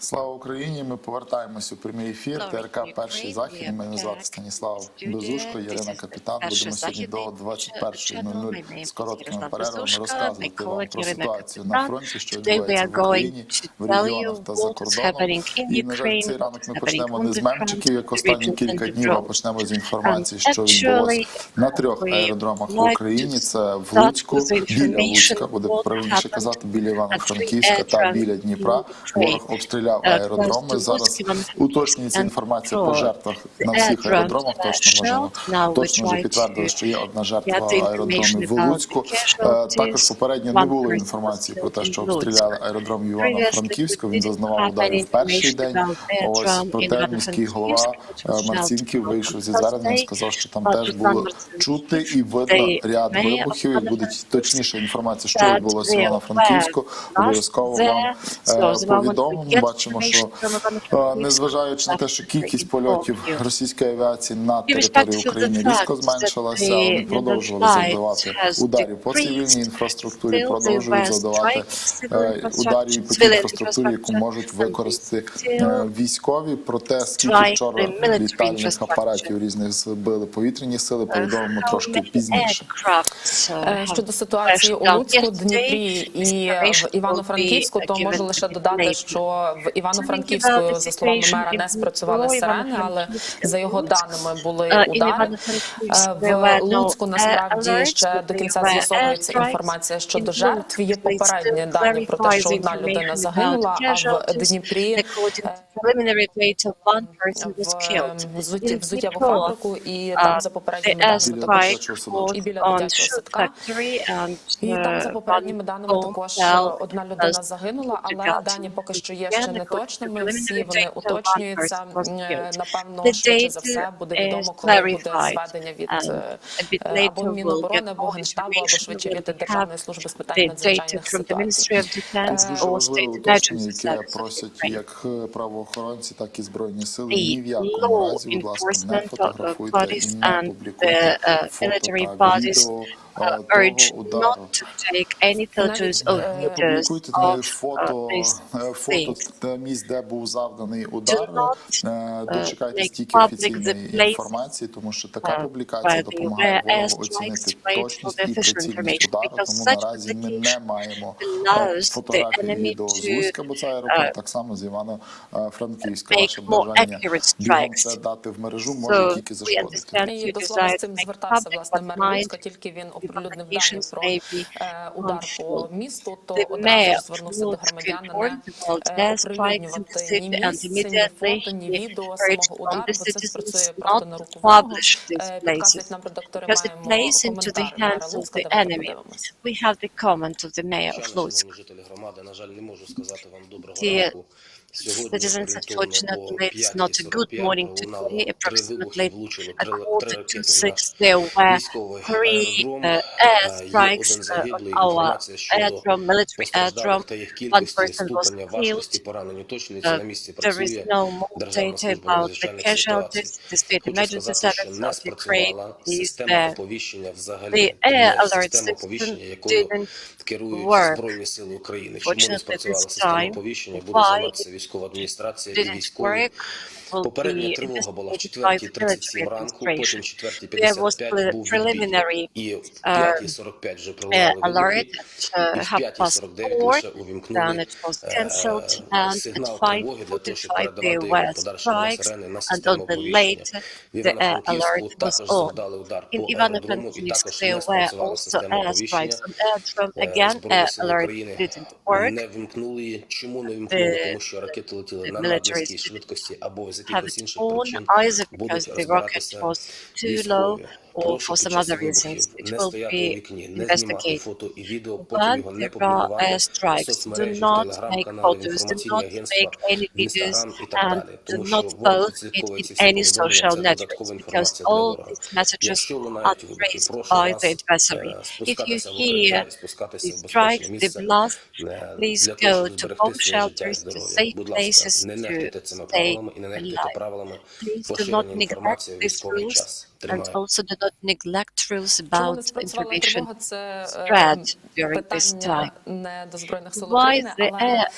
Слава Україні! Ми повертаємось у прямий ефір. ТРК «Перший Західний». Мене звати Станіслав Безушко, Ірина Капітан. Будемо сьогодні до 21:00 з короткими перервами розказувати вам про ситуацію на фронті, що відбувається в Україні, в регіонах та за кордоном. І, на жаль, цей ранок ми почнемо не з мемчиків, як останні кілька днів, а почнемо з інформації, що відбулося на 3 аеродромах в Україні. Це в Луцьку, біля Луцька, буде правильніше казати, біля Івано-Франківська та біля Дніпра. Ворог обстріляв аеродроми. Зараз уточнюється інформація по жертвах на всіх аеродромах. Точно вже підтвердили, що є одна жертва аеродромів в Луцьку. Також попередньо не було інформації про те, що обстріляли аеродром Івано-Франківську. Він зазнавав ударів в перший день. Ось, проте міський голова Марцінків вийшов зі зверненням, сказав, що там теж було чути і видно ряд вибухів. І буде точніша інформація, що відбулося в Івано-Франківську. Обов'язково вам повідомимо. Бачимо, що незважаючи на те, що кількість польотів російської авіації на території України різко зменшилася, вони продовжували завдавати ударів по цивільній інфраструктурі, продовжують завдавати ударів по тій інфраструктурі, яку можуть використати військові. Проте, скільки вчора літальних апаратів різних збили повітряні сили, повідомимо трошки пізніше. Щодо ситуації у Луцьку, Дніпрі і в Івано-Франківську, то можу лише додати, що в Івано-Франківську, за словами мера, не спрацювали сирени, але за його даними були удари. В Луцьку насправді ще до кінця з'ясовується інформація щодо жертв. Є попередні дані про те, що одна людина загинула, а в Дніпрі взуттєву фабрику, і там за попередніми даними і біля дитячого садка. І там за попередніми даними також одна людина загинула, але дані поки що є ще не точними, всі вони уточнюються. Напевно, швидше за все буде відомо, коли буде зведення від або Міноборони, або Генштабу, або швидше від Державної служби з питань надзвичайних ситуацій. Дуже важливе уточнення, яке просять як правоохоронці, так і Збройні сили. Ні в якому разі, будь ласка, не фотографуйте і не публікуйте фото та відео urge not to take any photos of leaders фото місць, де був завданий удар. Дочекайтесь тільки офіційної інформації, тому що така публікація допомагає ворогу оцінити точність і прицільність удару, тому наразі ми не маємо фотографії відео з Луцька, бо це аеропорт, так само з Івано-Франківська. Ваше бажання бігом це дати в мережу може тільки зашкодити. І до слова з цим звертався, власне, мер Луцька, тільки він оприлюднив дані про удар по місту, то одразу звернувся до громадян не оприлюднювати ні місце, ні фото, ні відео самого удару, бо це спрацює проти на руку ворогу. Підказують нам редактори, маємо коментар мера Луцька, давайте подивимося. We have the comment of the mayor of Lutsk. Жителі громади, на жаль, не можу сказати вам доброго Dear ранку. citizens, unfortunately, it's not a good morning today. Approximately at 5:45, there were 3 airstrikes on our airdrome, military airdrome. One person was killed. There is no more data about the casualties. The state emergency service of Ukraine is there. The air alert system didn't work. Fortunately, this time, why didn't work? Попередня тривога була в 4:37 ранку, потім 4:55 був відбій. І в 5:45 вже пролунали вибухи, і в 5:49 лише увімкнули сигнал тривоги для того, щоб передавати його подальші сирени на систему оповіщення. В Івано-Франківську також завдали удар по аеродрому і також не спрацювала система оповіщення. Збройні сили України не вимкнули. Чому не вимкнули? Тому що ракети летіли на наднизькій швидкості або з якихось інших причин будуть розбиратися військові. or for some other reasons. It will be investigated. But there are airstrikes. Do not make photos, do not make any videos, and do not post it in any social networks, because all these messages are traced by the adversary. If you hear the strike, the blast, please go to bomb shelters, to safe places to stay alive. Please do not neglect these rules. and also do not neglect rules Чому about не спрацювала information тривога? Це spread during this питання time. не до Збройних сил Why України, the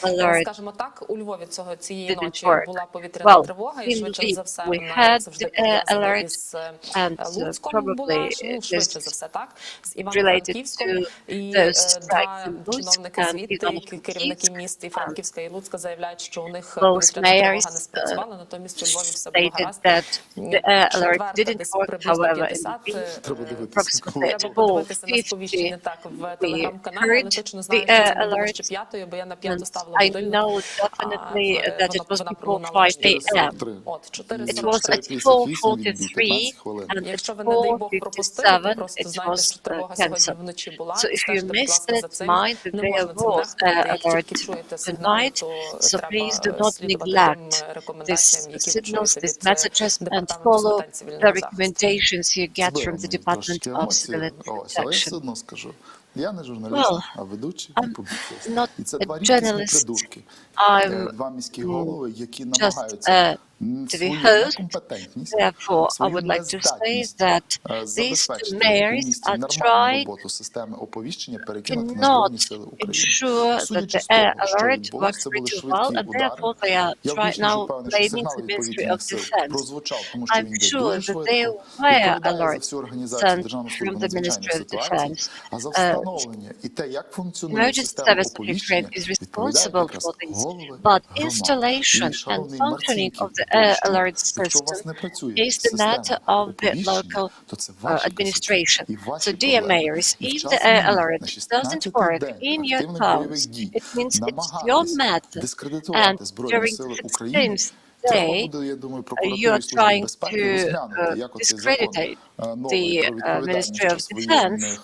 але, alert скажімо так, у Львові цієї didn't ночі work? була повітряна Well, тривога, і in швидше за Lviv все we вона, had як завжди, the пов'язана alert, із and Луцьком була, probably швидше за this все, так, з related Івано-Франківськом, to і those strikes два in Lutsk чиновники and звідти, які керівники Ivano-Frankivsk, міст і Франківська, і Луцька, заявляють, що у них both повітряна тривога mayors не спрацювала, натомість у Львові все було stated гаразд. that the air alert Четверта, didn't десь work, приблизно however, in 50, Lviv, Треба дивитися. approximately треба at подивитися на 4:50 сповіщення так в we телеграм-каналі, але heard точно the знаю, що air це не було alert, ще п'ятої, бо я на and п'яту ставила I будильник, know а definitely that it was вона before пролунала 5 на a.m. 4:43. От, It was 4:43. at 4:38 4:43 15 хвилин. and at Якщо ви, не дай Бог, пропустили, то 4:57 просто it знайте, що was тривога сьогодні cancelled. вночі була, So і if you стежте, будь missed ласка, за it, цим. mind that Не there можна цим was нехтувати. Як alert тільки чуєте сигнали, tonight, то so please do треба not слідувати тим neglect рекомендаціям, these які ви signals, чуєте these від messages, and Департаменту з follow питань the цивільного захисту. recommendations you get from Збило the мені Department трошки of емоції. Civil Ось, але я все Protection. одно скажу. Я не журналіст, Well, а ведучий і I'm публіцист. not І це a два рідкісні journalist. придурки. I'm Два міські голови, які just намагаються a TV свою host. некомпетентність, Therefore, I свою would like to say нездатність that these two забезпечити у mayors місті are нормальну trying роботу системи оповіщення перекинути на cannot Збройні Сили України. ensure that Судячи the з того, air що alert відбулося, works це були pretty well, швидкі and удари. therefore they are Я trying більш ніж now впевнений, що blaming сигнал the від Ministry повітряних of сил Defense. прозвучав, тому що I'm він йде sure дуже that they швидко, were відповідає за alerts всю організацію sent Державної from служби the надзвичайних Ministry of ситуацій, Defense. а за встановлення і те, як функціонує Emergency система Service оповіщення, Secretary is відповідають responsible якраз for this, голови but громад. installation І, and шановний functioning of Марцінків, the air Польща, alert якщо у system вас не працює is the система matter of the оповіщення, local то це ваші косяки administration. і ваші So, dear проблеми. mayors, І if the вчасно air їх на alert doesn't 16-й work день in your активних бойових towns, дій it means it's your намагатись matter. And дискредитувати Збройні during Сили the України, 16th треба day, буде, я думаю, you прокуратурі are і Службі trying безпеки to розглянути, як оцей закон discredit новий the про відповідальність Ministry of час Defense.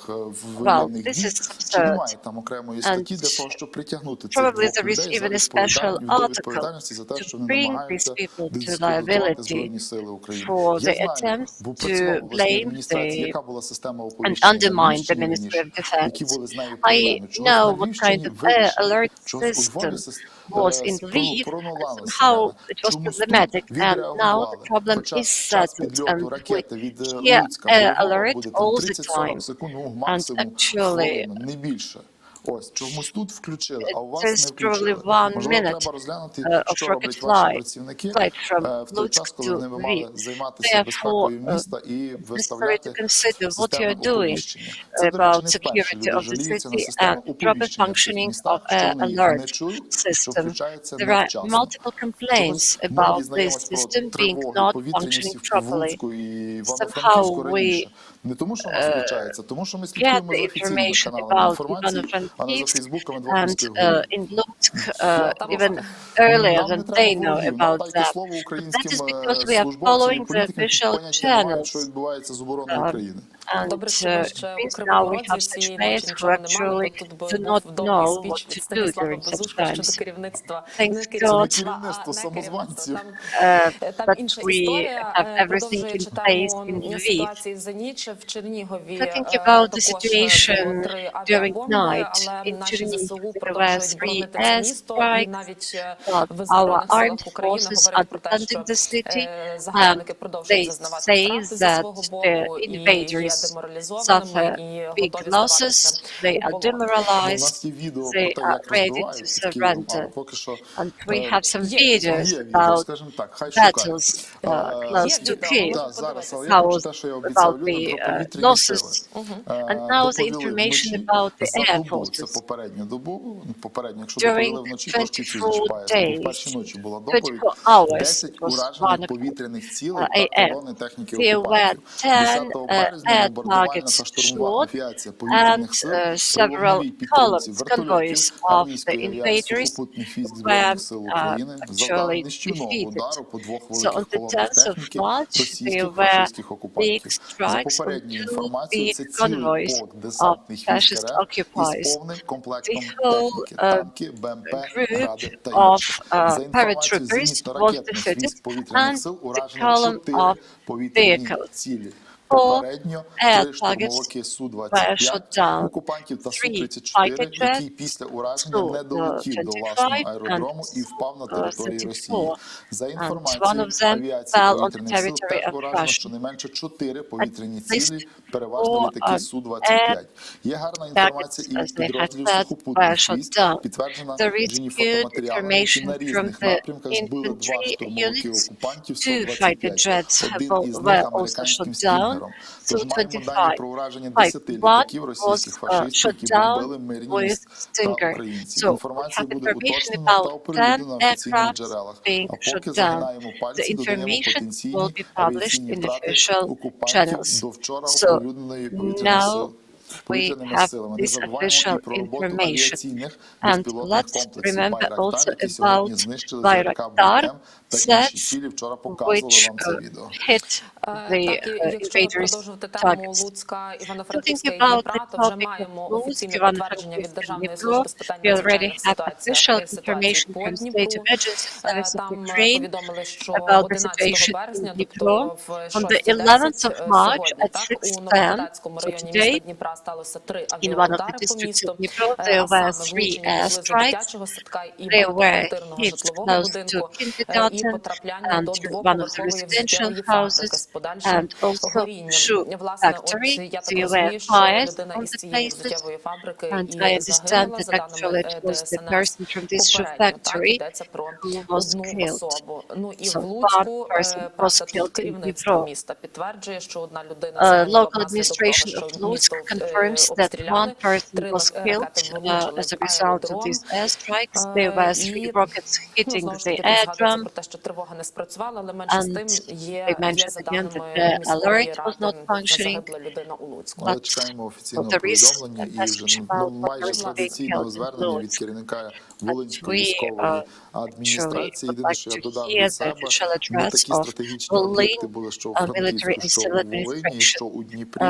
воєнних This дій, is чи absurd. немає там окремої статті для того, щоб притягнути цих Probably двох there is людей even a за special до article відповідальності за те, to що вони bring намагаються these people to дискредитувати liability Збройні Сили України. for Я the знаю, attempt бо працював в to обласній blame адміністрації, the яка була система and оповіщення на undermine the Львівщині Ministry раніше, of які Defense. були з нею I проблеми. Чогось know на what Львівщині kind of вирішили, alert чогось у Львові system was in Lviv, and пролунала somehow сирена. it was Чомусь тут problematic, and now the відреагували. problem Хоча is час settled, підльоту and ракети we від hear Луцька до air Львова alert буде там all the 30-40 time, секунд, ну and максимум actually хвилину, не більше. Ось, чомусь тут включили, а у вас there's не включили. probably 1 Можливо, minute треба розглянути, of що rocket роблять ваші flight працівники from в той час, Lutsk коли to вони би мали Lviv. займатися безпекою Therefore, міста і necessary to виставляти consider what системи you're doing оповіщення. Це, до речі, about не вперше. security Люди of the жаліються на city систему and proper оповіщення в цих functioning of містах, що air вони їх не alert чують, і що system. включаються There are невчасно. multiple complaints Чогось ми about this дізнаємось про system being тривоги not повітряності functioning в properly. Луцьку і Somehow Івано-Франківську we раніше. Не тому, що нас включається, тому що ми get слідкуємо the за офіційними information каналами about інформації, а не за Ivano-Frankivsk Фейсбуками двох and міських голів. in Lutsk Там even earlier Нам не than треба they know ворогів, нам about дайте that. слово But that українським is because we are службовцям і following the політикам, які official поняття не мають, що channels. відбувається з обороною України. And Добре, що ви ще у means Кривому now we Розі have such цієї mayors ночі who нічого не мали, actually бо тут do був not довгий know спіч what від to do Станіслава during such Безушка щодо times. керівництва. Thanks Не God. керівництва, Керівництво а не самозванців. керівництва. Там That інша we історія. have everything Продовжує in читаємо place in Lviv. ситуації за ніч в Чернігові. Talking about the Також situation було 3 during авіабомби, night але in наші ЗСУ Chernihiv, there were продовжують 3 боронити це місто. І airstrikes, навіть but в our Збройних силах armed України forces are говорять про те, що defending the city, and загарбники продовжують they зазнавати say втрати зі that свого the боку і є invaders деморалізованими suffer і big готові losses, здаватися they у are полон. У demoralized, нас є відео про they те, are як ready to розбивають під Києвом, але surrender. поки що And we have some Є videos є відео, about скажімо так, хай шукають. battles Є close to відео, Kyiv, Так, зараз, але я how хочу те, що я обіцяв about людям the про повітряні сили. losses. And now the Доповіли information вночі about the за air добу, це forces. попередню добу, попередню, якщо During доповіли вночі, трошки пізніше 24 поясню. В days, першій ночі була доповідь, 24 hours, 10 it was уражених 1 повітряних цілей AM. та колони техніки There were окупантів. 10 10 березня air бомбардувальна та targets штурмова shot авіація and повітряних сил при several вогневій підтримці columns, convoys вертольотів, of the армійської авіації, invaders сухопутних військ were Збройних сил України завдали actually нищівного defeated. удару по двох So on великих the колонах 10th of техніки March, російських there were фашистських big окупантів. За strikes on попередньою 2 інформацією, big це цілий convoys полк of десантних військ fascist РФ із occupiers. повним комплектом The whole техніки, танки, БМП, group гради та of інше. За інформацією paratroopers was зенітно-ракетних defeated, військ повітряних and сил the уражено column 4 of повітряні vehicles. цілі. Попередньо air 3 штурмовики were Су-25 shot down. окупантів та 3 Су-34, fighter який jets, після ураження не долетів до власного Su-25 аеродрому і and впав на території Росії. Su-34. За And one інформацією of them авіації fell on the повітряних сил, territory теж of уражено Russia. щонайменше 4 повітряні At least цілі, переважно 4 літаки Су-25. Є гарна інформація і targets, від as they had підрозділів said, were сухопутних shot військ, down. підтверджена There is Джині good фотоматеріалами, які information на from різних the напрямках збили 2 infantry штурмовики units. окупантів 2 fighter Су-25. jets Один із were них also американським shot down. стінгером. Тож маємо дані Su-25. про ураження Like 10 one літаків was російських фашистів, shot які down бомбили мирні with міста та Stinger. українців. So we Інформація have буде information уточнена та about 10 оприлюднена на офіційних aircraft джерелах. being А shot поки down. загинаємо The пальці, додаємо information потенційні will be published авіаційні in втрати official окупантів channels. до вчора So оприлюдненої now we повітряними have силами. Не this забуваємо official і про роботу information. авіаційних And безпілотних let's комплексів remember Байрактар, also які сьогодні about знищили ЗРК Bayraktar БМ та інші sets, цілі. Вчора показували which вам це відео. hit Так, the і якщо invaders' продовжувати тему targets. Луцька, Talking Івано-Франківська і about the Дніпра, то вже topic of маємо Lutsk, офіційне підтвердження від Ivano-Frankivsk, Державної Dnipro. служби з питань We already надзвичайних have ситуацій official ситуації information по from State Дніпру. Emergency Service of Там Ukraine повідомили, що about the 11 situation in березня, Dnipro. тобто в On the 11th 6:10 of March сьогодні, at так, 6:10, у Новоградському so районі міста today, Дніпра сталося 3 in one of авіаудари the по districts місту, of Dnipro, а there were саме 3 влучення поблизу airstrikes. дитячого садка і There were багатоквартирного hits житлового close to будинку, і kindergarten потрапляння до and one of the двоповерхової residential взуттєвої фабрики houses з подальшим and also горінням. shoe Власне, factory. от я так There were розумію, що fires людина on із the цієї places, взуттєвої фабрики and і I understand загинула, that за actually даними it was the ДСНС. person from this shoe Попередньо, так, factory йдеться про who was одну killed. особу. Ну і So в one Луцьку, person was правда, тут killed in керівництво Dnipro. міста підтверджує, що одна людина загинула Local внаслідок того, administration що of місто Lutsk confirms that обстріляли. one person 3 was ракети killed влучили as a в result of аеродром. these airstrikes. There were 3 І rockets hitting знову ж the таки, тут згадується airdrome, про те, що тривога не спрацювала, але менше з and тим they є mentioned за again that даними the міської alert was ради not functioning. загибла людина у Луцьку. Але чекаємо офіційного There is повідомлення a і вже message about what майже was being традиційного held in звернення від Lutsk. керівника Волинської We військової actually адміністрації. would Єдине, like що я to додав hear від the себе, official не address такі of стратегічні об'єкти Volyn були, що у military Франківську, and що civil у Волині, administration. що у Дніпрі.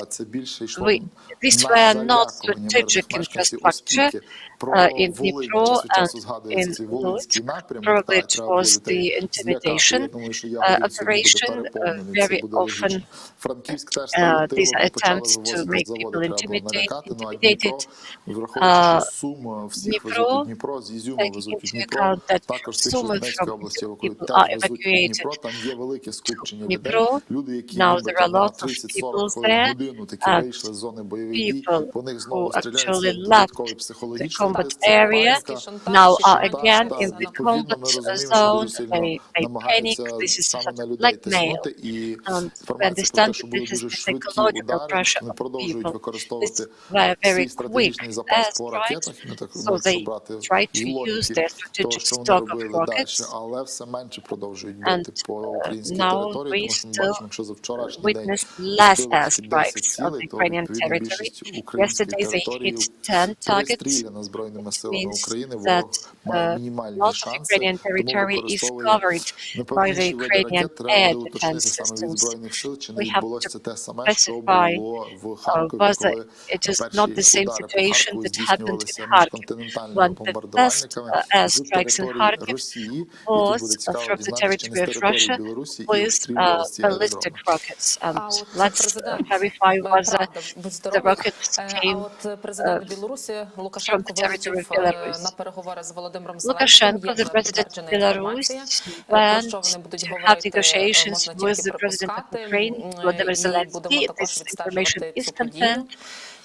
Це більше йшло These на were not залякування strategic мирних мешканців, infrastructure оскільки про in Волинь Dnipro час від часу and згадується in цей волинський Lutsk. напрямок. Probably it Треба було was the людей злякати. intimidation Я думаю, що Ягодин сьогодні буде operation. переповнений, це Very буде often логічно. Франківськ теж став these тилом і почали attempts to вивозити make з заводу, people треба було налякати. Ну а Дніпро, intimidated. враховуючи, що Сум всіх Дніпро, везуть у Дніпро, з Ізюма taking везуть у into Дніпро, account that також тих, Sumy що з Донецької from області евакуюють, people теж are везуть у evacuated. Дніпро, там є велике скупчення людей, Дніпро. люди, які Now ніби there are a на lot of 30-40 people хвилин, there, годину такі and вийшли з зони бойових дій, people по них знову who стріляють, actually це left додатковий the психологічний combat тиск, це area паніка, now are шантаж, again та in the відповідно combat ми розуміємо, що zone. дуже сильно They panic. намагаються This is саме such на a людей blackmail. тиснути, і And we інформація про те, understand що that були this is дуже the швидкі psychological удари, pressure вони of продовжують people. використовувати These were свій very стратегічний quick запас по airstrikes, ракетах, не так, so якщо they брати try з to use логіки their того, strategic що вони stock of робили далі, rockets. але все менше продовжують And бити по українській now території, we тому що ми still бачимо, якщо за вчорашній день witnessed less збили тільки 10 airstrikes on цілей, то Ukrainian відповідно territory. більшість української Yesterday they території hit 10 targets. перестріляна збройними силами Means України, that ворог має мінімальні most of шанси, Ukrainian тому territory is використовує covered by the найпевніші види Ukrainian ракет. Треба air буде уточнити defense саме від systems. збройних сил, чи не We have відбулося to це те саме, що specify було в Харкові, whether коли it is not the перші same удари по situation Харкову that happened in здійснювалися Kharkiv міжконтинентальними when the first бомбардувальниками з airstrikes in території Kharkiv Росії. І тут was буде цікаво from the дізнатися, чи не з territory of території Russia Білорусі і with обстрілювалися ці аеродроми. ballistic rockets. And А от let's президент, verify whether правда, будь the здоровий. rockets А came от президент Білорусі Лукашенко from the territory вилетів of Belarus. на переговори з Володимиром Зеленським. Lukashenko, Є the вже president of підтверджена Belarus, інформація, про went що вони будуть to have говорити, negotiations можна with тільки the president of припускати. Ukraine, Volodymyr І будемо Zelensky. також This information відстежувати is цю подію. confirmed.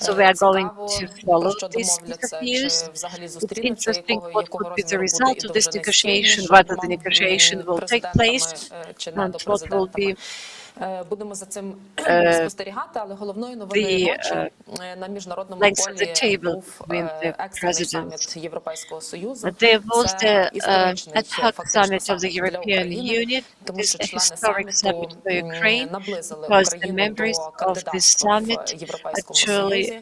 So we are going Цікаво, to про follow що this piece домовляться, of чи news. взагалі It's зустрінуться, interesting what якого could be the розміру буде result і of this довжини negotiation, стіни, whether the жодним negotiation will take place, президентами чи and what will недопрезидентами. be Будемо за цим спостерігати, але головною новиною ночі на міжнародному length of the полі table був with the екстрений presidents. саміт Європейського Союзу. There was Це the історичний ad hoc фактично summit of the саміт для European України, Union. тому This що is a члени historic саміту summit for Ukraine наблизили because the Україну members до of this кандидатства в summit Європейському actually Союзі.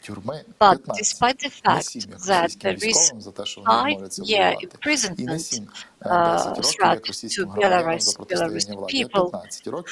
тюрми But 15. despite the Не fact 7, як that російським there is військовим за те, що вони 5-year відмовляться воювати. І не imprisonment 7, 10 років, як threat to російським громадянам за Belarus протистояння владі, а people 15 років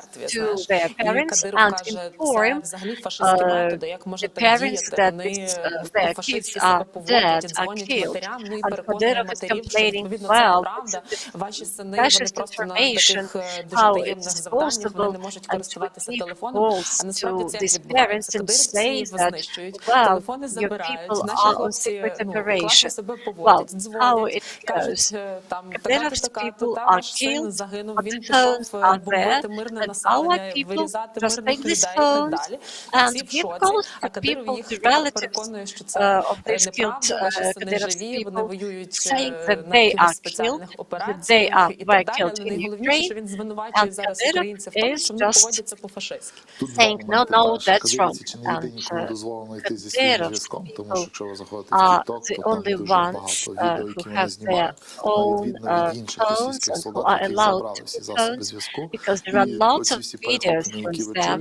жертві, to знаєш. their І parents Кадиров and каже, це inform взагалі фашистські методи, як може the так parents діяти, that вони their kids по-фашистськи are себе поводять, і dead, are дзвонять killed. матерям, ну і And переконує Kadyrov is матерів, що complaining, відповідно це well, неправда, this is ваші сини, вони fascist просто на information, таких дуже how таємних it's завданнях, вони possible не можуть and to користуватися receive телефоном, calls а насправді to these parents and say that, well, your people are on secret operation. Well, how it goes. Kadyr's people are killed, but the phones are there, and our people just take these phones and give calls to people, to relatives of these killed Kadyr's people, saying that they are killed, that they were killed in Ukraine, and Kadyrov is just saying, no, no, that's wrong. And Kadyrov people are the only ones who have their own phones and who are allowed to use phones, because there are lots of videos from them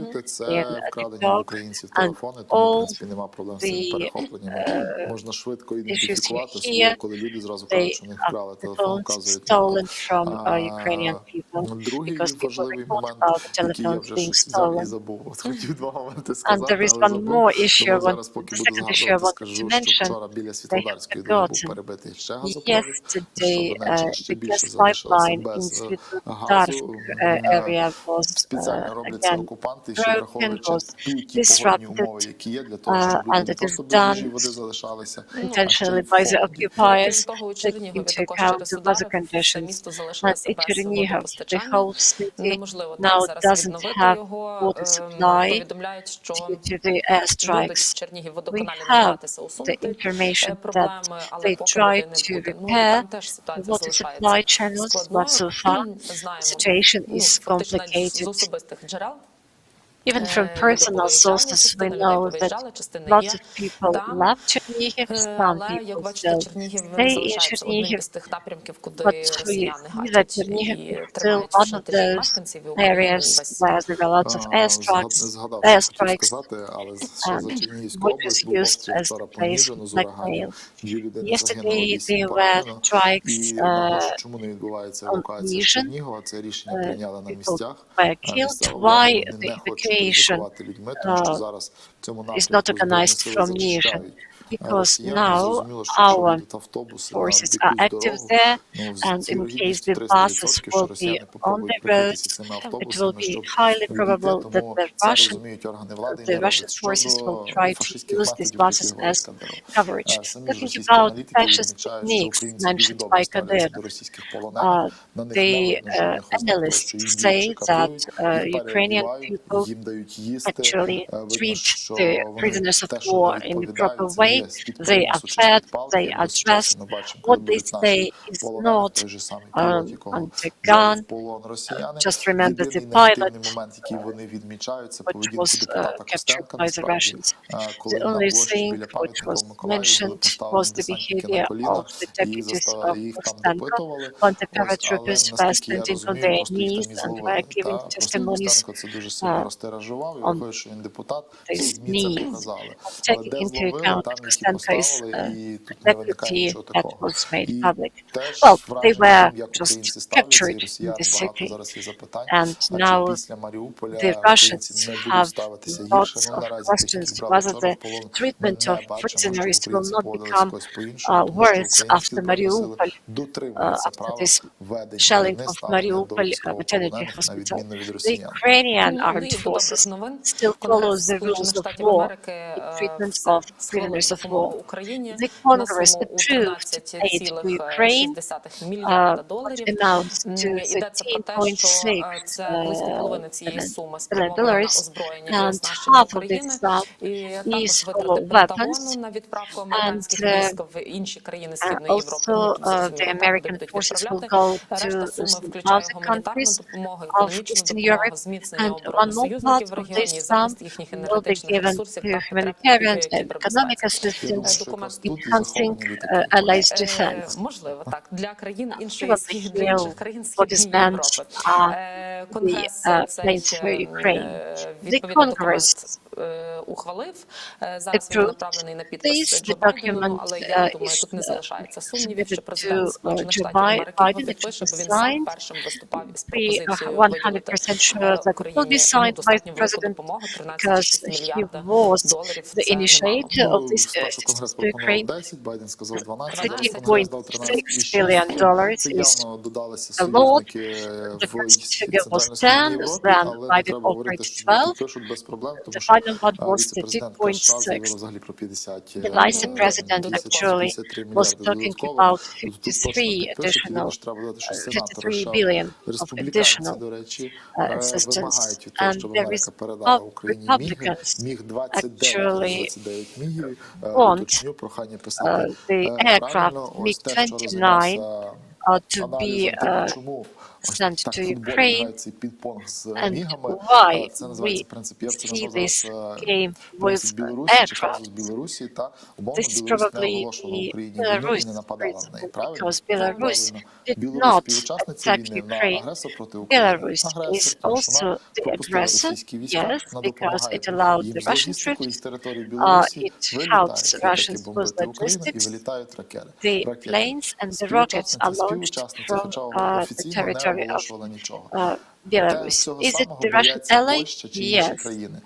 in TikTok, and all the issues you hear, they are the phones stolen from Ukrainian people, because people report about the telephones being stolen. And there is one more issue, the second issue I wanted to mention. They have forgotten. Yesterday, the gas pipeline in Svetodarsk area was again broken, was disrupted, and it is done intentionally by the occupiers, taking into account the weather conditions. And in Chernihiv, the whole city now doesn't have water supply due to the airstrikes. We have the information that they tried to repair the water supply channels, but so far the situation is complicated. Even from personal sources, we know that lots of people love Chernihiv, some people still stay in Chernihiv, but we see that Chernihiv is still one of those areas where there are lots of airstrikes, which is used as a place for blackmail. Yesterday there were strikes on Mission, people were killed. Why the evacuation is not organized from Nizhyn? Because now our forces are active there, and in case the buses will be on the roads, it will be highly probable that the Russian forces will try to use these buses as coverage. Talking about fascist techniques mentioned by Kadyrov, the analysts say that Ukrainian people actually treat the prisoners of war in the proper way. They are fed, they are dressed. What they say is not on the gun. Just remember the pilot, which was captured by the Russians. The only thing which was mentioned was the behavior of the deputies of Kostenko, when the paratroopers were standing on their knees and were giving testimonies on these knees, taking into account Kostenko's deputy that was made public. Well, they were just captured in the city, and now the Russians have lots of questions whether the treatment of prisoners will not become worse after Mariupol, after this shelling of Mariupol maternity hospital. The Ukrainian armed forces still follow the rules of war, the treatment of prisoners of war. The Congress approved aid to Ukraine, which amounts to $13.6 billion, and half of this sum is for weapons, and also the American forces will go to some other countries of Eastern Europe, and one more part of this sum will be given to humanitarian and economic assistance, enhancing allies' defense. What is meant are the planes for Ukraine. The Congress ухвалив. Зараз він направлений на підпис Джо Байдену, але я думаю, тут не залишається сумнівів, що президент Сполучених Штатів Америки його підпише, бо він сам першим виступав із пропозицією виділити Україні достатньо велику допомогу, 13,6 мільярда доларів. Спершу Конгрес пропонував 10, Байден сказав 12, Конгрес дав 13,6. Це явно додалися союзники в Центральній Європі, але не треба говорити, що підпишуть без проблем, тому що віце-президентка США заявила взагалі про 53 мільярди додатково. Тут точно підпишуть, єдине, що треба додати, що сенатори США, республіканці, до речі, вимагають від того, щоб Америка передала Україні міги, міг 29 мігів, уточню, прохання писати правильно, ось те, що розглядався аналізом, чому sent так to футбол Ukraine, грає цей пінг-понг з and мігами. why Це називається we принцип, я б це see назвав this зараз game принцип with Білорусі чи aircraft. казус Білорусі, та умовно This is Білорусь не probably оголошувала Україні the війну і Belarus не нападала на неї, principle, правильно? because Belarus Правильно. did Білорусь not співучасниця attack війни, вона Ukraine. агресор проти України. Belarus Агресор, is тому що вона also the пропустила aggressor, російські війська, yes, вона because допомагає it allowed їм the з Russian логістикою troops, з території Білорусі, it вилітають helps літаки Russians бомбити with Україну і logistics. вилітають ракети. The planes and the rockets are launched Співучасниця, from хоча the офіційно не territory of оголошувала нічого. Belarus. Цього Is it самого the Russian бояться ally? Польща чи інші Yes. країни.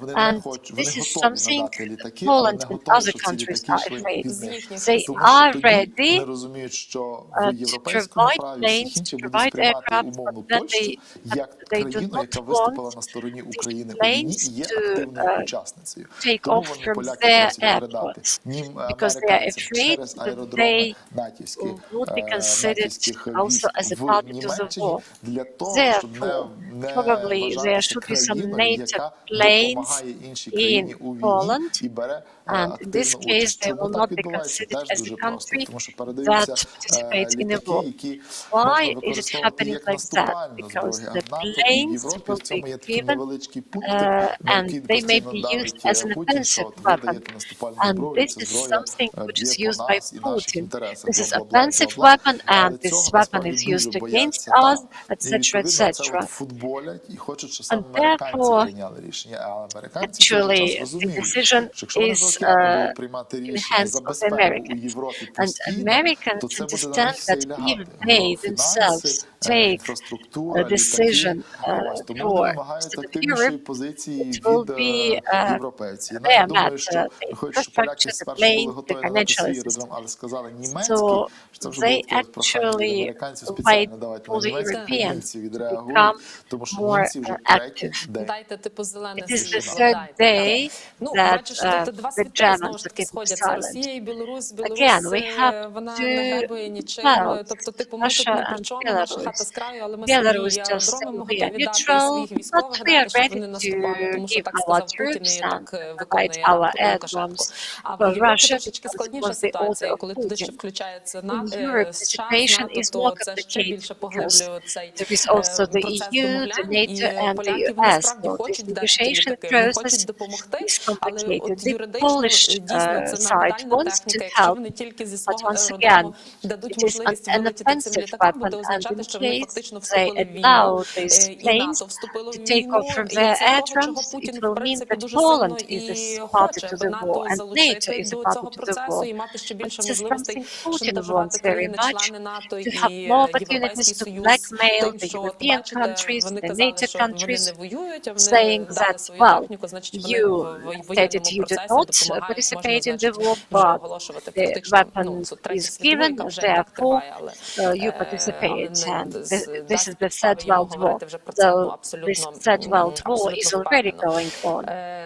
Вони не And хочуть, вони this is готові something надати літаки, але Poland не and готові, other щоб ці countries літаки are йшли afraid. від них. They Тому що are тоді ready вони розуміють, що в to європейському provide праві planes, всіх інших to будуть provide сприймати aircraft, умовну but Польщу як they do країну, not яка виступила want на стороні these України у війні planes і є to, активною учасницею. take Тому off вони from поляки their просять передати airports, ним because they are американцям afraid через that аеродроми they натівських would be considered натівських also військ as a в party to the Німеччині war. для того, щоб Therefore, не probably there вважатися should be some країною, NATO яка planes допомагає іншій країні in у війні Poland, і бере and in this активну case участь. they Чому will так not be відбувається? considered Теж as a дуже просто, country тому що передаються that participates in a літаки, war. які Why можна is it використовувати happening як like that? наступальну Because зброю, the а в НАТО і в planes Європі в will цьому є be такі given, невеличкі пункти, на and які they may постійно be used давить as an Путін, що offensive от ви weapon. даєте наступальну And зброю, this ця is зброя something which is б'є used по by нас і наших Putin. інтересах. This is бла-бла-бла, offensive бла-бла. weapon, Але and this цього weapon насправді is дуже used against бояться us, там, і etc., відповідно це etc. от футболять і хочуть, що саме And американці therefore, прийняли рішення, а американці в той же час actually, the розуміють, decision що якщо вони is жорстко будуть приймати in рішення hands за of the безпеку у Americans. Європі And постійно, Americans то це буде на understand них все that і if лягати. they Фінанси, themselves take інфраструктура, a decision літаки. Ось тому вони for вимагають instead of активнішої Europe, позиції it will від be європейців. their Я думаю, matter, що the виходить, що поляки infrastructure, the спершу були planes, the готові надати financial свій assistance. аеродром, але сказали німецький, So що це вже було they таке от прохання від actually американців wait спеціально давайте на for the німецький, бо Europeans німці to відреагують, become тому що more німці вже третій active. день. Дайте типу зелене It is the світло, third дайте. day Ну, that бачиш, тут два the світи знову Germans ж таки keep сходяться. silent. Росія і Білорусь. Білорусь, Again, we have вона two не гребує нічим. clouds, Тобто, типу, ми тут Russia ні при and чому, наша Belarus. хата з краю, але ми Belarus свої just аеродроми, ми say we are готові дати neutral, своїх військових, but we are дати, щоб ready вони to наступали, тому що give так our сказав Путін і troops так and виконує provide our Лукашенко. aircrames А в for Європі Russia трошечки because складніша it was the ситуація, order of коли туди ще Putin. включається In Europe, the США, situation НАТО, is то more це ще complicated більше because поглиблює цей there is also the процес EU, the домовлянь, NATO, і and the поляки, вони US. справді So this хочуть дати negotiation літаки, вони process хочуть допомогти, is але complicated. от The юридично Polish дійсно це side нормальна wants to техніка. Якщо help, вони тільки зі but свого once аеродрому again, дадуть it is можливість an вилетіти цим offensive літакам, weapon, буде and означати, in що вони case фактично they вступили в війну, allow these і planes НАТО вступило в to take війну, off from і their це того, чого airdromes, Путін, it в will mean принципі, that дуже сильно Poland is і a party хоче, to аби the НАТО war, and NATO залучити is a до party цього to the процесу war. і мати ще більше This is можливостей something Putin шантажувати wants very країни-члени much, НАТО to і have more Європейський opportunities to Союз blackmail тим, the що, от, European бачите, countries, вони the казали, NATO що вони countries, не воюють, а saying вони дали that, свою well, техніку, значить, вони you в stated воєнному you did процесі not допомагають, можна, participate in the значить, war, вже but оголошувати the фактично, weapon цю третю is світову, given, яка вже і так therefore триває, але you але participate, and this дасть is the підстави Third йому World War. говорити вже про це, ну, So this абсолютно, Third World War is абсолютно already впевнено. going on,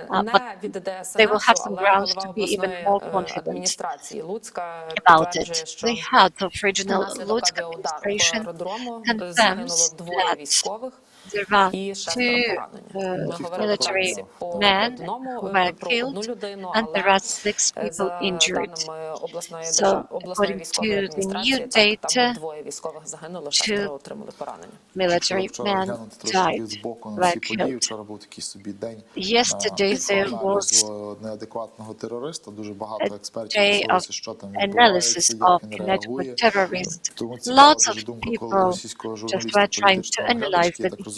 but Не від they will have ДСНС, some але grounds голова to be even обласної more confident адміністрації Луцька about підтверджує, it. що The head of regional внаслідок Lutsk авіаудару по administration аеродрому загинуло confirms двоє that військових there are і шестеро two поранені. Ми говорили military вранці по men одному, who were про одну killed, людину, and there але are 6 people за injured. даними обласної So, обласної according військової to the адміністрації, new так, там data, двоє військових загинуло, шестеро отримали поранення. military Вчора men глянути трошки died, збоку на were всі події. killed. Вчора був такий собі день Yesterday there was аналізу неадекватного терориста. Дуже багато експертів day говорилося, of що там analysis відбувається, як of він реагує. inadequate terrorists. Тому цікава Lots дуже of думка people російського just журналіста, were trying to політичного analyze оглядачки, я the так розумію,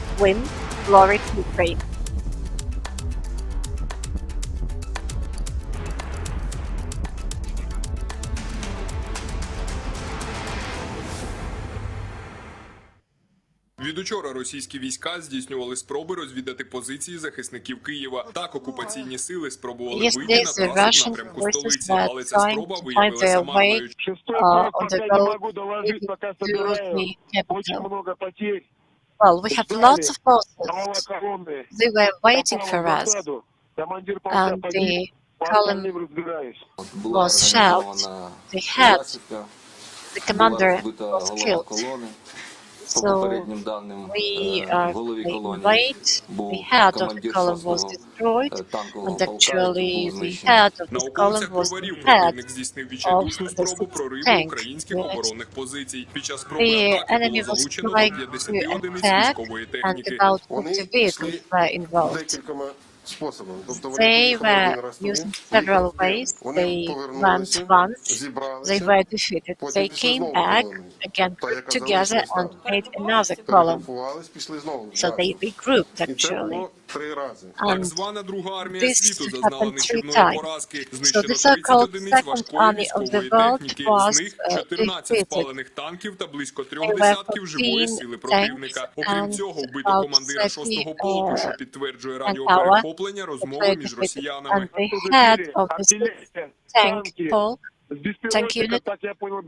win. Glory to Ukraine. учора російські війська здійснювали спроби розвідати позиції захисників Києва. Так, окупаційні сили спробували вийти на трасу в напрямку столиці, але ця спроба виявилася марною. on the road leading to the capital. Well, we have lots of forces. They were waiting for us, and the column was shelled. The commander was killed. So we wait, the head of the column was destroyed, and actually the head of this column was the head of this tank. The enemy was trying to attack, and about 40 vehicles were involved. They were using several ways. They went once, they were defeated. They came back, again put together and made another column. So they regrouped actually. And this happened 3 times. So the so-called Second Army of the World was defeated. There were 14 tanks and about 30 manpower. And the head of this tank polk, tank unit,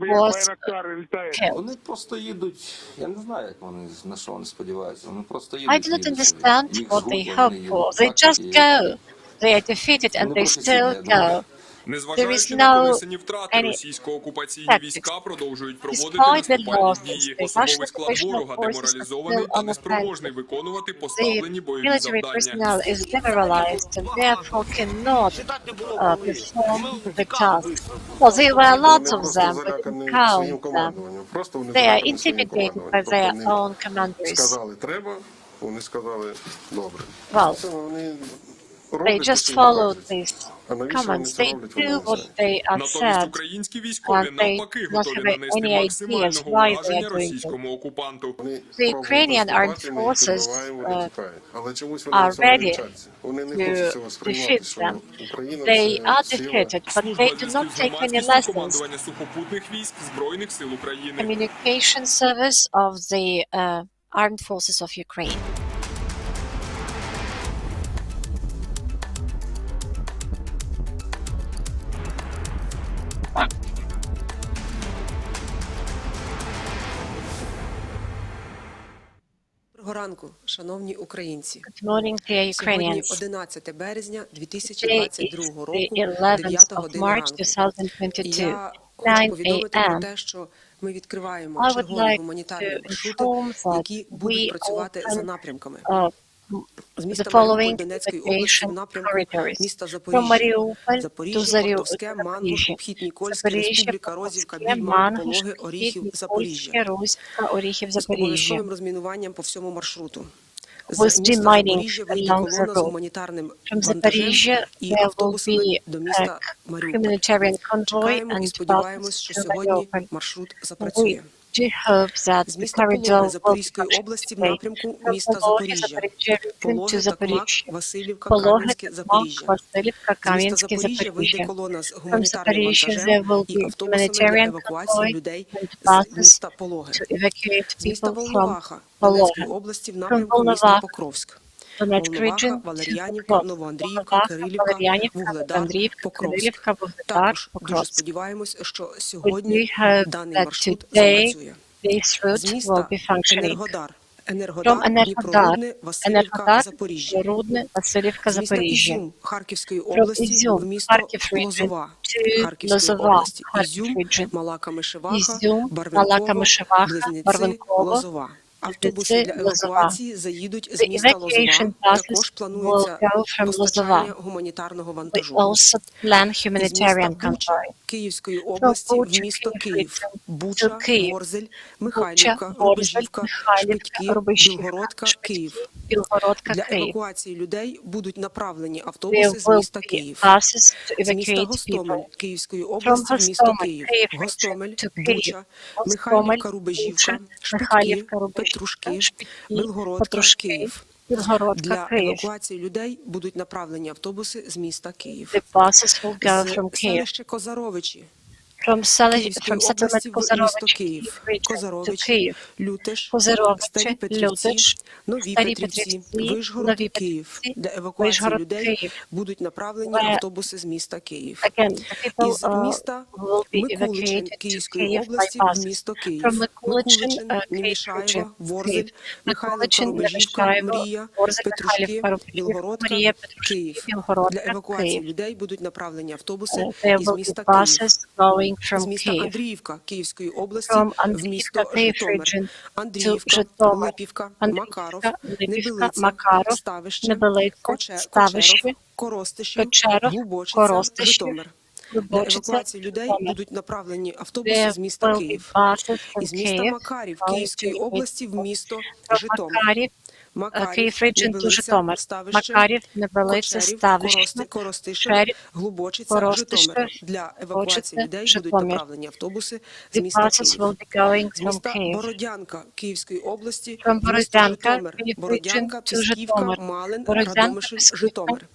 was killed. Вони просто їдуть, я не знаю, як вони, на що вони сподіваються, вони просто I їдуть. do not understand what they hope for. They just go. They are defeated and they still go. Незважаючи на понесені втрати, російсько-окупаційні війська продовжують проводити наступальні дії. Особовий склад ворога деморалізований та неспроможний виконувати поставлені бойові завдання. Personnel is demoralized and therefore cannot perform the task. Well, there were lots of them, we can count them. They are intimidated by their own commanders. Сказали треба, вони сказали добре. Well, they just followed these commands. They do what they are Натомість said, українські військові and they навпаки not готові have нанести any ideas максимального why they ураження are doing it. російському окупанту. The Ukrainian armed forces are ready to defeat them. They are defeated, but they do not take any lessons. Командування сухопутних військ Збройних сил України. Communication service of the armed forces of Ukraine. Доброго ранку, шановні українці. Good morning, dear Сьогодні Ukrainians. 11 березня Today 2022 is року, the 9 11th of година March ранку. 2022, Я хочу 9 повідомити про a.m. те, що ми відкриваємо I would чергові like гуманітарні to маршрути, inform that які будуть we працювати за open напрямками. З the міста following Маріуполь Донецької області в evacuation напрямку corridors міста from Запоріжжя, Mariupol to Запоріжжя, Портовське, Мангуш, Запоріжжя, Обхід Нікольський, Республіка, Розівка, Портовське, Більмак, Мангуш, Пологи, Оріхів, Обхід Запоріжжя. Нікольське, Розівка, Оріхів, З Запоріжжя. обов'язковим розмінуванням по всьому маршруту. With З міста demining Запоріжжя вийде along the колона з road. гуманітарним From вантажем Zaporizhia, і there will автобусами be до a міста Маріуполь. humanitarian convoy Чекаємо і and сподіваємось, що buses to сьогодні Mariupol. маршрут We запрацює. do hope that З the міста corridor Пологи will Запорізької function області в today. напрямку From міста Pologi, Запоріжжя. Запоріжжя, to Пологи, Такмак, Запоріжжя. Василівка, Пологи, Кам'янське, Такмак, Запоріжжя. Василівка, З міста Кам'янське, Запоріжжя вийде Запоріжжя. колона з From гуманітарним Zaporizhia, вантажем there will і be автобусами для humanitarian евакуації convoy людей and з buses міста Пологи. to evacuate З міста people from Волноваха Донецької Pologi. області в From напрямку міста Volnovakha, Покровськ. Donetsk Волноваха, region, Валер'янівка, Покровськ. Новоандріївка, Волноваха, Кирилівка, Валер'янівка, Вугледар, Новоандріївка, Покровськ. Кирилівка, Вугледар, Також дуже Покровськ. сподіваємось, що We сьогодні do hope даний that маршрут today запрацює. this З route will міста be functioning. Енергодар, From Енергодар, Енергодар, Дніпрорудне, Василівка, Енергодар, Запоріжжя. Рудне, Василівка, З міста Запоріжжя. Ізюм Харківської From області Ізюм, в місто Харків region Лозова to Харківської Лозова, області. Харків Ізюм, region. Мала Камишеваха, Ізюм, Мала Барвинково, Камишеваха, Близнеці, Барвинково, Лозова. Автобуси для Лозова. евакуації заїдуть з The міста Лозова. evacuation buses Також will планується go from постачання Лозова. гуманітарного We вантажу. also plan З humanitarian міста Буча convoy. Київської області в Буча, місто Київ, Київ. to Буча, Київ. Ворзель, Михайлівка, Буча, Ворзель, Рубежівка, Михайлівка, Шпитьки, Рубежівка, Білгородка, Київ. Шпитьки, Білгородка, Для Київ. евакуації людей будуть направлені There автобуси з will міста be Київ. buses to З міста evacuate Гостомель people. Київської From області в місто Гостомель, Київ. Київ, Гостомель, to Київ. Буча, Гостомель, Михайлівка, Рубежівка, Буча, Шпитьки, Михайлівка, Рубежівка, Петрушки, Шпитьки, Белгородка, Петрушки, Київ. Білгородка, Для Київ. евакуації людей будуть направлені автобуси з міста Київ. The buses will go З from Kyiv. селища Козаровичі Київської області в місто Київ, Козарович, Лютеш, Старі Петрівці, Нові Петрівці, Вишгород, Київ. Для евакуації людей будуть направлені автобуси з міста Київ. Із міста Микуличин Київської області в місто Київ. Микуличин, Немішаєва, Ворзель, Михайлівка, Рубежівка, Мрія, Петрушки, Білгородка, Київ. Для евакуації людей будуть направлені автобуси із міста Київ. З міста Андріївка Київської області в місто Житомир. Андріївка, Липівка, Макаров, Небилиця, Ставище, Кочеров, Коростишів, Глубочиця, Житомир. Для евакуації людей будуть направлені автобуси з міста Київ. Із міста Макарів Київської області в місто Житомир. Макарів, Небилиця, Ставище, Коростишів, Глубочиця, Житомир. Для евакуації людей будуть направлені автобуси з міста Київ. З міста Бородянка Київської області в місто Житомир. Бородянка, Пісківка, Малин, Радомишль, Житомир.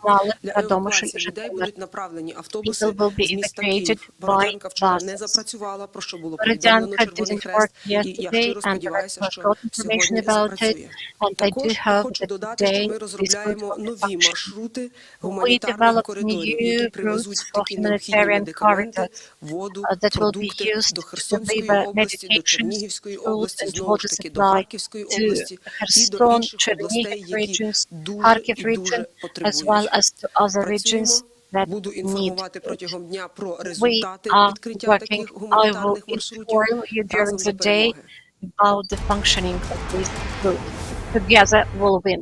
Для евакуації людей будуть направлені автобуси з міста Київ. Бородянка вчора не запрацювала, про що було повідомлено Червоний Хрест, і я щиро сподіваюся, що сьогодні запрацює. Також хочу додати, що ми розробляємо нові маршрути гуманітарних коридорів, які привезуть такі необхідні медикаменти, воду, продукти до Херсонської області, до Чернігівської області, знову ж таки до Харківської області і до інших областей, які дуже потребують. Працюємо. Буду інформувати протягом дня про результати відкриття таких гуманітарних маршрутів разом до перемоги. About the functioning of this group. Together we'll win.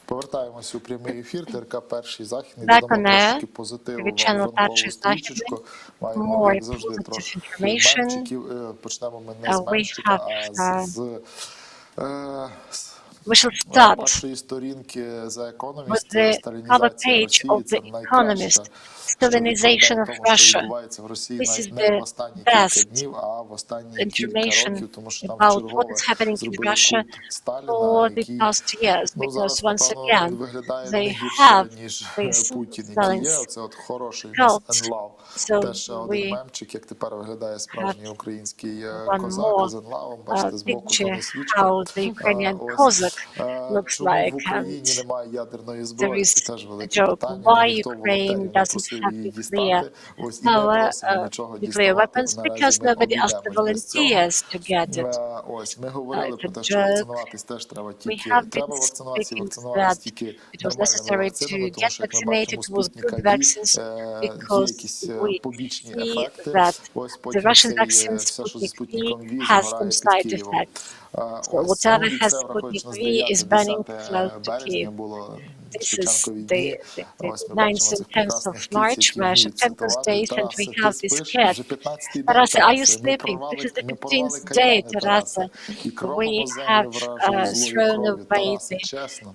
Повертаємося у прямий ефір. ТРК «Перший західний». Додамо трошки позитиву вам ранкову стрічечку. Маємо, як завжди, трошки мемчиків. Почнемо ми не з мемчика, а з першої сторінки The Economist. Сталінізація Росії – це найкраща. Stalinization of Russia. This is the best information about what is happening in Russia for the past years, because once again they have this Stalin's cult. So we have one more picture how the Ukrainian Cossack looks like, and there is a joke why Ukraine doesn't have nuclear weapons, because nobody asked the volunteers to get it. Ми говорили про те, що вакцинуватись теж треба тільки. Треба вакцинуватися, вакцинуватись тільки нормальними вакцинами, тому що, як ми бачимо, спутника V, є якісь побічні ефекти. Ось потім це все, що зі спутником V, згорає під Києвом. Ось, і це, враховуючи на 9 березня було Шевченкові дні. Ось ми бачимо цих прекрасних птиць, які вміють цитувати. Тараса, ти спиш? Вже 15-й день, Тарасе. Ми порвали кайдани, Тарасе. І кроком землю вражу злою кров'ю, Тарасе, чесно.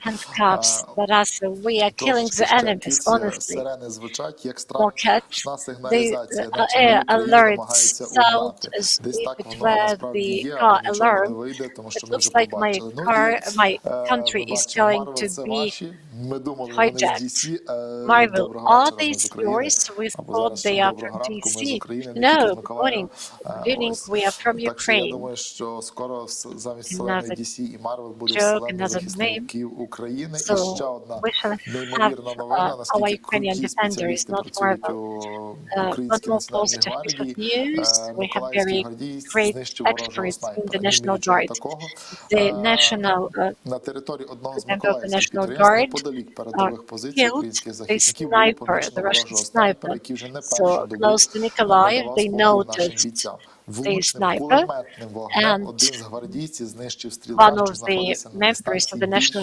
Ті сирени звучать, як страшна сигналізація, де люди намагаються угнати. Десь так воно насправді є, але нічого не вийде, тому що ми вже побачили. Ну і Марвел, це ваші. Ми думали, вони з DC. Доброго вечора, ми з України. Або зараз, що доброго ранку, ми з України, не тільки з Миколаєва. Так що я думаю, що скоро замість вселеної DC і Марвел буде вселений захисників України. І ще одна неймовірна новина, наскільки круті спеціалісти працюють у Українській національній гвардії. Миколаївський гвардієць знищив ворожого снайпера. Нічого такого. На території одного з миколаївських підприємств, неподалік передових позицій українських захисників було помічено ворожого снайпера, який вже не першу добу надавав спокою нашим бійцям. Влучним кулеметним вогнем один з гвардійців знищив стрілка, що знаходився на дистанції більше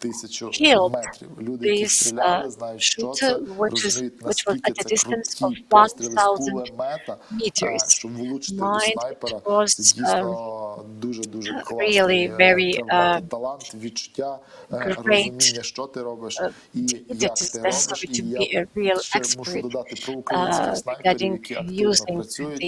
1000 метрів. Люди, які стріляли, знають, що це, розуміють, наскільки це круті постріли з кулемета, щоб влучити до снайпера. Це дійсно дуже-дуже класний талант, відчуття, розуміння, що ти робиш і як ти робиш. І я ще мушу додати про українських снайперів, які активно працюють.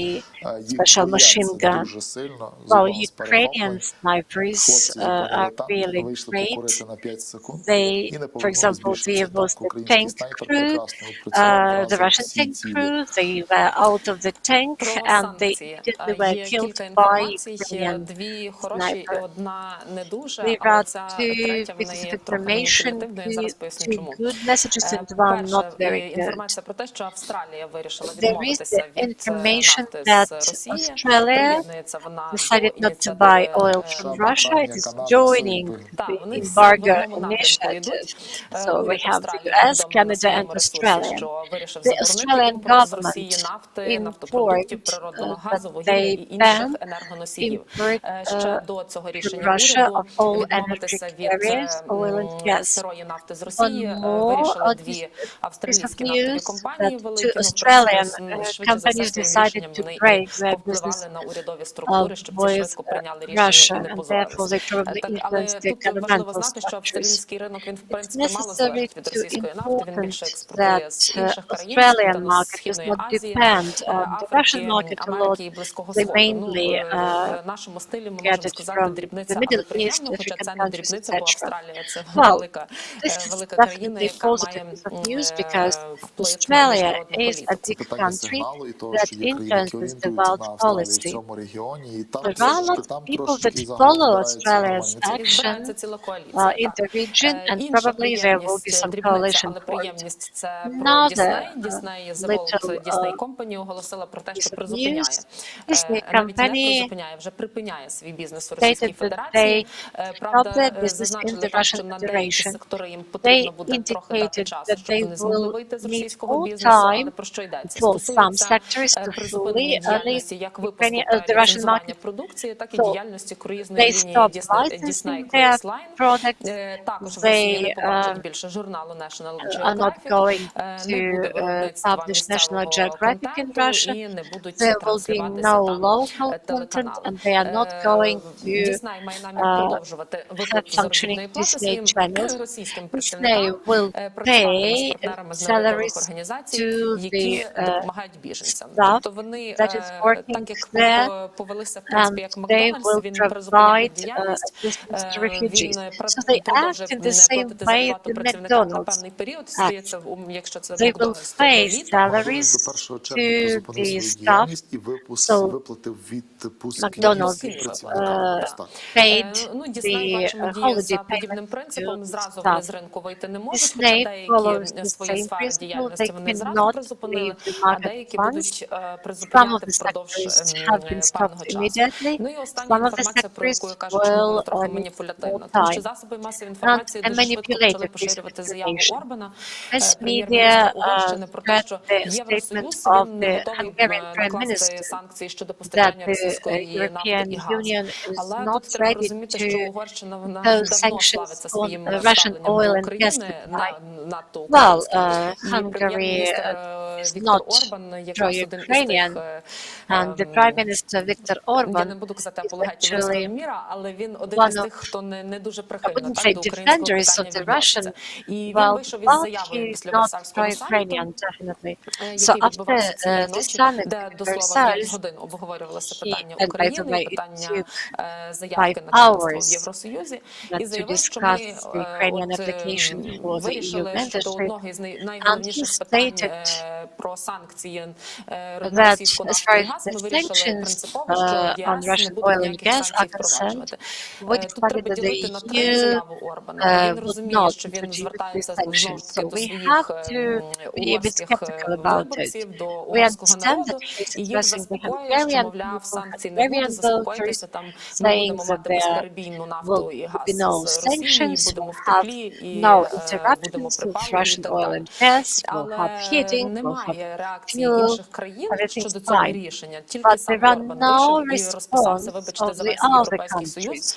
Їх anti-substantial machine gun. дуже сильно. Well, Зубами з Ukrainian перепонкою. snipers Хлопці are танк, really вийшли great. покорити на 5 секунд They, і не for повернулись example, більше. there Цей was танк, the український tank снайпер, crew, прекрасно відпрацював, the вразив Russian всі tank цілі. crew. They were out of the tank Про and they санкції immediately were є killed кілька by інформацій. Ukrainian Дві хороші і sniper. одна не дуже, There але are ця two третя вона pieces є of трохи information, маніпулятивною. Я зараз поясню two чому. good messages and one not Перше, very good. інформація про те, що Австралія вирішила There is the відмовитися від information нафти that з Росії. Australia Приєднується вона до decided not to buy oil from ініціативи Russia. It is Канада, joining Так, the вони всі в embargo одному напрямку initiative. йдуть. So we Уряд have the Австралії US, повідомив на Canada, and своєму ресурсі, Australia. що вирішив The заборонити Australian імпорт з Росії government нафти, нафтопродуктів, informed природного газу, that вугілля they і інших banned енергоносіїв. import Ще до цього from рішення Russia уряду of all відмовитися energy від carriers, oil and gas. сирої нафти з Росії One more вирішили of дві this австралійські piece of нафтові news компанії that великі, two ну, Australian швидше за все companies своїм decided рішенням to вони break і their повпливали business на урядові структури, щоб ці with швидко прийняли рішення Russia, і не and позорилися. therefore they probably Але influenced the тут важливо governmental знати, що structures. австралійський ринок, він в It's принципі мало necessary залежить від to російської нафти, він important більше експортує з that інших країн, Australian market does Південно-Східної not Азії, depend on the Russian Африки, market a lot. Америки і Близького They Сходу. Ну, mainly в нашому стилі ми get можемо it сказати from дрібниця, the але Middle East, приємно, хоча African це не countries, дрібниця, бо etc. Австралія це Well, велика this is велика країна, definitely яка positive має piece of news because вплив на Australia міжнародну is a політику. big Питання country сигналу і того, that що є країни, які influences the орієнтуються world на Австралію в policy. цьому регіоні, і там There are a lot трошечки, там of people трошечки that загалом follow збираються Australia's нормальні І цифри. збирається action ціла коаліція. in the region, and Інша probably there will be приємність, some дрібниця, coalition але for it. приємність це про Another Дісней. Дісней, The Walt little Disney Company оголосила про те, що piece of призупиняє. news. Disney Навіть не company призупиняє, вже припиняє свій бізнес у Російській stated that Федерації. they stopped Правда, their business in зазначили the так, Russian що на деякі Federation. сектори їм потрібно They буде трохи дати indicated часу, that щоб they вони змогли will вийти з need російського more бізнесу. Але time про що йдеться? for some Стосується sectors to призупинення fully leave діяльності як випуску the та Russian ліцензування market. продукції, так і So діяльності круїзної they лінії stopped Disney licensing Cruise their Line. products. Також в Росії не They побачать більше журналу National are not Geographic, going не буде to виробництва publish National місцевого Geographic in контенту Russia. і не будуть There will be транслюватися no там local content, телеканали. and they are not going to Дісней має намір продовжувати have виплату заробітної functioning плати Disney своїм channels. російським Disney представникам, will працюватиме з pay партнерами з неурядових salaries організацій, to які the допомагають біженцям. staff Тобто вони, that is working так як there, повелися, в принципі, як and they Макдональдс, will він призупиняє provide діяльність, assistance to він refugees. So they продовжує act in the не same платити way зарплату the працівникам на McDonald's певний період, act. здається, якщо це They will Макдональдс, то pay літо. salaries До 1 червня to призупинив the свою staff. діяльність і So виплатив відпустки McDonald's всім працівникам. Ось так. paid Ну, Дісней, the бачимо, діє holiday за подібним payment принципом. to Зразу вони staff. з ринку вийти не можуть, хоча Disney деякі follows the свої same сфери principle. діяльності They вони зразу cannot призупинили, leave the а market деякі once. будуть Some of призупиняти the впродовж sectors have been певного stopped часу. immediately. Ну і остання Some of the інформація, про яку я sectors кажу, чому вона will трохи need маніпулятивна. more Тому що time. засоби масової Not інформації a дуже швидко почали manipulated piece of поширювати заяву information. Орбана, Mass прем'єр-міністра media Угорщини, про те, read що the statement Євросоюз of він не the готовий Hungarian Prime накласти Minister санкції щодо that постачання the російської нафти European і газу. Union is Але not тут треба ready розуміти, що to Угорщина вона impose давно sanctions славиться on своїм Russian ставленням oil до and gas України, supply. надто Well, українським. І Hungary прем'єр-міністр is Віктор not Орбан якраз один із pro-Ukrainian, тих, and the Prime Minister Viktor я Orban не буду казати is апологетів руського actually міра, але він один one із of, тих, хто не дуже I прихильно wouldn't так say до українського defenders of питання the відноситься. Russian, І він well, вийшов із but заявою he's після not Версальського саміту, pro-Ukrainian, definitely. So який відбувався after цієї the ночі, summit де in до слова 5 Versailles, годин обговорювалося he, питання and by the України, way, і it питання took заявки 5 на членство в hours Євросоюзі, і to заявив, що ми discuss the Ukrainian application for the EU вирішили, що до membership, одного із and he найголовніших питань stated про санкції на that російську as нафту far і as газ, the ми вирішили sanctions принципово, що on ЄС не Russian буде oil and ніяких gas санкцій are concerned, впроваджувати. we Тут decided треба that ділити the на три EU заяву Орбана. Він would розуміє, not що він introduce звертається these знову sanctions. ж таки So до we своїх have to be a bit угорських skeptical about it. виборців, до We угорського understand народу, that he's і їх addressing the заспокоює, що, Hungarian мовляв, people, санкцій не буде, Hungarian заспокойтеся, voters, там ми saying будемо that мати there безперебійну нафту will і be газ no з Росії, sanctions, будемо в we'll have теплі і no будемо interruptions при with паливі і Russian так oil далі. and gas, we'll Але have heating, we'll have немає реакції fuel, інших країн everything's щодо цього fine. рішення. Тільки But сам there are Орбан no вийшов і розписався, response вибачте, of за the весь other Європейський Союз. countries.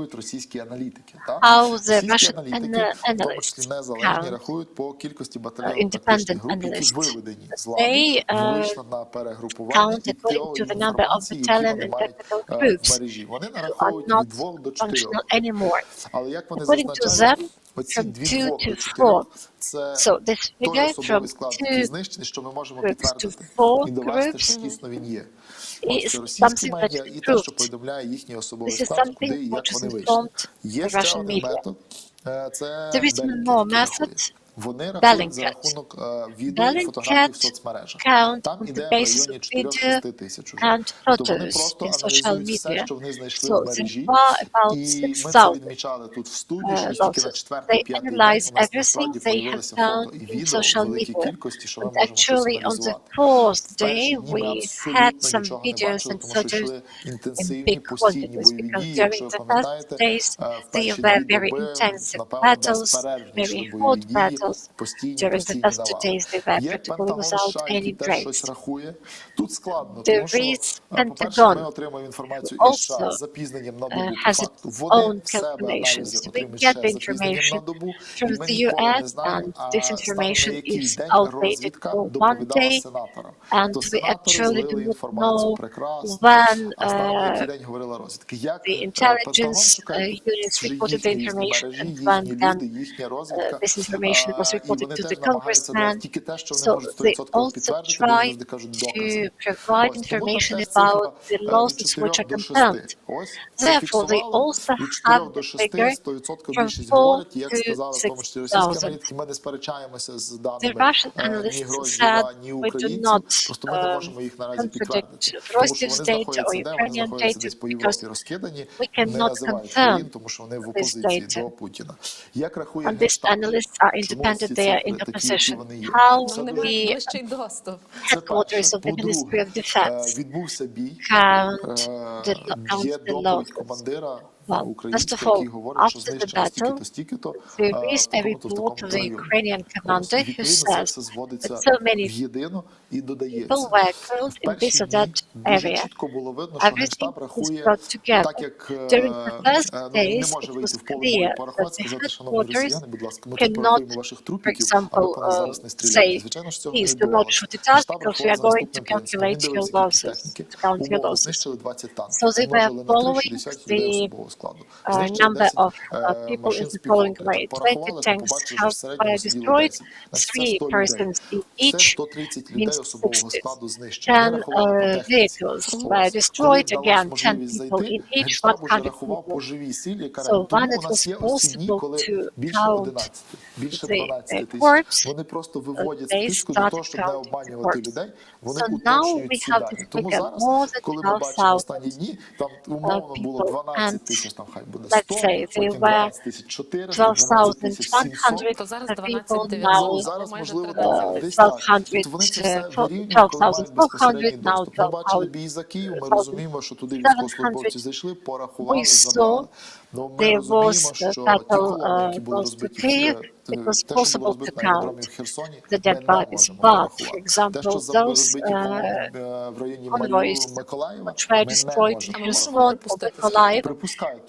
рахують російські аналітики. How the Російські Russian аналітики, в тому числі analysts незалежні, count рахують по кількості кількості батальйонів тактичних груп, які виведені з ладу, вийшли на перегрупування і тієї інформації, які вони мають в мережі. Вони нараховують від 2 до 4. Але як вони зазначають, оці 2 до 4 це той особовий склад, який знищений, що ми можемо підтвердити і довести, що дійсно він є. Ось російські медіа і те, що повідомляє їхній особовий склад, куди і як вони вийшли. Є ще один метод, це белінки. Вони рахують за рахунок відео і фотографій в соцмережах. Там іде в районі 4-6 тисяч уже. Тобто вони просто аналізують все, що вони знайшли в мережі. І ми це відмічали тут в студії, що тільки на 4-5 день у нас насправді появилися фото і відео в великій кількості, що ми можемо щось аналізувати. В перші дні ми абсолютно нічого не бачили, тому що йшли інтенсивні постійні бойові дії. Якщо ви пам'ятаєте, в перші 2 доби, напевно, безперервні йшли бойові дії. Постійні навали. Є Пентагон США, який теж щось рахує. Тут складно, тому що, по-перше, ми отримуємо інформацію із США з запізненням на добу по факту. Вони в себе аналізи отримують ще з запізненням на добу, і ми ніколи не знаємо, саме на який день розвідка доповідала сенаторам. То сенатори злили інформацію прекрасно, а з нами на який день говорила розвідка. Як Пентагон шукає, чи їхні мережі, їхні люди, їхня розвідка, was reported to the congressman, so they also try to provide information about the losses which are confirmed. Therefore, they also have the figure from 4 to 6,000. The Russian analysts said we do not contradict Russian data or Ukrainian data because we cannot confirm this data. And these analysts are independent, they are in opposition. How the headquarters of the Ministry of Defense count the losses? Well, first of all, after the battle, there is a report of the Ukrainian commander who says that so many people were killed in this or that area. Everything is brought together. During the first days, it was clear that the headquarters cannot, for example, say, please do not shoot it out because we are going to calculate your losses, to count your losses. So they were following the number of people in the following way. 20 tanks were destroyed, 3 persons in each, means 60. 10 vehicles were destroyed, again 10 people in each, 100 people. So when it was possible to count the corpse, they started counting the corpse. So now we have this figure, more than 12,000 people, and let's say there were 12,100 people, now 12,400, now 12,700. We saw there was a battle close to Kyiv. It was possible to count the dead bodies, but, for example, those convoys which were destroyed in Kherson or Mykolaiv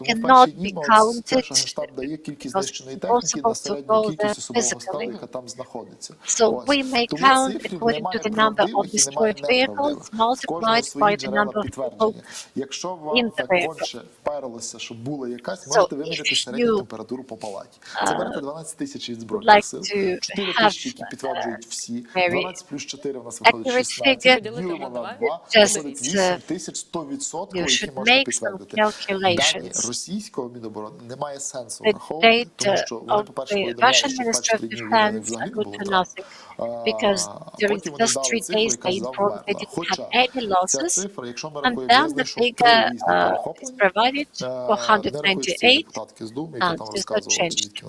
cannot be counted. It was impossible to go there physically. So we may count according to the number of destroyed vehicles multiplied by the number of people in the vehicle. So if you would like to have a very accurate figure, just you should make some calculations. The data of the Russian Ministry of Defense are good for nothing, because during the first 3 days they informed they didn't have any losses, and then the figure is provided 498, and is not changed.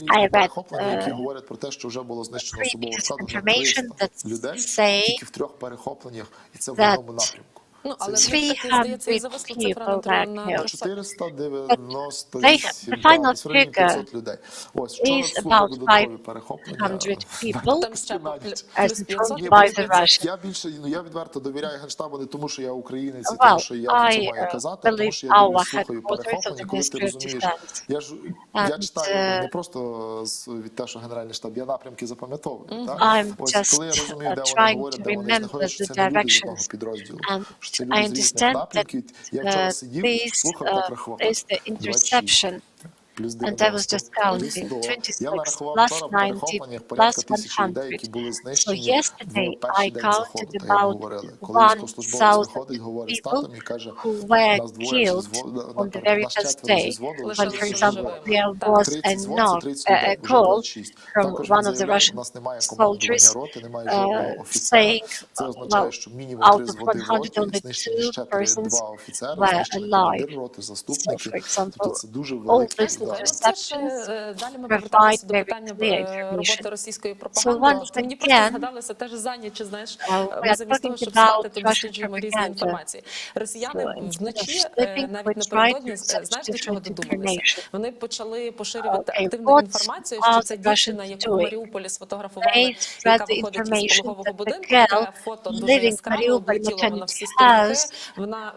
I read 3 pieces of information that say that Ну, але в них таки, здається, і зависла цифра на 497, The final десь в районі 500 людей. Ось, вчора слухав додаткові перехоплення. 100 people там ще навіть. as плюс told 500. by the Russians. Я більше, я відверто довіряю Генштабу не тому, що я українець, і Well, тому, що я про це маю казати, а тому, believe що я дивлюсь, our слухаю headquarters of перехоплення, the коли ти Ministry of розумієш. Defense. Я And, читаю не просто від те, що Генеральний штаб, я напрямки запам'ятовую. Так? I'm Ось, коли я just розумію, де вони trying говорять, to де вони remember знаходяться, що the це не люди з одного directions. підрозділу, And що це I люди з різних understand напрямків. Я вчора сидів, слухав, так рахував. is the 26. interception. Плюс And I was 90, just плюс counting. 100. 26, Я нарахував plus вчора в 90, перехопленнях порядка plus 1000 людей, які 100. були So знищені yesterday в перший I день заходу, counted та як about говорили. Коли військовослужбовець 1000 виходить, говорить з people татом і каже, who were нас двоє ж killed on the very нас first четверо зі day. зводу But лишилися for example, живими. there was 30 a звод, це knock, 30 a людей, вже call 26. from Також він one of the заявляв, у Russian нас немає командування soldiers, роти, немає жодного офіцера. saying, Це означає, що мінімум out 3 of зводи в роті, 102 знищені ще 2 persons офіцери, were знищені alive. командир роти, So, заступники. for example, Тобто це дуже all великий these удар. interceptions Далі ми provide повертаємося до very питання clear роботи information. російської So пропаганди. once От мені просто again, згадалося теж за ніч, знаєш, we ми are замість того, talking щоб about сідати, то Russian досліджуємо різні propaganda. інформації. Росіяни So instead of вночі, sleeping, навіть we try напередодні, to search знаєш, до чого different додумалися? information. Вони почали поширювати Okay, активну what інформацію, що are ця the дівчина, Russians яку в doing? Маріуполі сфотографували, They spread яка the виходить із information пологового that the будинку, girl таке фото дуже living in яскраве, Mariupol облетіло вона всі maternity сторінки. house. Вона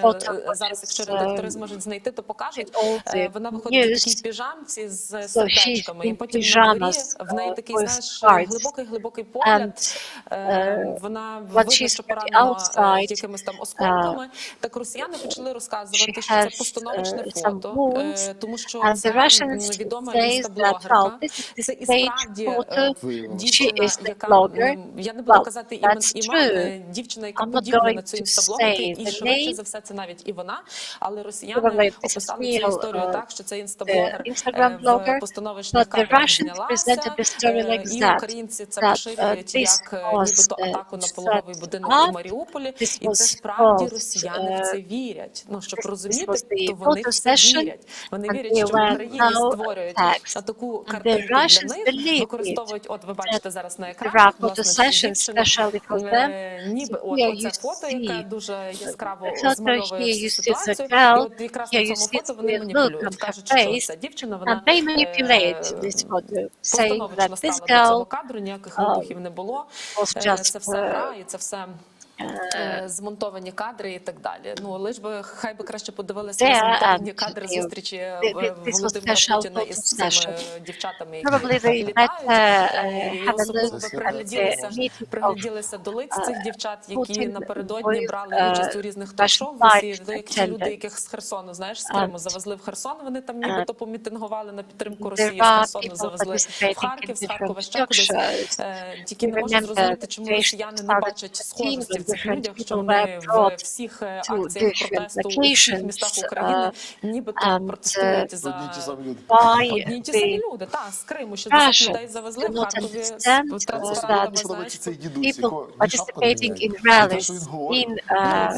Photo зараз, якщо is, редактори зможуть знайти, то покажуть. all the Вона виходить у такій news. піжамці з So she's сердечками, і in потім на дворі pyjamas в неї такий, with знаєш, cards. глибокий погляд. And Вона when видно, she's що from the поранена outside, якимись там осколками. Так росіяни почали she розказувати, що це has постановочне some фото, wounds. тому що And the це Russians відома say that, інстаблогерка. well, this is Це the і stage справді photo. She дівчина, is the яка, blogger. я не буду Well, казати that's імен, true. дівчина, яка I'm not подібна going на цю to інстаблогерку, say і the швидше name. за все це навіть і вона, але росіяни Probably this is описали цю real, історію так, що це the інстаблогер Instagram в blogger, постановочних but the кадрах Russians знялася, presented the story like і that, українці це that поширюють this як was нібито атаку на set пологовий будинок у up, Маріуполі, this і це was справді false, росіяни в це вірять. Ну, щоб this розуміти, was the то вони в photo це session, вірять. Вони and вірять, they що в were Україні now створюють attacks. таку And the картинку для Russians них, believed використовують, от ви бачите that зараз на there екрані, are photo власне, цю sessions дівчину, especially for them. ніби So от here оце you фото, яке see дуже яскраво the photo, змальовує here всю you see the ситуацію, і girl, от якраз here на you цьому see фото the вони look маніпулюють, on her кажуть, що face, ця дівчина, and вона they manipulate this photo, saying постановочно that this стала до цього girl кадру, ніяких вибухів не було, was це just все гра, і це все змонтовані кадри і так далі. Ну, лиш би, хай би краще подивилися на змонтовані кадри зустрічі Володимира Путіна із цими дівчатами, які літають. І особливо би пригляділися до лиць цих дівчат, які напередодні брали участь у різних ток-шоу в Росії. Ті люди, яких з Херсону, знаєш, з Криму завезли в Херсон, вони там нібито помітингували на підтримку Росії, з Херсону завезли в Харків, з Харкова ще кудись. Тільки не можу зрозуміти, чому росіяни не бачать схожості в цих людях, що вони в всіх акціях протесту у всіх містах України нібито протестують за одні й ті самі люди. Так, з Криму 60 людей завезли, в Харкові Подобається цей дідусь, people якого ні шапка не participating міняє. in І те, rallies що він говорить, in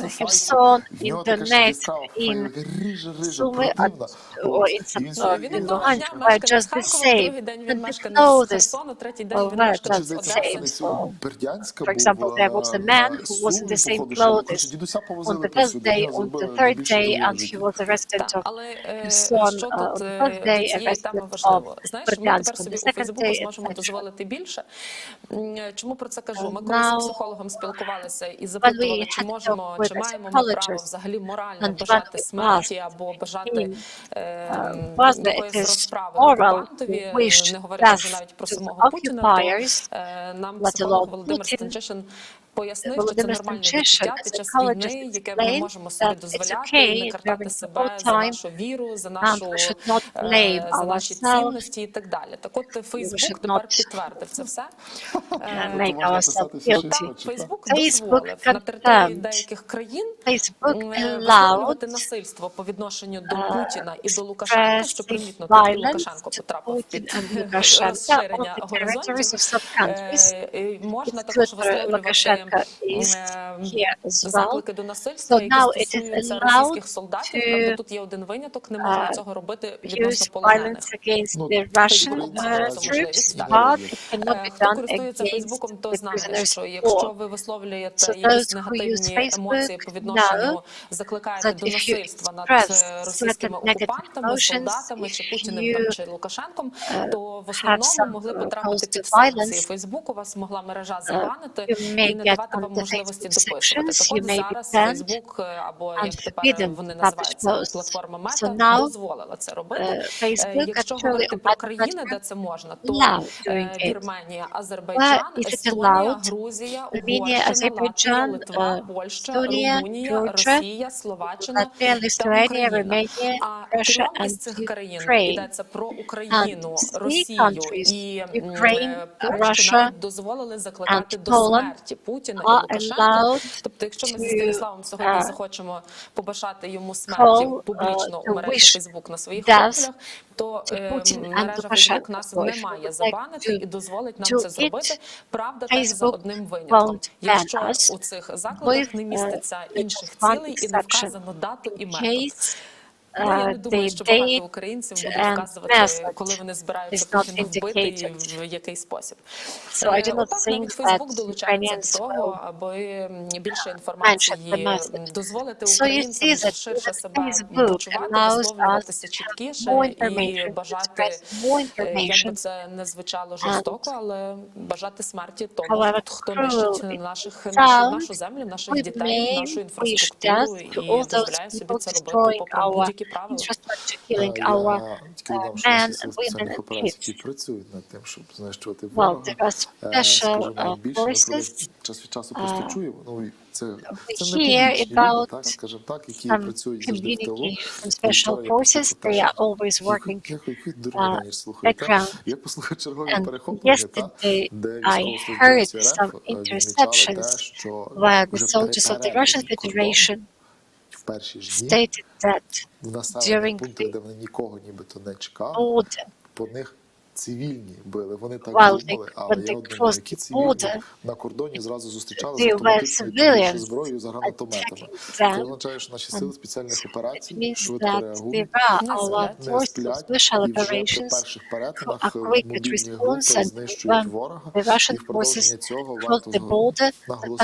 це Kherson, в in нього така ж Donetsk, яскрава in файка, ріже, Sumy, противна. or in І він some він in одного дня Luhansk were мешканець just the Харкова, same. другий день він And мешканець know з this. Херсону, третій день Well, він were мешканець just з the Одеси. same. Це Бердянська For example, there was a man who was in the same clothes дідуся on повозили the first повсюди. day, Його on the зробили third більше day, другого and he життя. was arrested of Але son що on тут the first до day, цієї теми arrested важливо? of Знаєш, ми тепер Бердянськ on собі the у second Фейсбуку day, зможемо etc. дозволити більше. Чому про це кажу? Ми Now, коли з психологом спілкувалися і when запитували, we чи had to можемо, talk with чи a маємо ми право psychologist, взагалі морально and when бажати we смерті asked або бажати him, was it якоїсь is розправи moral окупантові, to wish не говорячи вже death навіть про to the самого Путіна, occupiers, то нам let психолог alone Володимир Putin. Станчишин пояснив, що це Володимир нормальне Станчишин, відчуття під час psychologist, війни, яке ми explained можемо собі that it's дозволяти, okay і не картати during себе the за time, нашу віру, за and нашу we should not blame за наші ourselves. цінності і так далі. Так от should Фейсбук тепер not підтвердив це все. make ourselves guilty. Фейсбук Facebook дозволив на території confirmed. деяких країн Facebook висловлювати allowed насильство по відношенню до Путіна і до Лукашенка, що примітно, тут і Лукашенко потрапив під розширення горизонтів. Можна також висловлювати заклики до насильства, які стосуються російських солдатів. Правда, тут є один виняток: не можна цього робити відносно полонених. Хто користується Фейсбуком, то знає, що якщо ви висловлюєте якісь негативні емоції по відношенню, закликаєте до насильства над російськими окупантами, солдатами, чи Путіним там, чи Лукашенком, то в основному могли потрапити під санкції. Фейсбук у вас могла мережа забанити і не давати вам можливості дописувати. Так от зараз Фейсбук, або як тепер вони називаються, платформа Мета, дозволила це робити. Якщо говорити про країни, де це можна, то Вірменія, Азербайджан, Естонія, Грузія, Угорщина, Латвія, Литва, Польща, Румунія, Росія, Словаччина та Україна. А крім із цих країн йдеться про Україну, Росію і Польщу навіть дозволили закликати до смерті Путіна і Лукашенка. Тобто, якщо ми зі Станіславом сьогодні захочемо побажати йому смерті публічно у мережі Фейсбук на своїх профілях, то мережа Фейсбук нас не має забанити і дозволить нам це зробити. Правда, теж за одним винятком. Якщо у цих закладах не міститься інших цілей і не вказано дату і метод. Я не думаю, що багато українців будуть вказувати, коли вони збираються Путіна вбити і в який спосіб. Отак навіть Фейсбук долучається до того, аби більше інформації дозволити українцям ширше себе почувати, висловлюватися чіткіше і бажати, як би це не звучало жорстоко, але бажати смерті тому, хто нищить нашу землю, наших дітей, нашу інфраструктуру і дозволяє собі це робити попри будь-які правила. Тільки додам, що сили спеціальних операцій працюють над тим, щоб знищувати ворога. Скажімо, більше, наприклад, час від часу просто чуємо. Ну, це не публічні люди, так, скажімо так, які працюють завжди в тилу. Я послухав чергові перехоплення, де військовослужбовці РФ відмічали те, що вже в перші ж дні в населених пунктах, де вони нікого нібито не чекали, по них цивільні били. Вони так думали, але я от думаю, які цивільні на кордоні зразу зустрічали з автоматичною зброєю, за гранатометами. Це означає, що наші сили спеціальних операцій швидко реагують, не сплять, і вже при перших перетинах мобільні групи знищують ворога. І в продовження цього варто наголосити на тому,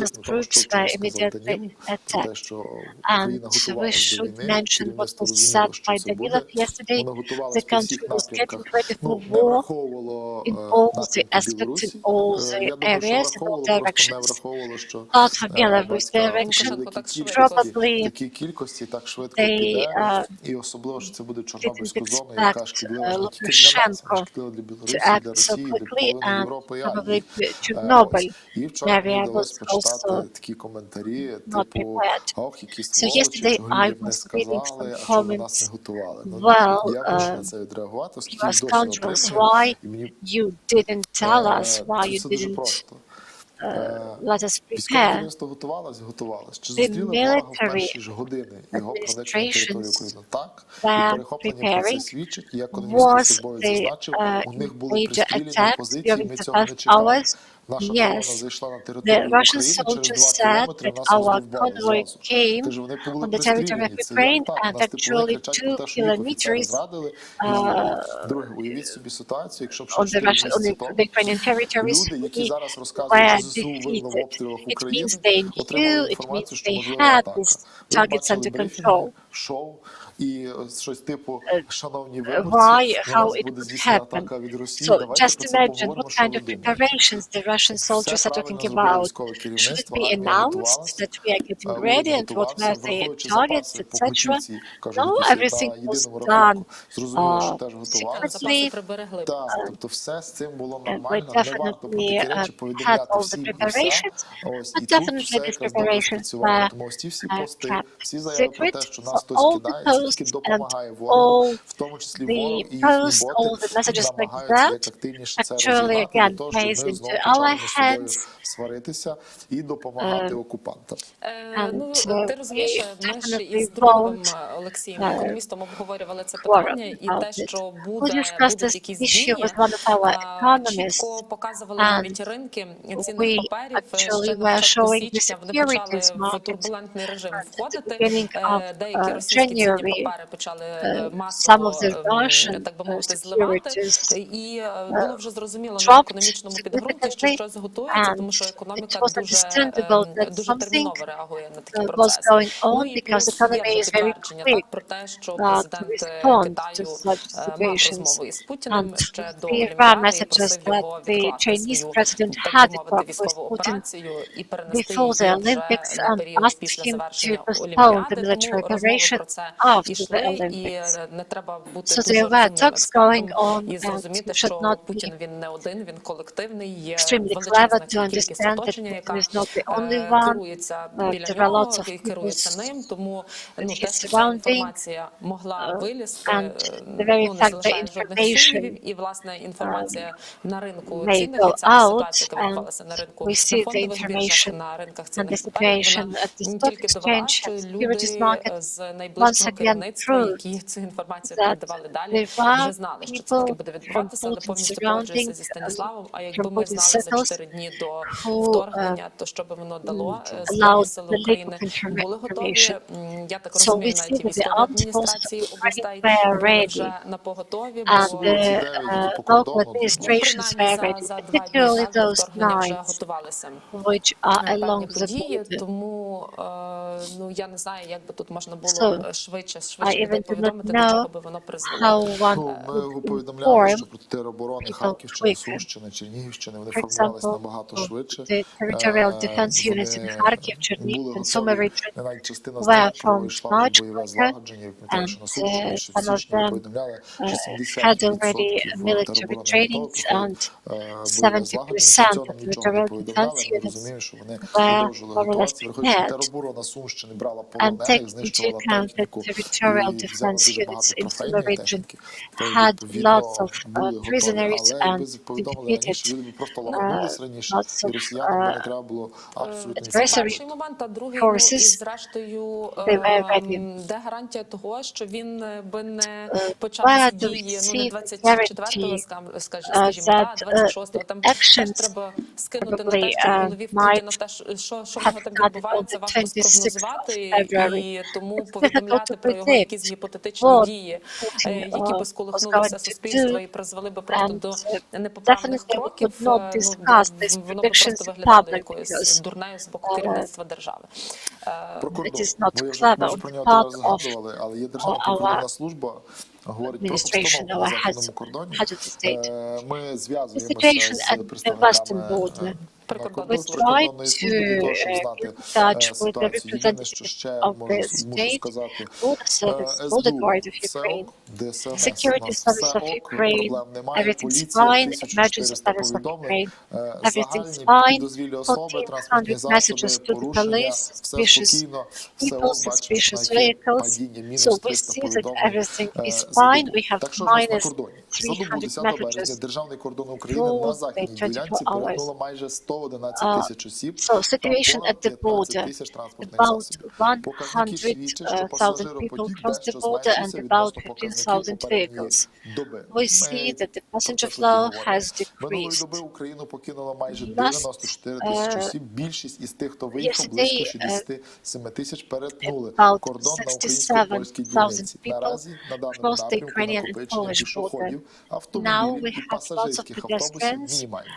що вчора сказав Даніл, те, що Україна готувалася до війни, керівництво розуміло, що це буде. Воно готувалося по всіх напрямках, враховувало напрямки Білорусі. Я думаю, що враховувало, просто не враховувало, що такі кількості так швидко піде, і особливо, що це буде Чорнобильська зона, яка шкідлива не тільки для нас, а шкідлива для Білорусі, для Росії, для половини Європи і Азії. І вчора мені вдалося почитати такі коментарі, типу, ох, які сволочі, чого їм не сказали, а чого нас не готували. Я хочу на це відреагувати, оскільки досі отримую. You didn't tell us why you Це дуже didn't просто. let us Військове prepare. керівництво готувалось. Чи зустріли ворога в перші ж години його проникнення на територію України? Так. І перехоплення про це свідчить. І як економічний службовець зазначив, у них були пристріляні позиції, ми цього не чекали. Наша колона зайшла на територію України, через 2 кілометри нас розбивали зразу. Тож вони були пристріляні. Це як так, нас типу кричать про те, що їх офіцери зрадили. Друге, уявіть собі ситуацію, якщо б щось люди, які зараз розказують, що ЗСУ винно в обстрілах України, отримали інформацію, що можливо атака. Ви бачили брифінги, шоу, і щось типу, шановні виборці, у нас буде здійснена атака від Росії, давайте про це поговоримо, що ви думаєте. Soldiers are talking about. Should it be announced that we are getting ready and what were the targets, etc.? No, everything was done secretly. Тобто все з цим було нормально, не варто про такі речі повідомляти всім і все. Ось, і тут все якраз добре спрацювало. Тому ось ці всі пости, всі заяви про те, що нас хтось кидає, це тільки допомагає ворогу, в тому числі ворог і їхні боти намагаються як активніше це розігнати для того, щоб ми знову почали між собою сваритися і допомагати окупантам. Ну, ти розумієш, ми ж із другим Олексієм, економістом, обговорювали це питання, і те, що будуть якісь дії, чітко показували навіть ринки цінних паперів, ще на початку січня вони почали в турбулентний режим входити, деякі російські цінні папери почали масово, так би мовити, зливати, і було вже зрозуміло на економічному підґрунті, що щось готується, тому що економіка дуже терміново реагує на такі процеси. Ну і плюс є вже підтвердження про те, що президент Китаю мав розмову із Путіним ще до Олімпіади і просив його відкласти свою, так би мовити, військову операцію і перенести її вже на період після завершення Олімпіади. Тому розмови про це йшли, і не треба бути дуже розумним експертом і зрозуміти, що Путін він не один, він колективний, є величезна кількість оточення, яка керується біля нього і керується ним, тому те, що ця інформація могла вилізти, не залишає жодних сумнівів, і власне інформація на ринку цінних, і ця ситуація, яка відбувалася на ринку, на фондових біржах, на ринках цінних паперів, вона не тільки довела, що люди з найближчого керівництва, які цю інформацію передавали далі, вже знали, що це таки буде відбуватися, але повністю погоджуюся зі Станіславом, а якби ми знали за 4 дні до вторгнення, то що би воно дало, Збройні сили України були готові, я так розумію, навіть і військові адміністрації областей були вже на поготові, бо принаймні за 2 дні до вторгнення вже готувалися певні події, тому ну, я не знаю, як би тут можна було швидше людей повідомити, до чого би воно призвело. Ми повідомляли, що проти тероборони Харківщини, Сумщини, Чернігівщини, вони формувалися набагато швидше. Вони були готові, навіть частина з них пройшла бойове злагодження, пам'ятаю, що на Сумщині, що в січні ми повідомляли, що 70% тероборони бойове злагодження, цього нічого не повідомляли, ми розуміємо, що вони продовжили готуватися, враховуючи тероборона Сумщини брала полонених, знищувала техніку і взяла дуже багато трофейної техніки. Відповідно, були готові, але якби повідомили раніше, люди б просто лагодились раніше, і росіянам не треба було абсолютно нічого. Перший момент, а другий, ну, і зрештою, де гарантія того, що він би не почав ці дії, ну, не 24-го, скажімо, а 26-го, там теж треба скинути на те, що в голові в Путіна те, що в нього там відбувається, важко спрогнозувати, і тому повідомляти про його якісь гіпотетичні дії, які би сколихнули все суспільство і призвели би просто до непоправних кроків, ну, воно би просто виглядало якоюсь дурнею з боку керівництва держави. Про кордон. Ми вже про нього згадували, але є Державна прикордонна служба, говорить про обстановку на західному кордоні. Ми зв'язуємося з представниками прикордонної служби для того, щоб знати ситуацію. Єдине, що ще можу сказати, СБУ, СЕОК, ДСНС, у нас все ок, проблем немає, поліція, 1400 повідомлень, загальні підозрілі особи, транспортні засоби, порушення, все спокійно, все ок, бачимо, падіння, мінус 300 повідомлень за добу. Так що ж на кордоні? За добу 10 березня Державний кордон України на західній ділянці перетнуло майже 111 тисяч осіб та понад 15 тисяч транспортних засобів. Показники свідчать, що пасажиропотік дещо зменшився відносно показників попередньої доби. Минулої доби Україну покинуло майже 94 тисячі осіб. Більшість із тих, хто виїхав, близько 67 тисяч перетнули кордон на українсько-польській дільниці. Наразі на даному напрямку накопичення пішоходів, автомобілів і пасажирських автобусів мінімальні.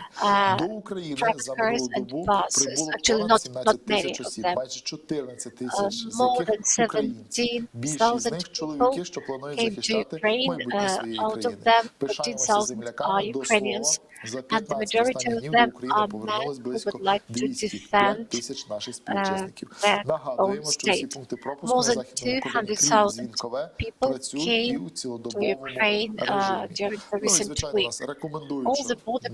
До України за минулу добу прибуло понад 17 тисяч осіб, майже 14 тисяч з яких українці. Більшість з них чоловіки, що планують захищати майбутнє своєї країни. Пишаємося земляками до слова. За 15 останніх днів до України повернулось близько 205 тисяч наших співвітчизників. Нагадуємо, що всі пункти пропуску на західному кордоні, крім Дзвінкове, працюють і у цілодобовому режимі. Ну і, звичайно, нас рекомендують, що не тільки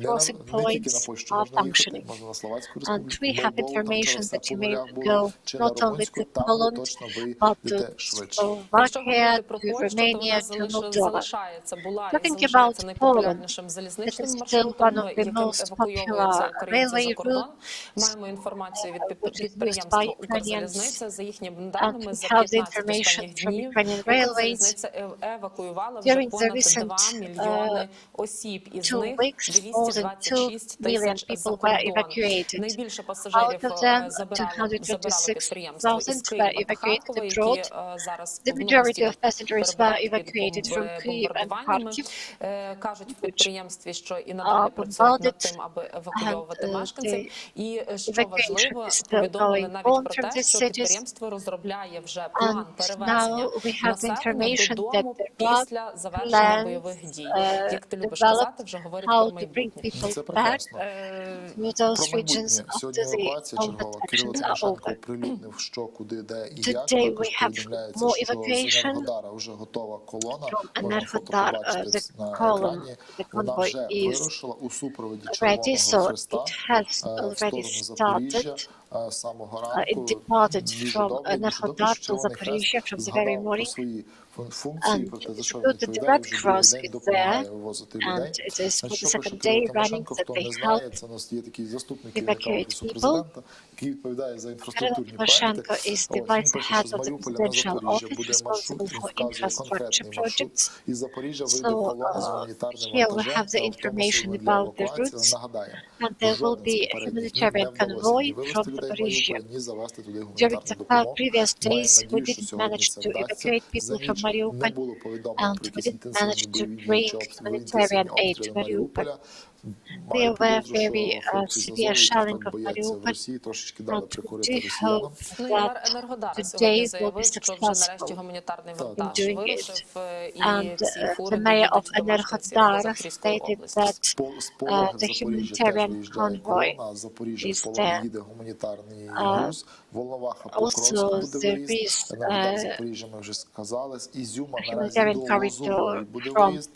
на Польщу можна їхати, можна на Словацьку And республіку, we have Молдову, там information все that you по may нулях було, go чи на not only Румунську, to там ви Poland, точно but вийдете to швидше. Якщо Slovakia, говорити про to Польщу, то Romania, вона to Moldova. залишається, була і Talking залишається about найпопулярнішим Poland, it залізничним is still маршрутом, one of the яким most евакуйовуються popular українці за railway кордон. routes, Маємо інформацію від which is used by підприємства Ukrainians. «Укрзалізниця». За їхніми And даними, we за have the 15 information останніх from днів Ukrainian Railways. «Укрзалізниця» евакуювала вже During the понад recent 2 мільйони осіб, із 2 них weeks, more than 2 226 million тисяч за people were кордон. evacuated. Найбільше пасажирів Out of them, забирало підприємство із 226,000 Києва were та Харкова, evacuated які abroad. зараз The ну, majority постійно of passengers were перебувають під evacuated from Kyiv and бомбардуваннями. Kharkiv, Кажуть в підприємстві, що і надалі працюють над тим, аби евакуйовувати мешканців. І що важливо, повідомили навіть про те, що підприємство розробляє вже план перевезення населення додому після завершення бойових дій. Як ти любиш казати, вже говорять про майбутнє. Це прекрасно. to those Про regions майбутнє. after Сьогодні the евакуація combat чергова. Кирило actions are Тимошенко over. оприлюднив, що, куди, де і як. Today Також we have повідомляється, more що з evacuation Енергодара вже готова колона. from Можна фото Energodar. побачити The на column, екрані. the Вона convoy вже is вирушила у супроводі ready, Червоного so Хреста it has в already сторону Запоріжжя started. з самого It ранку. departed Дуже from добре, дуже добре, Energodar що to Червоний Хрест Zaporizhia from the very згадав про morning. свої функції, And про те, за it's що good він that the відповідає, Red вже Cross другий день is допомагає there, вивозити and людей. it is for the Що пише second Кирило day running Тимошенко, that хто they не help знає, це у нас є такий заступник керівника evacuate Офісу people. Президента, який відповідає за Kirill інфраструктурні Tymoshenko проекти. is the Ось, vice він пише, head що з of the Маріуполя на presidential Запоріжжя office буде маршрут, responsible він for вказує infrastructure конкретний маршрут. projects. Із Запоріжжя вийде So колона з гуманітарним here we вантажем have the та information автобусами для about the евакуації. Але routes, нагадаємо, and there will жоден з be a попередніх днів не humanitarian вдалося ні convoy вивезти from людей з Zaporizhia. Маріуполя, ні завести туди During гуманітарну the допомогу. previous Маємо days, we надію, що didn't сьогодні manage це to вдасться. evacuate За people from ніч не Mariupol, було повідомлень and про we якісь didn't інтенсивні manage to бойові дії bring чи обстріли, humanitarian інтенсивні aid обстріли to Mariupol. Маріуполя. There Маю were підозру, very що хлопці з severe Азову, shelling які of бояться в Mariupol, Росії, трошечки дали and прикурити we росіянам. hope Ну, і that Енергодар today сьогодні will be заявив, що вже нарешті successful гуманітарний Так. вантаж in doing вирушив, it. і And ці фури the mayor of доїдуть до мешканців Energodar Запорізької stated області. that З Полога в the Запоріжжя теж humanitarian виїжджає convoy колона, а з Запоріжжя is в Полон there. їде гуманітарний груз. Волноваха Покровськ Also, буде there виїзд. is Енергодар Запоріжжя ми вже сказали. З Ізюма наразі humanitarian до corridor Лозової буде from виїзд.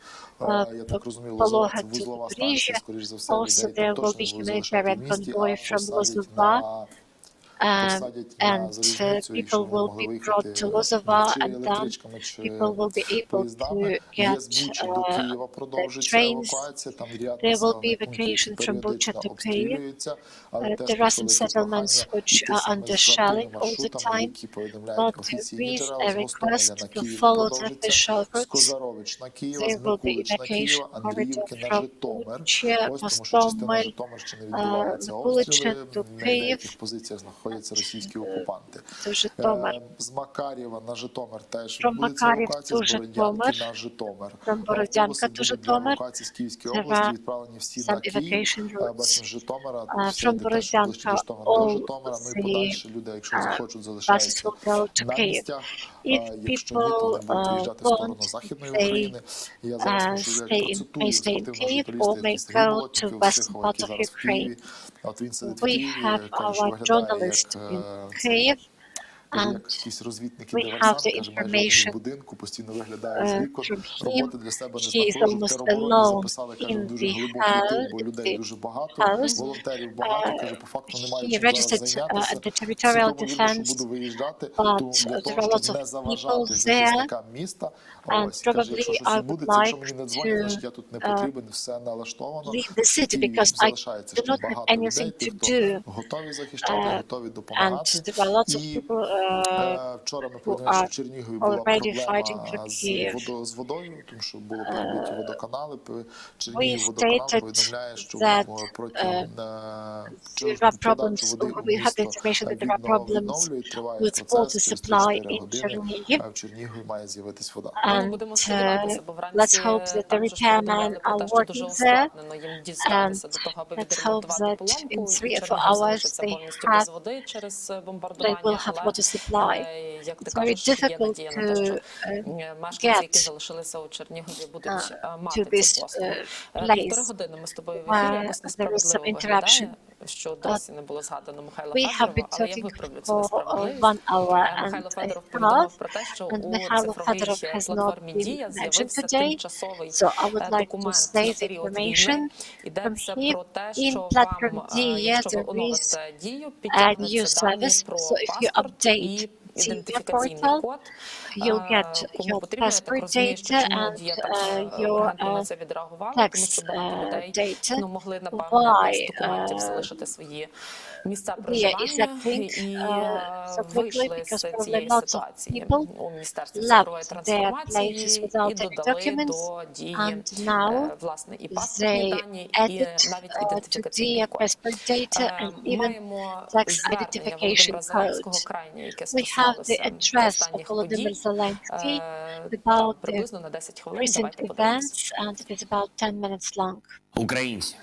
Я так розумію, Polога Лозова це to вузлова станція, Zaporizhia. скоріш за все, Also, людей there там will точно be не будуть залишати в humanitarian місті, convoy а from посадять Lozova. посадять на And залізницю, якщо people вони will могли be виїхати brought to Lozova, чи and then електричками, чи people will be able поїздами. to Є get з Бучі до Києва продовжується trains. евакуація, там ряд There will be населених пунктів, evacuation які from Bucha періодично to Kyiv. обстрілюються, але теж There are some почали settlements which йти are саме under з shelling тими all the маршрутами, time, які повідомляють but офіційні with джерела. З a Гостомеля request на to Київ follow the продовжиться, official з routes. Козарович на Києва, з There will be Микулич на Києва, evacuation Андріївки corridor на from Житомир. Bucha, Ось тому що частина Gostomel, Житомирщини відбуваються Микулича обстріли, to на Kyiv, деяких позиціях знаходяться російські окупанти. to Житомир. З Макарєва на Житомир теж From відбудеться Макарів евакуація, to з Бородянки Житомир. на Житомир. From Бородянка Автобуси to будуть для Житомир. евакуації з Київської There області are відправлені всі some на Київ. evacuation routes. Бачимо, з Житомира, From все йде теж ближче Бородянка, до Житомира, до all Житомира. Ну і the подальше люди, якщо захочуть, buses залишаються will go to на Kyiv. місцях. If Якщо ні, то people вони будуть виїжджати в сторону want, Західної they України. Я зараз may stay in процитую Kyiv спортивного or may журналіста go Сергія to Болотнікова, western Психова, part який of зараз в Ukraine. Києві. От він сидить в We Києві, have каже, що our виглядає journalist як in Kyiv, як and якийсь розвідник і we диверсант, have the каже, майже один в information будинку, постійно виглядає з вікон, from роботи him. для себе не He is знаходить, almost в теробороні alone записали, каже, in дуже the глибокий тил, бо house, людей дуже багато, house. волонтерів багато, каже, по факту немає He чим зараз registered зайнятися. at the territorial Свідомо вірю, що defense, буду виїжджати, but тому для there того, are lots щоб of не people заважати there, захисникам міста. and Ось, каже, якщо probably щось I would відбудеться, якщо like мені не дзвонять, to значить я тут не потрібен, все налаштовано. leave the city І because I залишається do ще not have багато людей, anything тих, to хто do. готові захищати, готові And допомагати. there are lots of І people вчора ми who повідомляли, що are в Чернігові була already fighting for проблема Kyiv. з водою, тому що були перебиті водоканали. Чернігів We водоканал stated повідомляє, що that протягом there are problems. We have the information that there are problems триває with water процес, через supply 3-4 in години Chernihiv. в Чернігові має з'явитись вода. And Будемо сподіватися, бо let's вранці hope that the там же ж repairmen повідомляли про are те, що дуже working there. ускладнено їм дістатися до того, аби Let's hope відремонтувати that in поломку. 3 or 4 Чернігів hours залишиться they повністю have без води через they бомбардування. will have water supply. Як ти It's very кажеш, є difficult надія на те, що to мешканці, які get залишилися у Чернігові, будуть to мати this цю послугу. place Півтори години ми з тобою в ефірі, where якось there is some несправедливо interruption. виглядає. що досі не було згадано Михайла We have Федорова, been але я talking виправлю цю for несправедливість. 1 hour Михайло and Федоров a повідомив half, про те, що and у Михайло цифровій Федоров has not платформі been «Дія» mentioned з'явився today. тимчасовий So I would like to документ say на the період information війни. from Йдеться here. про те, In що platform вам, Дія якщо ви there is оновите Дію, a підтягнуться new дані service. про So if you паспорт update і Дія ідентифікаційний portal, код. you'll get Кому your потрібно, я так passport розумію, що data чому and Дія так your ургентно на це відреагувала, тому tax що багато людей data. могли, напевно, Why без документів залишити свої місця Dія is проживання acting і so quickly вийшли because з probably цієї lots of ситуації people у Міністерстві цифрової left their places трансформації і without any додали documents, до Дії, and now власне, і паспортні they дані, і added навіть to ідентифікаційний Dія код. passport data and even Маємо tax звернення identification Володимира Зеленського code. крайнє, яке We have the стосувалося address of останніх подій. Volodymyr Zelensky Там about the приблизно на 10 хвилин. recent Давайте подивимося. events, and it is about 10 minutes long. Українці, Dear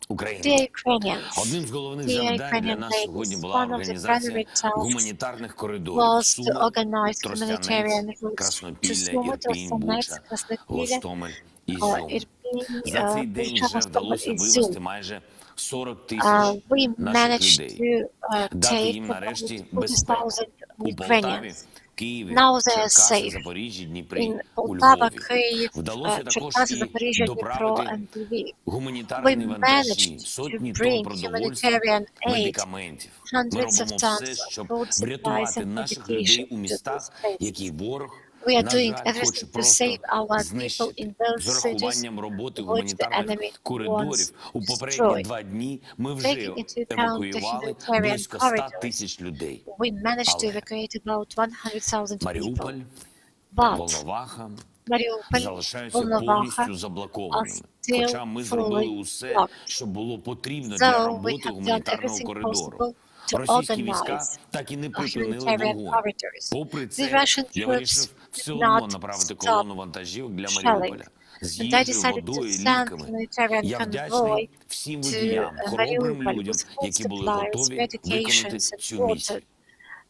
українці. Ukrainians, Одним з головних dear завдань для Ukrainian нас сьогодні ladies, була one of the організація primary tasks гуманітарних коридорів was to Суми, organize Тростянець, humanitarian routes to Краснопілля, Sumy, Ірпінь, Trostянець, Буча, Краснопілля, Гостомель і or Ізюм. Irpin, За цей день Bucha, вже Hostomel вдалося і вивезти Izum. майже 40 тисяч We наших managed людей, to дати take їм about нарешті безпеку 40,000 у Полтаві, Ukrainians. Києві, Now they are Черкаси, safe Запоріжжі, Дніпрі, in у Poltava, Львові. Kyiv, Вдалося також Черкаси, і Запоріжжя, Дніпро доправити and Lviv. гуманітарні We вантажі, managed сотні to тонн bring продовольства, humanitarian aid, медикаментів. Ми hundreds of робимо tons все, of щоб food supplies врятувати and наших людей medication у to містах, those places. які ворог, We are на doing жаль, хоче everything to просто save our people знищити. in those З cities урахуванням роботи which the гуманітарних enemy коридорів wants у попередні destroyed. 2 дні ми вже Taking into account the евакуювали humanitarian близько 100 corridors, тисяч людей. we managed to Але evacuate about 100,000 Маріуполь, people. But Волноваха Mariupol, залишаються Volnovakha повністю are заблокованими. still Хоча ми зробили fully усе, blocked. що було потрібно для So we роботи have done гуманітарного everything коридору. possible to Російські війська organize так і не a припинили humanitarian вогонь. corridors. Попри The це, Russian я troops вирішив все did одно not направити stop колону вантажівок для shelling. Маріуполя. З And I їжею, decided to водою і send ліками. humanitarian Я convoy вдячний всім to водіям, хоробрим Mariupol людям, with food які були supplies, готові виконати medications and цю water. місію.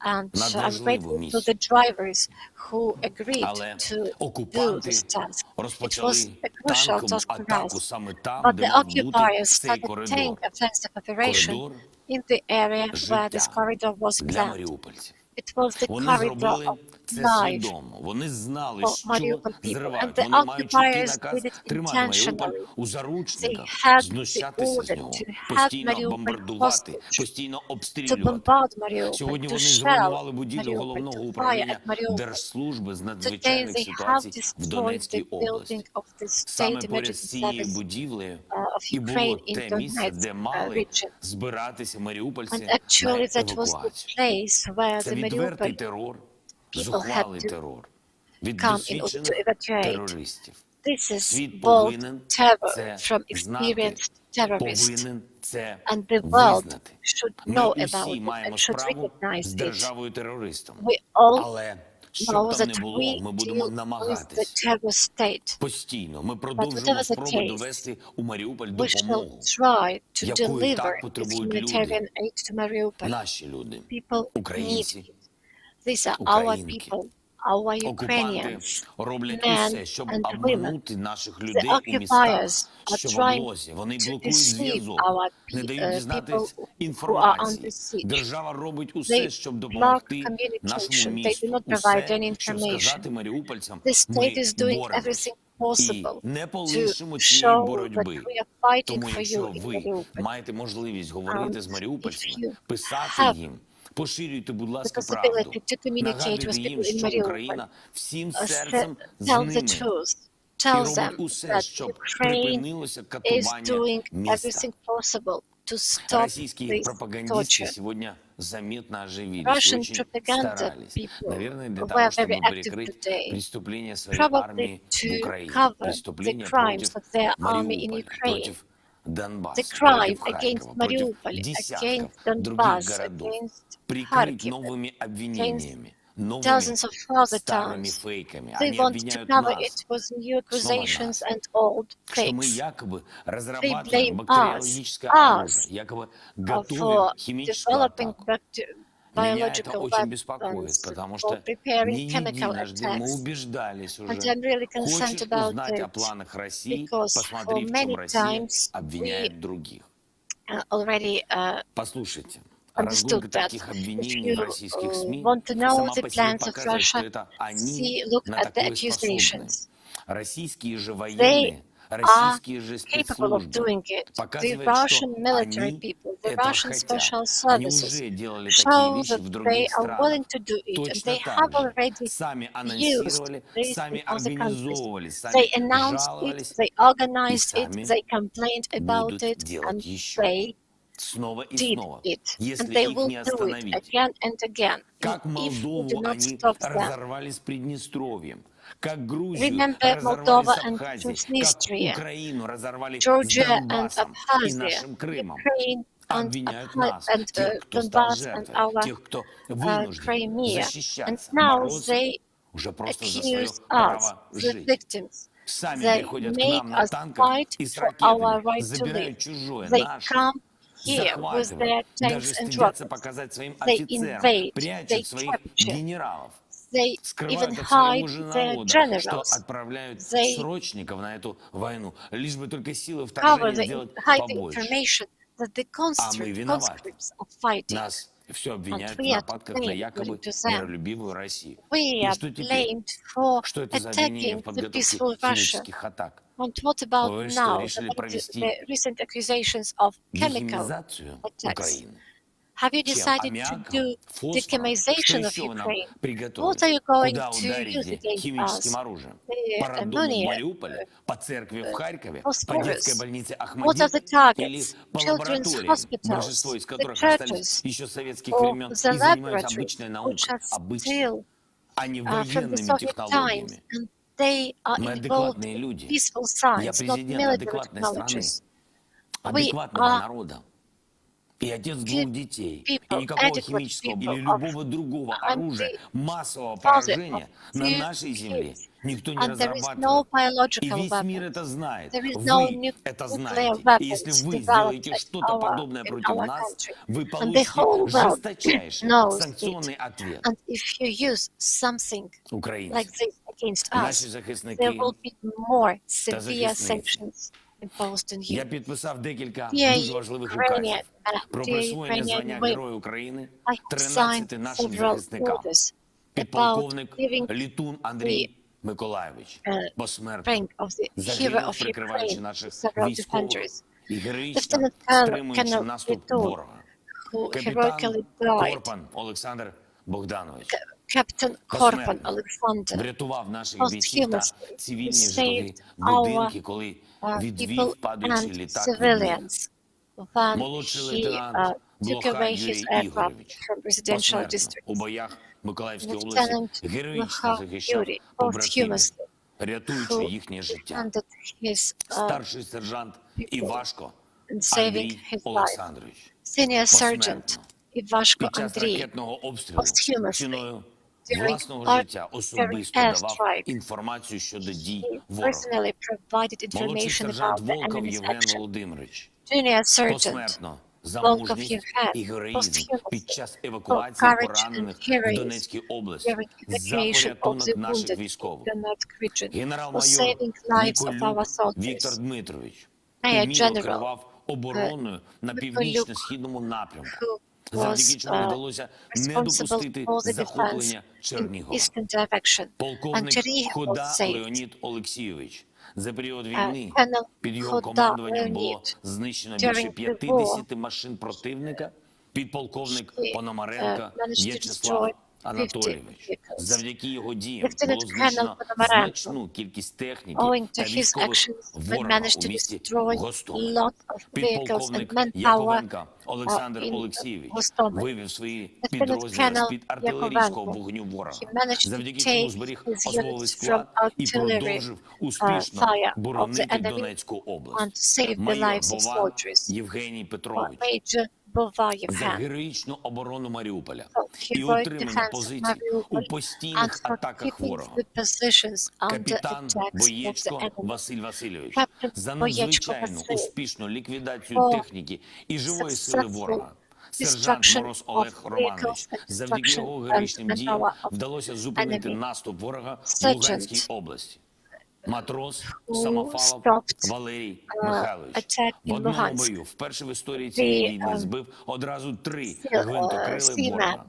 And I'm Надважливу grateful to місію. the drivers who agreed Але to do окупанти this task. It розпочали was a crucial танкову task for атаку us. саме там, But де the мав бути occupiers цей started коридор. tank offensive operation Коридор in the area where this життя corridor was для planned. маріупольців. It was the Вони corridor зробили of це life свідомо. Вони знали, for що Mariupol people. зривають. And the Вони мають чіткий occupiers наказ did it тримати Маріуполь intentionally. у They заручниках, had the знущатися з order нього, to have постійно Mariupol бомбардувати, hostage, постійно to обстрілювати. bombard Mariupol, Сьогодні to вони shell зруйнували будівлю Mariupol, головного to fire управління at Mariupol. Держслужби з Today надзвичайних they have ситуацій в destroyed Донецькій the області. building of the Саме state поряд з emergency цією service будівлею of і було Ukraine in те місце, де Donetsk мали region. збиратися маріупольці And на actually that was the евакуацію. place where Це the відвертий Mariupol терор, people зухвалий had to терор від come in order to досвідчених evacuate. терористів. This is Світ bold повинен terror це from знати, experienced terrorists. повинен це And the world визнати. should Ми know усі about it маємо and should справу recognize з it. державою-терористом. We all Але що know б там that не було, we ми будемо deal with the намагатись terror state. постійно. Ми whatever продовжуємо the спроби case, довести у Маріуполь We допомогу. shall try to якої так deliver this потребують humanitarian люди. aid to Mariupol. Наші люди, People need українці, it. These are our українки. people, our Окупанти Ukrainians. роблять men усе, щоб and women. обманути наших The людей у містах, occupiers are що в trying облозі. Вони to блокують deceive зв'язок, our не дають people дізнатись who are інформації. under siege. Держава робить усе, They щоб block допомогти нашому communication. They do місту. not provide Усе, any щоб information. сказати маріупольцям, The ми state is doing боремось. everything І possible не to полишимо цієї show that боротьби. we are fighting Тому for якщо you in ви Mariupol. маєте можливість говорити з If маріупольцями, you писати have їм, поширюйте, будь the ласка, правду. possibility to communicate Нагадуйте with їм, people in що Mariupol, Україна всім серцем з tell the ними. truth. І Tell робить them усе, that щоб Ukraine припинилося is катування doing міста. everything possible to stop Российские this пропагандисты torture. сегодня заметно оживились и Russian очень propaganda старались. people Наверное, для were того, very чтобы active прикрыть today, преступления своей probably армии в to Украине, cover the преступления crimes против of their army in Мариуполя, Ukraine, против Донбасса, the crime против against Харькова, против Mariupol, десятков against других Donbass, городов, against прикрыть Kharkiv, новыми обвинениями, новыми dozens of other старыми towns. фейками. They Они want to обвиняют cover нас, it with new accusations нас, and old что мы fakes якобы blame разрабатываем us, бактериологическое оружие, якобы готовим for химическую developing атаку. Меня это biological очень беспокоит, weapons, потому for что preparing не chemical единожды мы attacks. убеждались And уже. I'm really concerned Хочешь about узнать о it планах России, because посмотри, for в чем many Россия times обвиняет других. already Послушайте, understood разгонка that. таких If обвинений в you российских СМИ want to know сама the по себе plans of показывает, что Russia, это они look на at the такое способны. accusations. Российские же They военные, are российские же capable of спецслужбы doing it. The показывают, Russian что military они people, the этого Russian хотят. special Они services уже делали такие show вещи that в they других are странах. willing to do it, and Точно they так have же. already Сами used анонсировали, this сами in other countries. организовывали, They сами announced it, жаловались they и organized it, сами they complained about будут it, делать and еще. they Снова и did снова. it. And Если they их will не do it остановить. again and again. Как And if we do Молдову not они stop them, разорвали с Приднестровьем, как Грузию remember разорвали Moldova с and Абхазией, как Transnistria, Украину разорвали с Georgia and Донбассом и Abkhazia, нашим Крымом. Ukraine and, Обвиняют нас, and тех, кто стал Donbass and жертвой, our тех, кто вынужден Crimea. And защищаться, now бороться they уже просто за свое accuse us, право the жить. victims. Сами They приходят к make нам на us танках fight и с for our ракетами, right to забирают live. чужое, They наше, come here with захватывают, their даже tanks and стыдятся rockets. показать своим They офицерам, invade, they прячут своих capture, генералов. they even Скрывают от своего hide же their народа, что generals. отправляют They срочников на эту войну, лишь бы только силы cover вторжения сделать hide the побольше. information that the А мы виноваты. conscripts are fighting. Нас все обвиняют в we are нападках на blamed, якобы according to them. миролюбивую Россию. We И are что теперь? blamed for Что это за обвинение в attacking the подготовке peaceful Russia. химических атак? And what about Вы что, now, решили about провести the recent accusations of chemical дехимизацию attacks? Украины? Have you Чем? decided to Аммиаком? do Фосфором? Что decimization of еще вы нам Ukraine? What are приготовили? you going Куда to use ударите against химическим us? оружием? The По роддому в ammonia, Мариуполе? По церкви в Харькове? По phosphorus. детской больнице What are Ахмадит? the Или targets? по Children's лабораториям, hospitals, большинство из the которых остались churches, еще с советских or времен the и занимаются laboratories, обычной which наукой, are обычной, still а не from the военными Soviet times, технологиями. and they are Мы involved адекватные in люди. peaceful Я science, not президент military адекватной страны, technologies. We адекватного are народа. И отец двух детей. И people, никакого adequate химического people или любого другого оружия массового father поражения of на two нашей земле kids. никто не And there is no разрабатывает. И biological весь мир weapons. это знает. There is no Вы это nuclear знаете. И если weapons вы developed сделаете at что-то подобное in против our нас, country. вы And the получите whole world жесточайший knows санкционный it. ответ. And if you use something like Украинцев. this against Наші us, захисники there will be more та severe захисниці. sanctions imposed on Я you. підписав декілька Dear дуже важливих Ukrainian, указів про dear присвоєння Ukrainian звання women, Героя України I have 13 signed нашим several захисникам. orders about Підполковник giving Літун Андрій Миколайович посмертно rank of the hero загинув, of прикриваючи Ukraine, наших several військових defenders, і героїчно Lieutenant Colonel стримуючи наступ Litun, ворога. who Капітан heroically died. Корпан Олександр Богданович Captain Korpan посмертно Alexander врятував наших бійців та posthumously цивільні saved житлові our будинки, коли відвів people падаючий and літак від них. civilians when Молодший he лейтенант took Блоха away his Юрій aircraft Ігорович from residential посмертно у districts. боях Миколаївської області Lieutenant героїчно Блоха захищав Юрій побратимів, posthumously рятуючи who їхнє життя. ended his Старший сержант Івашко in saving Андрій his life. Олександрович Senior Sergeant посмертно Ivashko під час Andriy ракетного обстрілу posthumously ціною during власного життя особисто air давав strike. інформацію щодо дій He ворога. personally provided Молодший information сержант about the Волков enemy's Євген action. Володимирович Junior Sergeant посмертно за Волков мужність Євген і героїзм під час for евакуації courage поранених and heroism в Донецькій області during за evacuation of порятунок the наших wounded військових. in Donetsk region, for Генерал-майор saving lives of Ніколюк our soldiers. Віктор Дмитрович Major уміло General керував обороною на північно-східному напрямку, who завдяки was чому вдалося не responsible допустити for the defense захоплення in Чернігова. eastern direction. And Полковник Chernihiv was Хода saved. Леонід Олексійович. За період війни Colonel під його Хода командуванням було Леонід знищено during більше the 50 машин противника. Підполковник He, Пономаренко managed to В'ячеслав destroy 50 Анатолійович. vehicles. Завдяки його діям Lieutenant було Colonel знищено Пономаренко, значну кількість техніки owing та to his військових actions, we ворога managed у to місті destroy Гостомель. lot of vehicles and Підполковник manpower Яковенко Олександр in Олексійович Гостомель. вивів свої Lieutenant підрозділи Colonel з-під артилерійського Яковенко. вогню ворога, He managed to завдяки чому take зберіг his особовий units склад from і artillery продовжив успішно fire of the боронити enemy Донецьку and область. save the Майор lives of Бова soldiers. Євгеній Петрович Major Bovayev за had героїчну оборону Маріуполя for і heroic утримання defense of позицій у Mariupol and постійних for атаках keeping ворога. the positions under Капітан attacks of the Боєчко enemy. Василь Васильович Captain за Боєчко надзвичайну Василь успішну ліквідацію for техніки і живої сили successful ворога. Сержант destruction Мороз of Олег Романович vehicles and завдяки його destruction героїчним and діям power of вдалося зупинити enemy. наступ ворога в Sergeant Луганській області. матрос who Самофалов stopped Валерій Михайлович. attack В in одному Luhansk. бою, вперше в історії цієї війни, збив одразу 3 гвинтокрили Seaman ворога.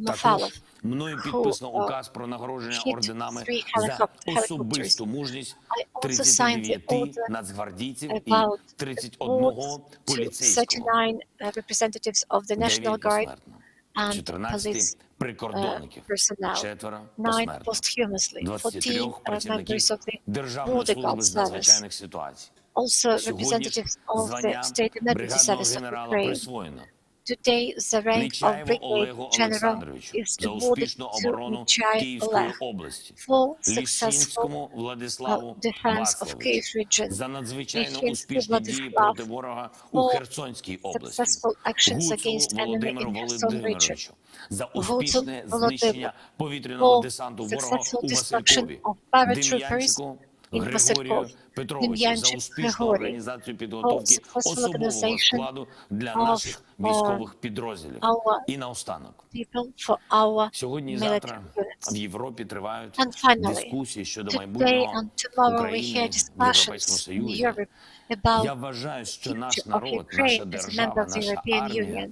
Також Samofalov, мною who підписано указ про нагородження hit орденами 3 за helicopters. особисту мужність I also signed the 39 order нацгвардійців і about 31 to поліцейського. 39 representatives of the National 9 Guard посмертно, and 14 police прикордонників, personnel, 4 9 посмертно, posthumously, 23 14 працівників members of the Державної Border служби Guard з Service, надзвичайних ситуацій. also Сьогодні representatives of the звання State Emergency бригадного Service of генерала Ukraine. присвоєно. Today, the rank of Нечаєву Brigade Олегу General Олександровичу is за awarded успішну to оборону Nechai Київської Oleg області, for successful Ліщинському Владиславу defense of Вацлавовичу Kyiv region, за надзвичайно Ліщинський успішні дії Владислав проти ворога у for Херсонській області, successful actions Гуцулу against enemy Володимиру in Kherson region, Володимировичу за Гуцул успішне Володимир знищення повітряного for десанту ворога successful у destruction Василькові, of paratroopers Дем'янчику in Григорію Васильков, Петровичу за Дем'янчик успішну Григорій організацію підготовки for successful особового organization складу для of наших військових підрозділів. our І наостанок. people for our Сьогодні і military завтра units. в Європі тривають And finally, дискусії щодо today майбутнього and tomorrow we України hear в Європейському discussions in Союзі. Europe about Я вважаю, що наш future of народ, наша Ukraine as a member держава, of the наша European армія Union.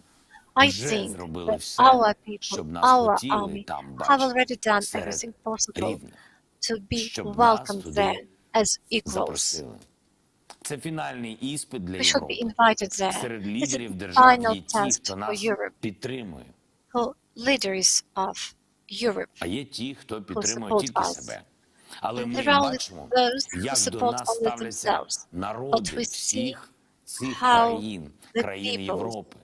I вже think зробили that все, our people, щоб нас our хотіли army, там have бачити already done серед everything possible рівних, to be щоб нас welcomed туди there as equals. запросили. Це фінальний іспит для We should be Європи. invited there. Серед It's лідерів a держав final є ті, test хто for нас Europe, підтримує, for leaders of Europe. а є ті, хто підтримує support тільки us. себе. Але And ми there are бачимо, those who як до support нас only ставляться themselves. народи But we see всіх цих how країн, the країн people Європи.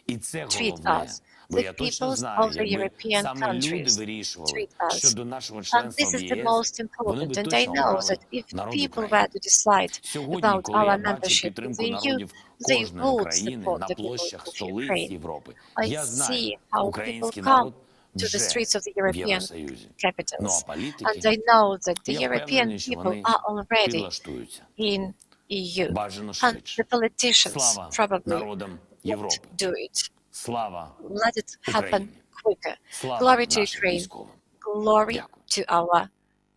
І це treat головне. us. Бо The я точно peoples знаю, of the якби European саме люди countries вирішували treat us. щодо нашого And членства this в is the ЄС, most вони important. би And I точно know обрали that if народ people України. were to decide Сьогодні, about коли я our бачу membership in підтримку the EU, народів they кожної would країни support на the people площах of столиць Ukraine. Європи, I я see знаю, how people український come народ to the вже streets of the в European Євросоюзі. Ну, capitals. а політики, And I know that the я European впевнений, що people вони are already підлаштуються. in EU. Бажано And швидше. the politicians Слава probably народам won't Європи. do it. Слава Let it happen Україні. quicker. Слава Glory to нашим Ukraine. військовим. Glory Дякую. to our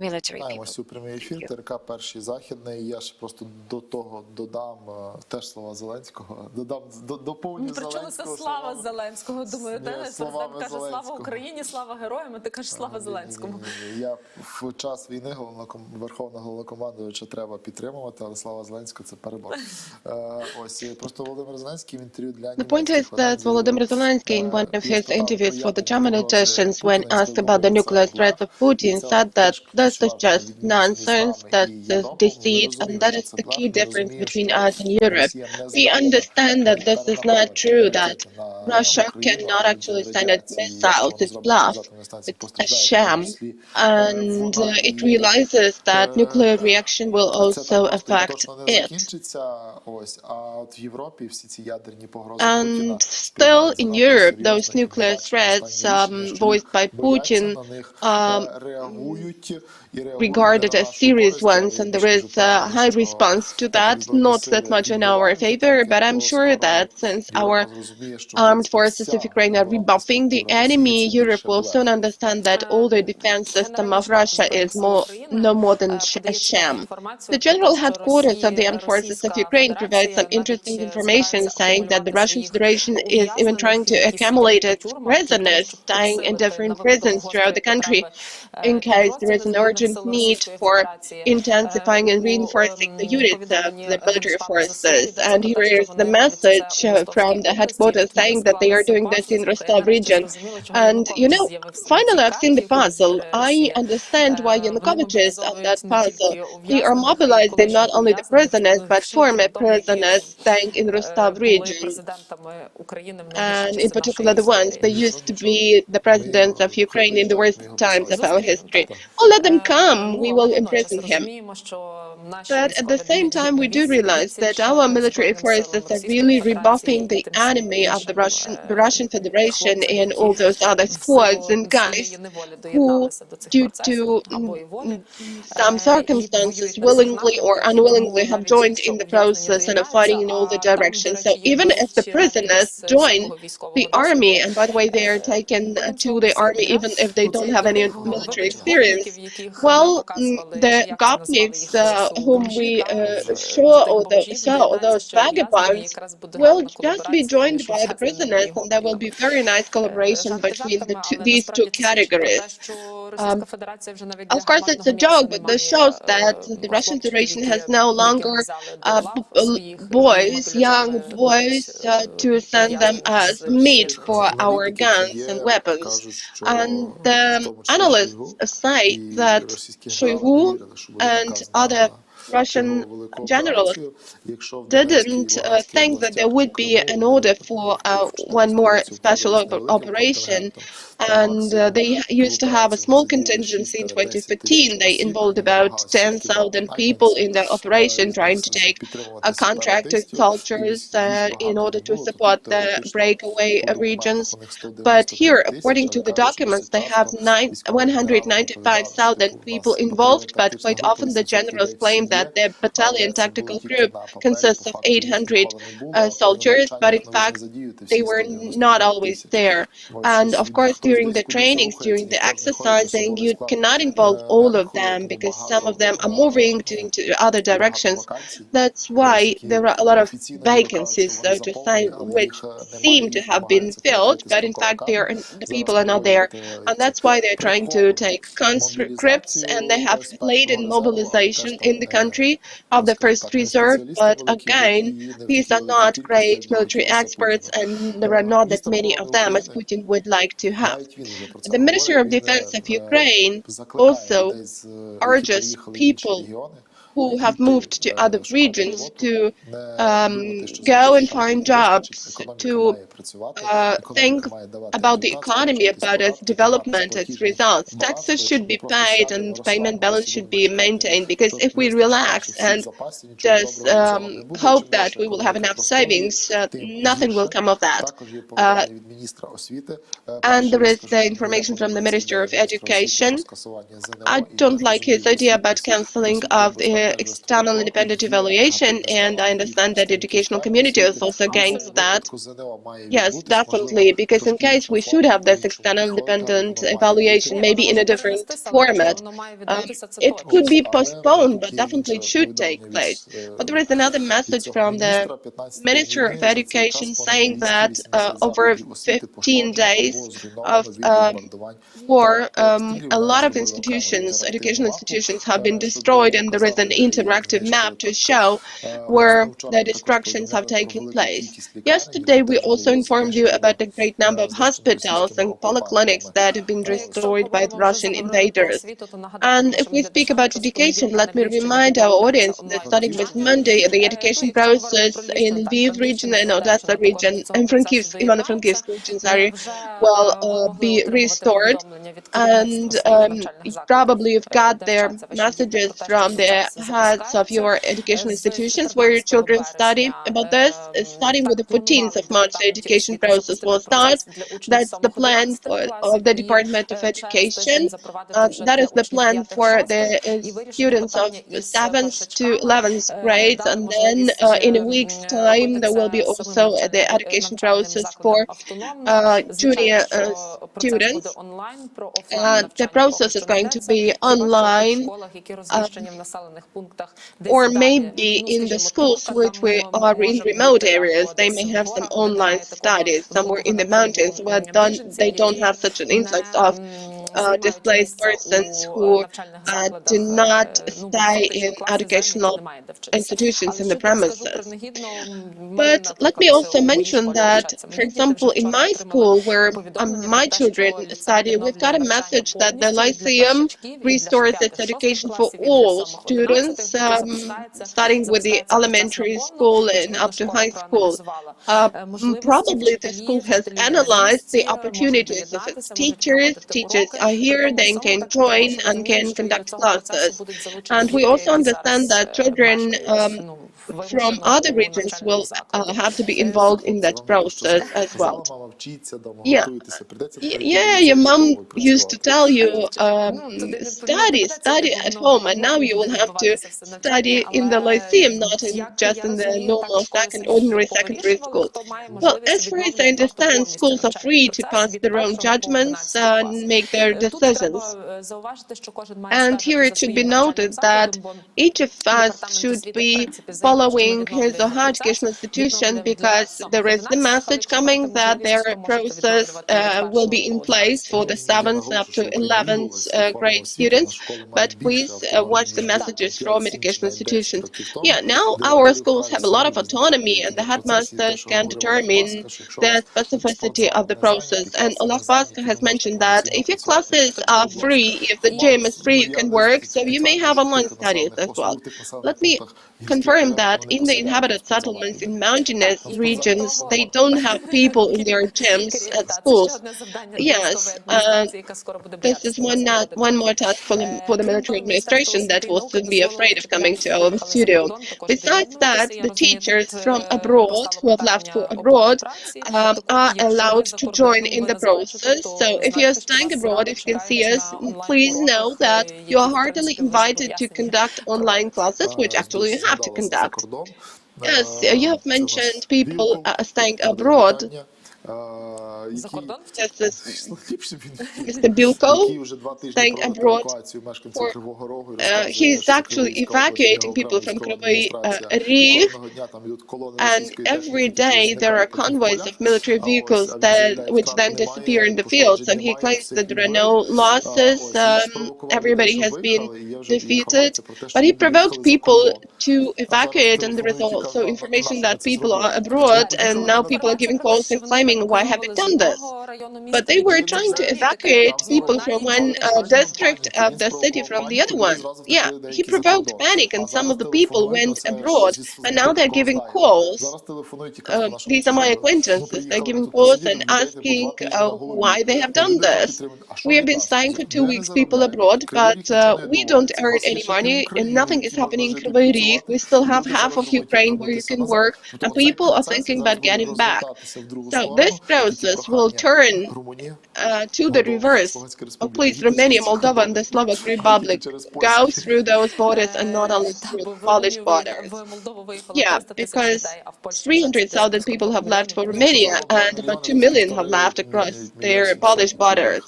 military people. Вітаємось у прямий ефір. ТРК «Перший Західний». Я ще просто до того додам теж слова Зеленського. Доповню Причому це Зеленського слава словами. Зеленського. Думаю, Ні, Денис словами президент каже слава Зеленського. Україні, слава героям, а ти кажеш слава Зеленському. Ні. Я в час війни Верховного Головнокомандувача треба підтримувати, але слава Зеленського – це перебор. Ось просто Володимир Зеленський в інтерв'ю для The point is that Volodymyr Zelensky, in one of his interviews for the German editions, when asked about the nuclear threat of Putin, said that this is just nonsense, that is deceit, and that is the key difference between us and Europe. We understand that this is not true, that Russia cannot actually send its missiles, it's bluff, it's a sham, and it realizes that nuclear reaction will also affect it. And still in Europe, those nuclear threats voiced by Putin regarded as serious ones, and there is a high response to that, not that much in our favor, but I'm sure that since our armed forces of Ukraine are rebuffing the enemy, Europe will soon understand that all the defense system of Russia is no more than a sham. The General Headquarters of the Armed Forces of Ukraine provides some interesting information, saying that the Russian Federation is even trying to accumulate its prisoners dying in different prisons throughout the country, in case there is an urgent need for intensifying and reinforcing the units of the military forces. And here is the message from the headquarters saying that they are doing this in Rostov region. And you know, finally I've seen the puzzle. I understand why Yanukovych is of that puzzle. They are mobilizing not only the prisoners, but former prisoners staying in Rostov region. And in particular the ones that used to be the presidents of Ukraine in the worst times of our history. Well, let them come, we will imprison him. But at the same time, we do realize that our military forces are really rebuffing the enemy of the Russian Federation and all those other squads and guys who, due to some circumstances, willingly or unwillingly have joined in the process and are fighting in all the directions. So even if the prisoners join the army, and by the way, they are taken to the army even if they don't have any military experience, well, the gopniks whom we saw, or those vagabonds, will just be joined by the prisoners, and there will be very nice collaboration between these two categories. Of course, it's a joke, but this shows that the Russian Federation has no longer young boys, to send them as meat for our guns and weapons. And the analysts say that Shoigu and other Russian generals didn't think that there would be an order for one more special operation, and they used to have a small contingency in 2015. They involved about 10,000 people in the operation, trying to take contracted soldiers in order to support the breakaway regions. But here, according to the documents, they have 195,000 people involved, but quite often the generals claim that their battalion tactical group consists of 800 soldiers, but in fact they were not always there. And of course, during the trainings, during the exercising, you cannot involve all of them because some of them are moving into other directions. That's why there are a lot of vacancies, so to say, which seem to have been filled, but in fact the people are not there. And that's why they're trying to take conscripts, and they have laden mobilization in the country of the first reserve. But again, these are not great military experts, and there are not that many of them as Putin would like to have. The Ministry of Defense of Ukraine also urges people who have moved to other regions to go and find jobs, to think about the economy, about its development, its results. Taxes should be paid and payment balance should be maintained, because if we relax and just hope that we will have enough savings, nothing will come of that. And there is the information from the Minister of Education. I don't like his idea about cancelling of the external independent evaluation, and I understand that the educational community is also against that. Yes, definitely, because in case we should have this external independent evaluation, maybe in a different format, it could be postponed, but definitely it should take place. But there is another message from the Minister of Education saying that over 15 days of war, a lot of institutions, educational institutions, have been destroyed, and there is an interactive map to show where the destructions have taken place. Yesterday, we also informed you about the great number of hospitals and polyclinics that have been destroyed by the Russian invaders. And if we speak about education, let me remind our audience that starting with Monday, the education process in Lviv region and Odessa region, and Ivano-Frankivsk region, will be restored. And probably you've got their messages from the heads of your educational institutions where your children study about this. Starting with the 14th of March, the education process will start. That's the plan of the Department of Education. That is the plan for the students of 7th to 11th grades, and then in a week's time there will be also the education process for junior students. The process is going to be online, or maybe in the schools which are in remote areas. They may have some online studies somewhere in the mountains where they don't have such an influx of displaced persons who do not stay in educational institutions in the premises. But let me also mention that, for example, in my school where my children study, we've got a message that the Lyceum restores its education for all students, starting with the elementary school and up to high school. Probably the school has analyzed the opportunities of its teachers are here, they can join and can conduct classes. And we also understand that children from other regions will have to be involved in that process as well. Yeah, your mom used to tell you, study at home, and now you will have to study in the Lyceum, not just in the normal ordinary secondary school. Well, as far as I understand, schools are free to pass their own judgments and make their decisions. And here it should be noted that each of us should be following his or her educational institution, because there is the message coming that their process will be in place for the 7th up to 11th grade students, but please watch the messages from educational institutions. Yeah, now our schools have a lot of autonomy, and the headmasters can determine the specificity of the process. And Olaf Baska has mentioned that if your classes are free, if the gym is free, you can work, so you may have online studies as well. Let me confirm that in the inhabited settlements in mountainous regions, they don't have people in their gyms at schools. Yes, this is one more task for the military administration that will soon be afraid of coming to our studio. Besides that, the teachers from abroad who have left for abroad are allowed to join in the process. So if you're staying abroad, if you can see us, please know that you are heartily invited to conduct online classes, which actually you have to conduct. Yes, you have mentioned people staying abroad. Mr. Bilko, staying abroad, he is actually evacuating people from Kryvyi Rih, and every day there are convoys of military vehicles which then disappear in the fields, and he claims that there are no losses, everybody has been defeated, but he provoked people to evacuate, and there is also information that people are abroad, and now people are giving calls and claiming, why have you done this? But they were trying to evacuate people from one district of the city from the other one. Yeah, he provoked panic, and some of the people went abroad, and now they're giving calls. These are my acquaintances. They're giving calls and asking why they have done this. We have been staying for 2 weeks, people abroad, but we don't earn any money, and nothing is happening in Kryvyi Rih. We still have half of Ukraine where you can work, and people are thinking about getting back. So this process will turn to the reverse. Oh, please, Romania, Moldova, and the Slovak Republic go through those borders and not only through Polish borders. Yeah, because 300,000 people have left for Romania, and about 2 million have left across their Polish borders.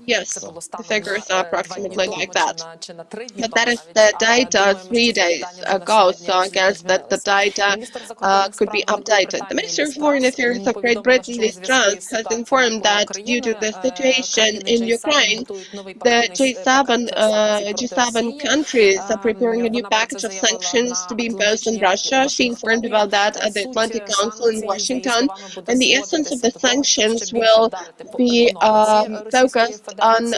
Yes, the figures are approximately like that. But that is the data 3 days ago, so I guess that the data could be updated. The Ministry of Foreign Affairs of Great Britain, Liz Truss, has informed that due to the situation in Ukraine, the G7 countries are preparing a new package of sanctions to be imposed on Russia. She informed about that at the Atlantic Council in Washington, and the essence of the sanctions will be focused on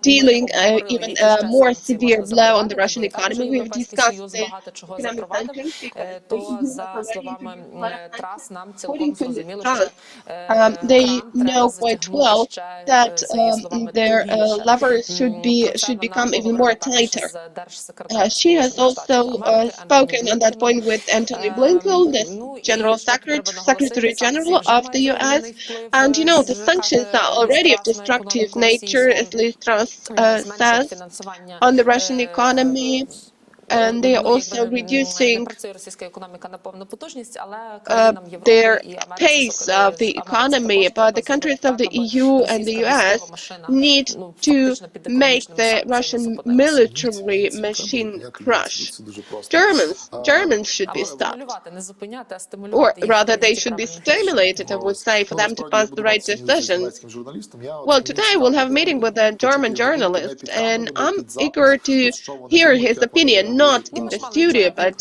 dealing even a more severe blow on the Russian economy. We've discussed the economic sanctions because they know quite well that their levers should become even more tighter. She has also spoken on that point with Antony Blinken, the General Secretary General of the U.S. And you know, the sanctions are already of destructive nature, as Liz Truss says, on the Russian economy. And they are also reducing their pace of the economy, but the countries of the EU and the US need to make the Russian military machine crash. Germans should be stopped, or rather they should be stimulated, I would say, for them to pass the right decisions. Well, today we'll have a meeting with a German journalist, and I'm eager to hear his opinion, not in the studio, but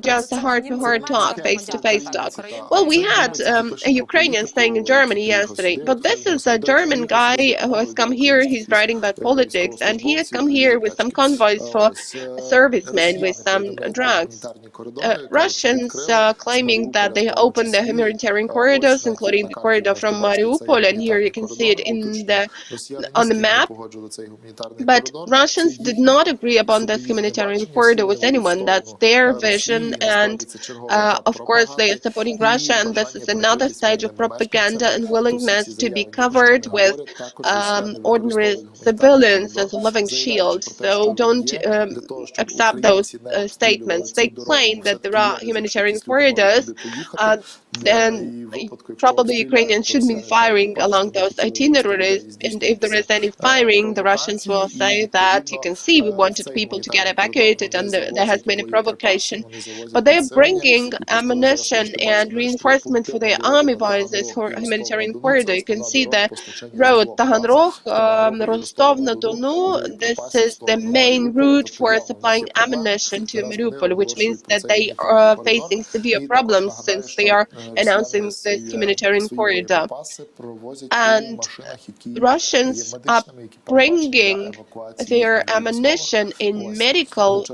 just a heart-to-heart talk, face-to-face talk. Well, we had a Ukrainian staying in Germany yesterday, but this is a German guy who has come here. He's writing about politics, and he has come here with some convoys for servicemen with some drugs. Russians claiming that they opened the humanitarian corridors, including the corridor from Mariupol, and here you can see it on the map. But Russians did not agree upon this humanitarian corridor with anyone. That's their vision, and of course they are supporting Russia, and this is another stage of propaganda and willingness to be covered with ordinary civilians as a living shield. So don't accept those statements. They claim that there are humanitarian corridors, then probably Ukrainians should be firing along those itineraries, and if there is any firing, the Russians will say that, you can see, we wanted people to get evacuated and there has been a provocation. But they're bringing ammunition and reinforcement for their army via this humanitarian corridor. You can see the road Taganrog, Rostov-na-Donu. This is the main route for supplying ammunition to Mariupol, which means that they are facing severe problems since they are announcing this humanitarian corridor. And Russians are bringing their ammunition in medical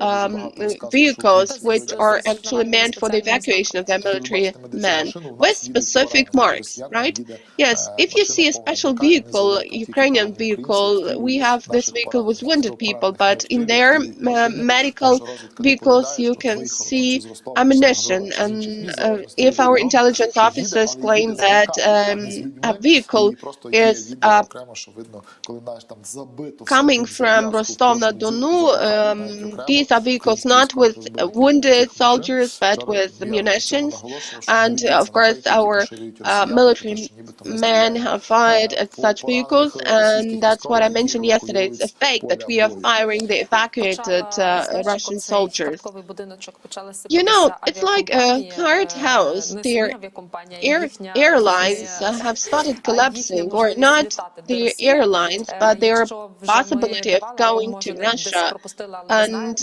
vehicles, which are actually meant for the evacuation of their military men, with specific marks, right? Yes, if you see a special vehicle, Ukrainian vehicle, we have this vehicle with wounded people, but in their medical vehicles you can see ammunition. And if our intelligence officers claim that a vehicle is coming from Rostov-na-Donu, these are vehicles not with wounded soldiers but with munitions, and of course our military men have fired at such vehicles, and that's what I mentioned yesterday. It's a fake that we are firing the evacuated Russian soldiers. You know, it's like a card house. Their airlines have started collapsing, or not the airlines, but their possibility of going to Russia. And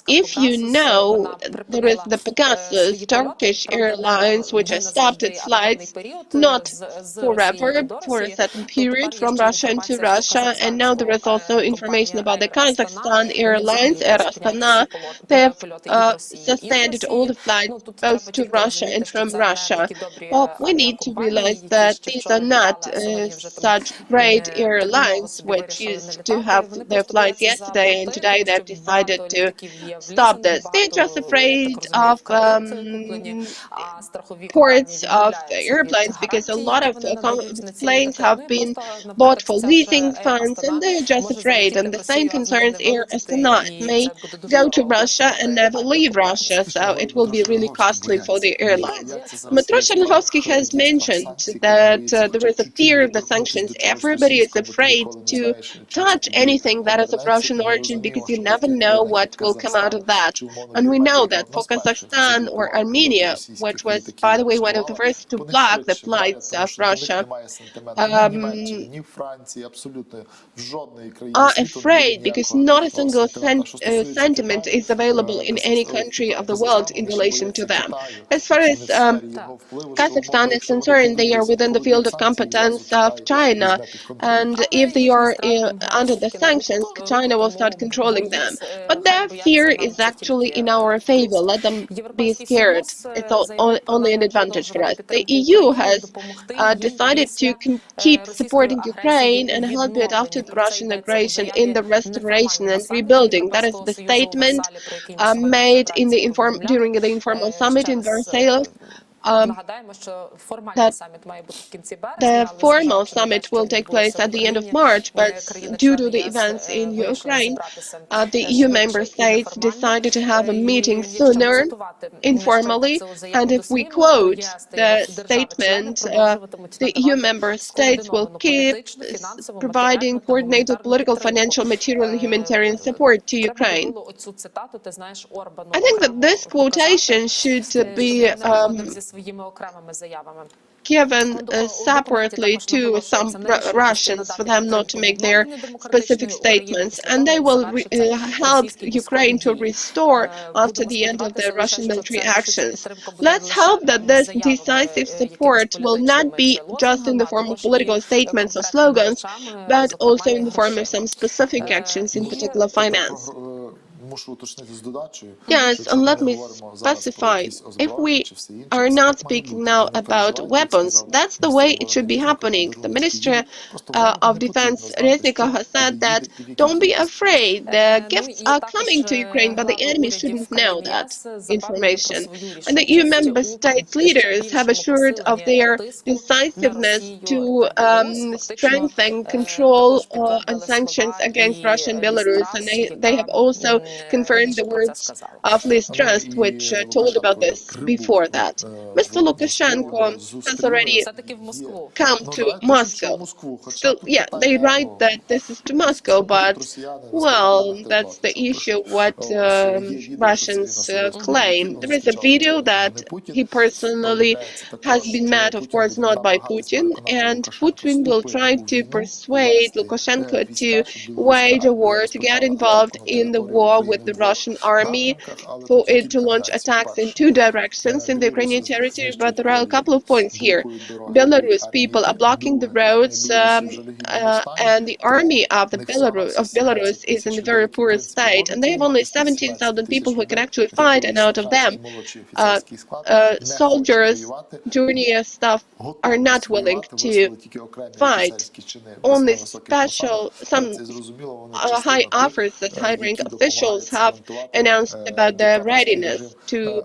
if you know, there is the Pegasus, Turkish Airlines, which has stopped its flights, not forever, for a certain period, from Russia into Russia, and now there is also information about the Kazakhstan Airlines, Air Astana. They have suspended all the flights both to Russia and from Russia. Well, we need to realize that these are not such great airlines which used to have their flights yesterday, and today they've decided to stop this. They're just afraid of ports of airplanes, because a lot of planes have been bought for leasing funds, and they're just afraid. And the same concerns Air Astana. It may go to Russia and never leave Russia, so it will be really costly for the airlines. Dmytro Chernyhovsky has mentioned that there is a fear of the sanctions. Everybody is afraid to touch anything that is of Russian origin, because you never know what will come out of that. And we know that for Kazakhstan or Armenia, which was, by the way, one of the first to block the flights of Russia, are afraid, because not a single sentiment is available in any country of the world in relation to them. As far as Kazakhstan is concerned, they are within the field of competence of China, and if they are under the sanctions, China will start controlling them. But their fear is actually in our favor. Let them be scared. It's only an advantage for us. The EU has decided to keep supporting Ukraine and help it after the Russian aggression in the restoration and rebuilding. That is the statement made in the during the informal summit in Versailles. That the formal summit will take place at the end of March, but due to the events in Ukraine, the EU member states decided to have a meeting sooner, informally, and if we quote the statement, the EU member states will keep providing coordinated political, financial, material, and humanitarian support to Ukraine. I think that this quotation should be given separately to some Russians for them not to make their specific statements, and they will help Ukraine to restore after the end of the Russian military actions. Let's hope that this decisive support will not be just in the form of political statements or slogans, but also in the form of some specific actions, in particular finance. Yes, and let me specify, if we are not speaking now about weapons, that's the way it should be happening. The Ministry of Defense Reznikov has said that don't be afraid, the gifts are coming to Ukraine, but the enemy shouldn't know that information. And the EU member states leaders have assured of their decisiveness to strengthen control and sanctions against Russia and Belarus, and they have also confirmed the words of Liz Truss, which told about this before that. Mr. Lukashenko has already come to Moscow. Still, yeah, they write that this is to Moscow, but, well, that's the issue, what Russians claim. There is a video that he personally has been met, of course, not by Putin, and Putin will try to persuade Lukashenko to wage a war, to get involved in the war with the Russian army, for it to launch attacks in two directions in the Ukrainian territory. But there are a couple of points here. Belarus people are blocking the roads, and the army of Belarus is in a very poor state, and they have only 17,000 people who can actually fight, and out of them, soldiers, junior staff are not willing to fight. Only some high officers, high-rank officials have announced about their readiness to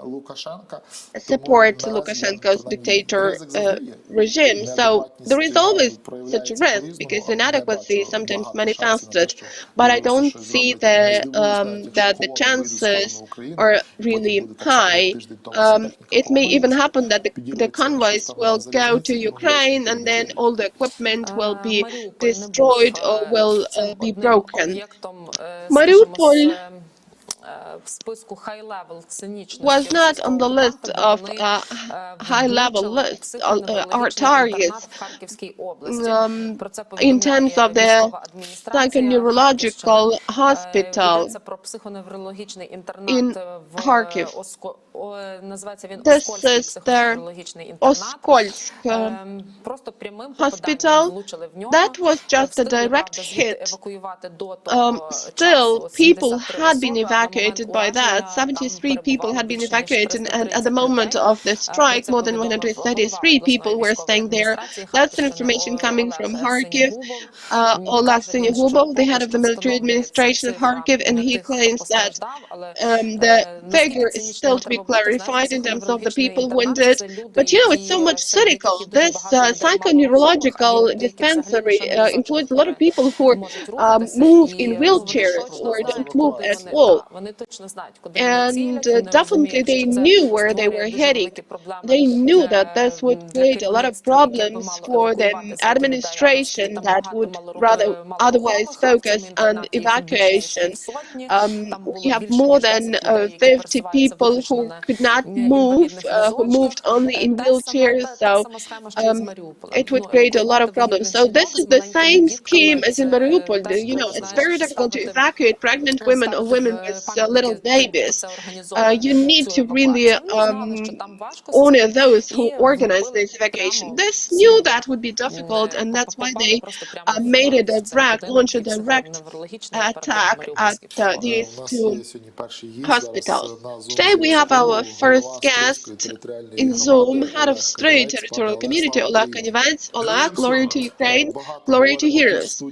support Lukashenko's dictator regime. So there is always such a risk because inadequacy is sometimes manifested, but I don't see that the chances are really high. It may even happen that the convoys will go to Ukraine and then all the equipment will be destroyed or will be broken. Mariupol was not on the list of high-level lists or targets in terms of the psychoneurological hospital in Kharkiv. This is the Oskolsk hospital. That was just a direct hit. Still, people had been evacuated by that. 73 people had been evacuated, and at the moment of the strike, more than 133 people were staying there. That's the information coming from Kharkiv. Oleg Sinihubov, the head of the military administration of Kharkiv, and he claims that the figure is still to be clarified in terms of the people wounded. But you know, it's so much cynical. This psychoneurological dispensary includes a lot of people who move in wheelchairs or don't move at all. And definitely they knew where they were heading. They knew that this would create a lot of problems for the administration that would rather otherwise focus on evacuation. We have more than 50 people who could not move, who moved only in wheelchairs, so it would create a lot of problems. So this is the same scheme as in Mariupol. You know, it's very difficult to evacuate pregnant women or women with little babies. You need to really honor those who organize this evacuation. They knew that would be difficult, and that's why they launched a direct attack at these two hospitals. Today we have our first guest in Zoom, head of Stray Territorial Community, Oleg Kanivets. Oleg, glory to Ukraine, glory to heroes.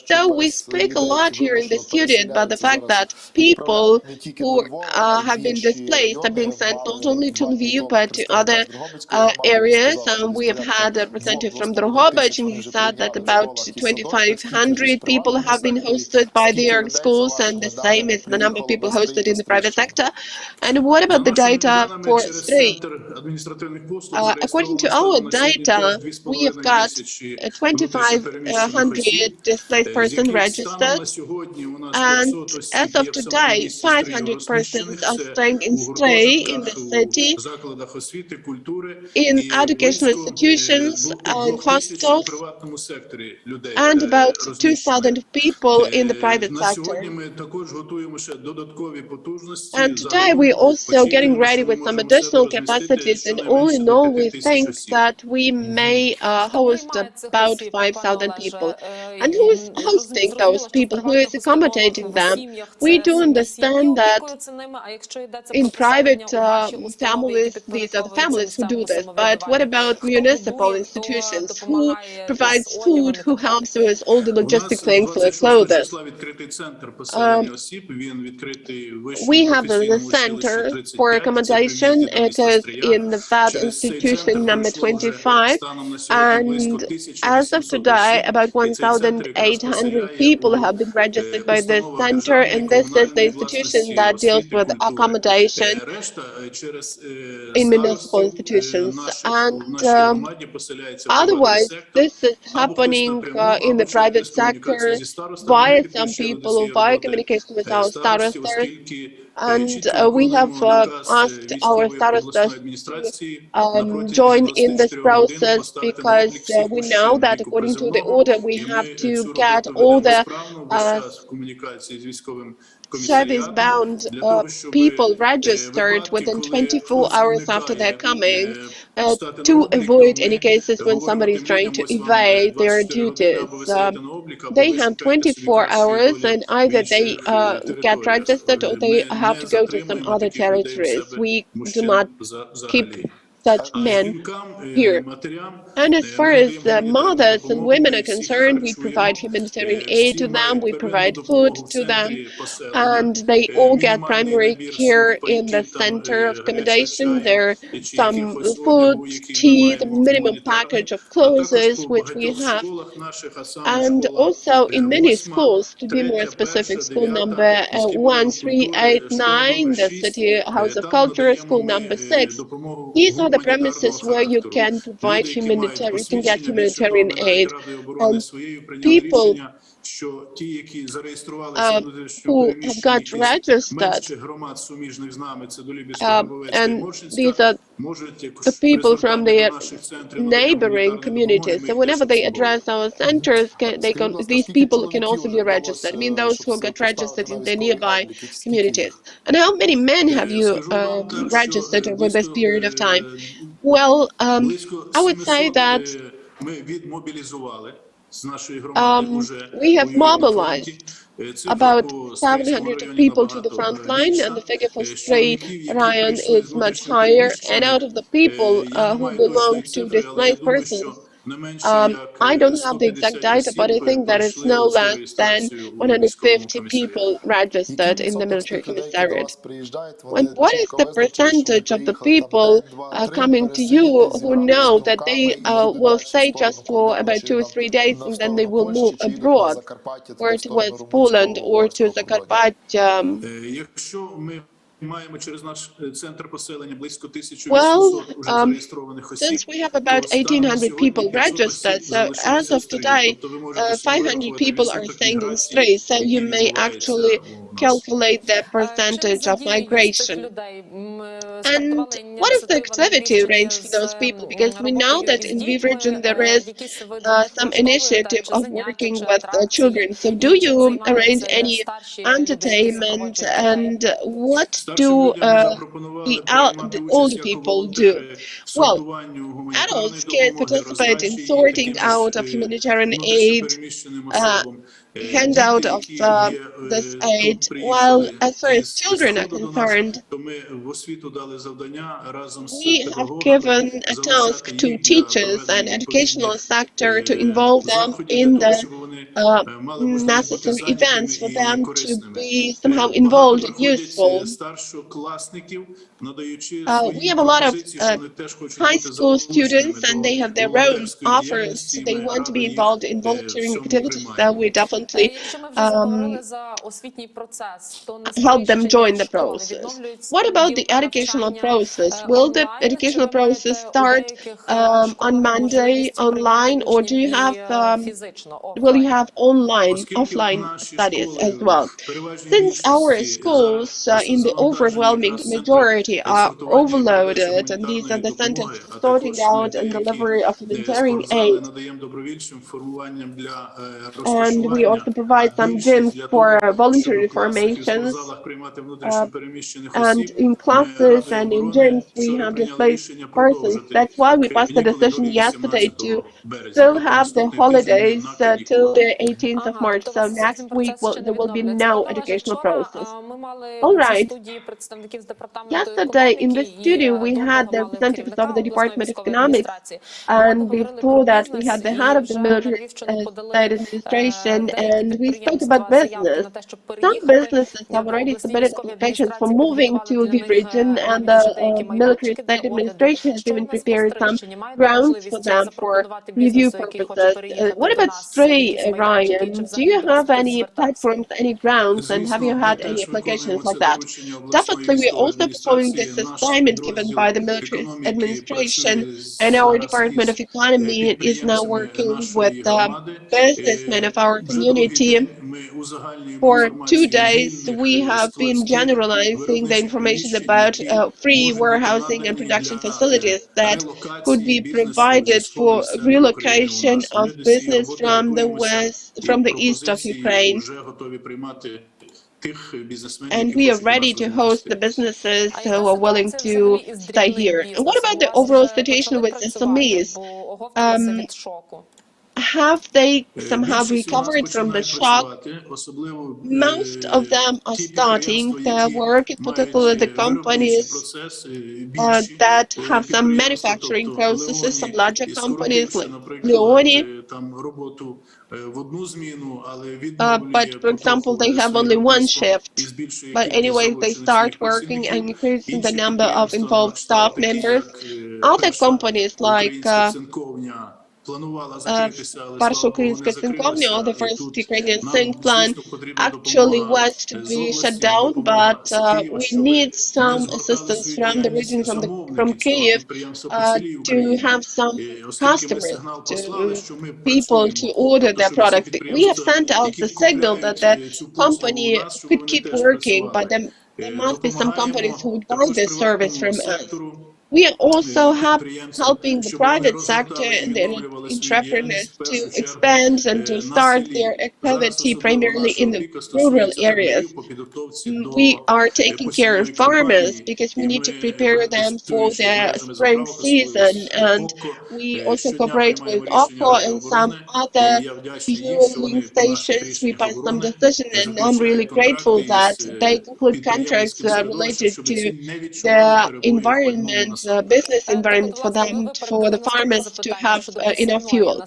So we speak a lot here in the studio about the fact that people who have been displaced are being sent not only to Lviv but to other areas. We have had a representative from Drohobych, and he said that about 2,500 people have been hosted by their schools, and the same is the number of people hosted in the private sector. And what about the data for Stray? According to our data, we have got 2,500 displaced persons registered, and as of today, 500 persons are staying in stay in the city, in educational institutions and hostels, and about 2,000 people in the private sector. And today we're also getting ready with some additional capacities, and all in all we think that we may host about 5,000 people. And who is hosting those people? Who is accommodating them? We do understand that in private families, these are the families who do this, but what about municipal institutions? Who provides food? Who helps with all the logistic things like clothes? We have the center for accommodation. It is in the VAD institution number 25, and as of today, about 1,800 people have been registered by this center, and this is the institution that deals with accommodation in municipal institutions. And otherwise, this is happening in the private sector via some people or via communication with our starostas. And we have asked our starostas to join in this process, because we know that according to the order we have to get all the service-bound people registered within 24 hours after they're coming, to avoid any cases when somebody is trying to evade their duties. They have 24 hours, and either they get registered or they have to go to some other territories. We do not keep such men here. And as far as mothers and women are concerned, we provide humanitarian aid to them, we provide food to them, and they all get primary care in the center of accommodation. There are some food, tea, the minimum package of clothes which we have. And also in many schools, to be more specific, school number 1389, the City House of Culture, school number 6, these are the premises where you can provide humanitarian, you can get humanitarian aid. And people who have got registered, and these are the people from the neighboring communities. So whenever they address our centers, these people can also be registered. I mean, those who got registered in the nearby communities. And how many men have you registered over this period of time? Well, I would say that we have mobilized about 700 people to the front line, and the figure for Stray Ryan is much higher. And out of the people who belong to displaced persons, I don't have the exact data, but I think that it's no less than 150 people registered in the military commissariat. And what is the percentage of the people coming to you who know that they will stay just for about 2 or 3 days and then they will move abroad, or towards Poland or to Zakarpattia? Well, since we have about 1,800 people registered, so as of today, 500 people are staying in Stray, so you may actually calculate the percentage of migration. And what is the activity range for those people? Because we know that in Lviv region there is some initiative of working with children. So do you arrange any entertainment, and what do the older people do? Well, adults can participate in sorting out of humanitarian aid, handout of this aid, while as far as children are concerned, we have given a task to teachers and educational sector to involve them in the necessary events for them to be somehow involved and useful. We have a lot of high school students, and they have their own offers. They want to be involved in volunteering activities, so we definitely currently help them join the process. What about the educational process? Will the educational process start on Monday online, or do you have will you have offline studies as well? Since our schools in the overwhelming majority are overloaded, and these are the centers for sorting out and delivery of humanitarian aid, and we also provide some gyms for voluntary formations, and in classes and in gyms we have displaced persons. That's why we passed a decision yesterday to still have the holidays till the 18th of March. So next week there will be no educational process. All right. Yesterday in the studio we had the representatives of the Department of Economics, and before that we had the head of the military state administration, and we spoke about business. Some businesses have already submitted applications for moving to the region, and the military state administration has even prepared some grounds for them for review purposes. What about Stray, Ryan? Do you have any platforms, any grounds, and have you had any applications like that? Definitely, we're also following this assignment given by the military administration, and our Department of Economy is now working with businessmen of our community. For 2 days, we have been generalizing the information about free warehousing and production facilities that could be provided for relocation of business from the east of Ukraine. And we are ready to host the businesses who are willing to stay here. And what about the overall situation with SMEs? Have they somehow recovered from the shock? Most of them are starting their work, in particular the companies that have some manufacturing processes, some larger companies like Leone. But for example, they have only one shift. But anyway, they start working and increasing the number of involved staff members. Other companies like Перша українська цинковня, or the first Ukrainian zinc plant, actually was to be shut down, but we need some assistance from the region, from Kyiv, to have some customers, to people to order their products. We have sent out the signal that the company could keep working, but there must be some companies who would buy this service from us. We are also helping the private sector and the entrepreneurs to expand and to start their activity primarily in the rural areas. We are taking care of farmers because we need to prepare them for the spring season, and we also cooperate with OPCO and some other fueling stations. We passed some decision, and I'm really grateful that they conclude contracts related to the environment, business environment for them, for the farmers to have enough fuel.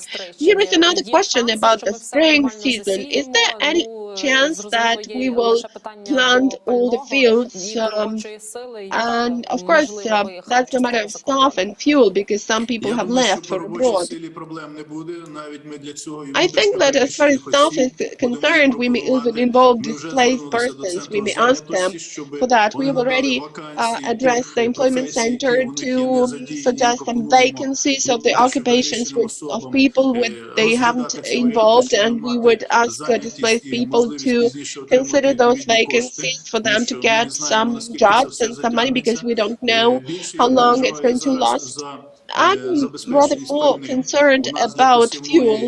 Here is another question about the spring season. Is there any chance that we will plant all the fields? And of course, that's a matter of staff and fuel, because some people have left for abroad. I think that as far as staff is concerned, we may even involve displaced persons. We may ask them for that. We have already addressed the employment center to suggest some vacancies of the occupations of people they haven't involved, and we would ask displaced people to consider those vacancies for them to get some jobs and some money, because we don't know how long it's going to last. I'm rather more concerned about fuel,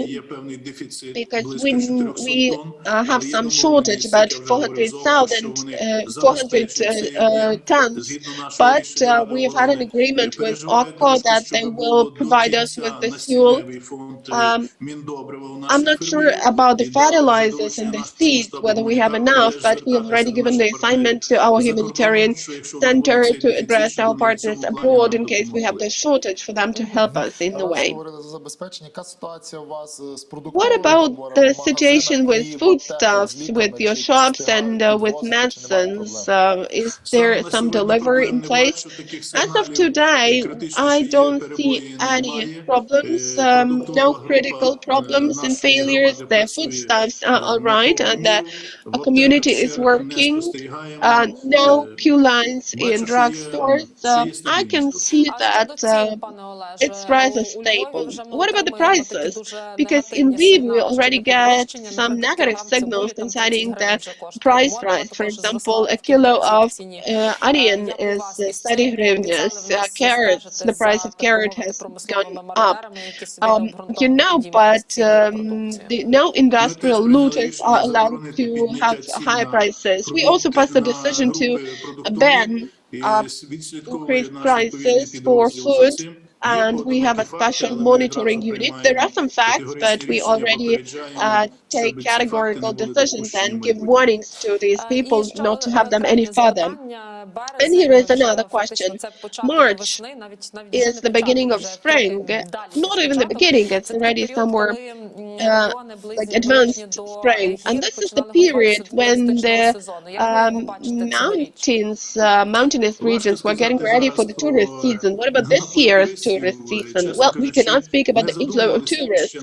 because we have some shortage, about 400 tons, but we have had an agreement with OPCO that they will provide us with the fuel. I'm not sure about the fertilizers and the seeds, whether we have enough, but we have already given the assignment to our humanitarian center to address our partners abroad in case we have the shortage for them to help us in a way. Говорили за забезпечення. Яка ситуація у вас з What продуктовими about наборами, the магазинами situation with і foodstuffs, з with ліками, your чи shops встигають and with підвозити, чи немає medicines? проблем? Is there some delivery in place? As of today, I don't see any problems, no critical problems and failures. The foodstuffs are all right, and the community is working. No queue lines in drugstores. I can see that it's rather stable. What about the prices? Because in Lviv we already get some negative signals concerning the price rise. For example, a kilo of onion is 30 hryvnias. Carrots, the price of carrot has gone up. But no industrial looters are allowed to have high prices. We also passed a decision to ban increased prices for food, and we have a special monitoring unit. There are some facts, but we already take categorical decisions and give warnings to these people not to have them any further. And here is another question. March is the beginning of spring. Not even the beginning, it's already somewhere like advanced spring. And this is the period when the mountainous regions were getting ready for the tourist season. What about this year's tourist season? Well, we cannot speak about the inflow of tourists.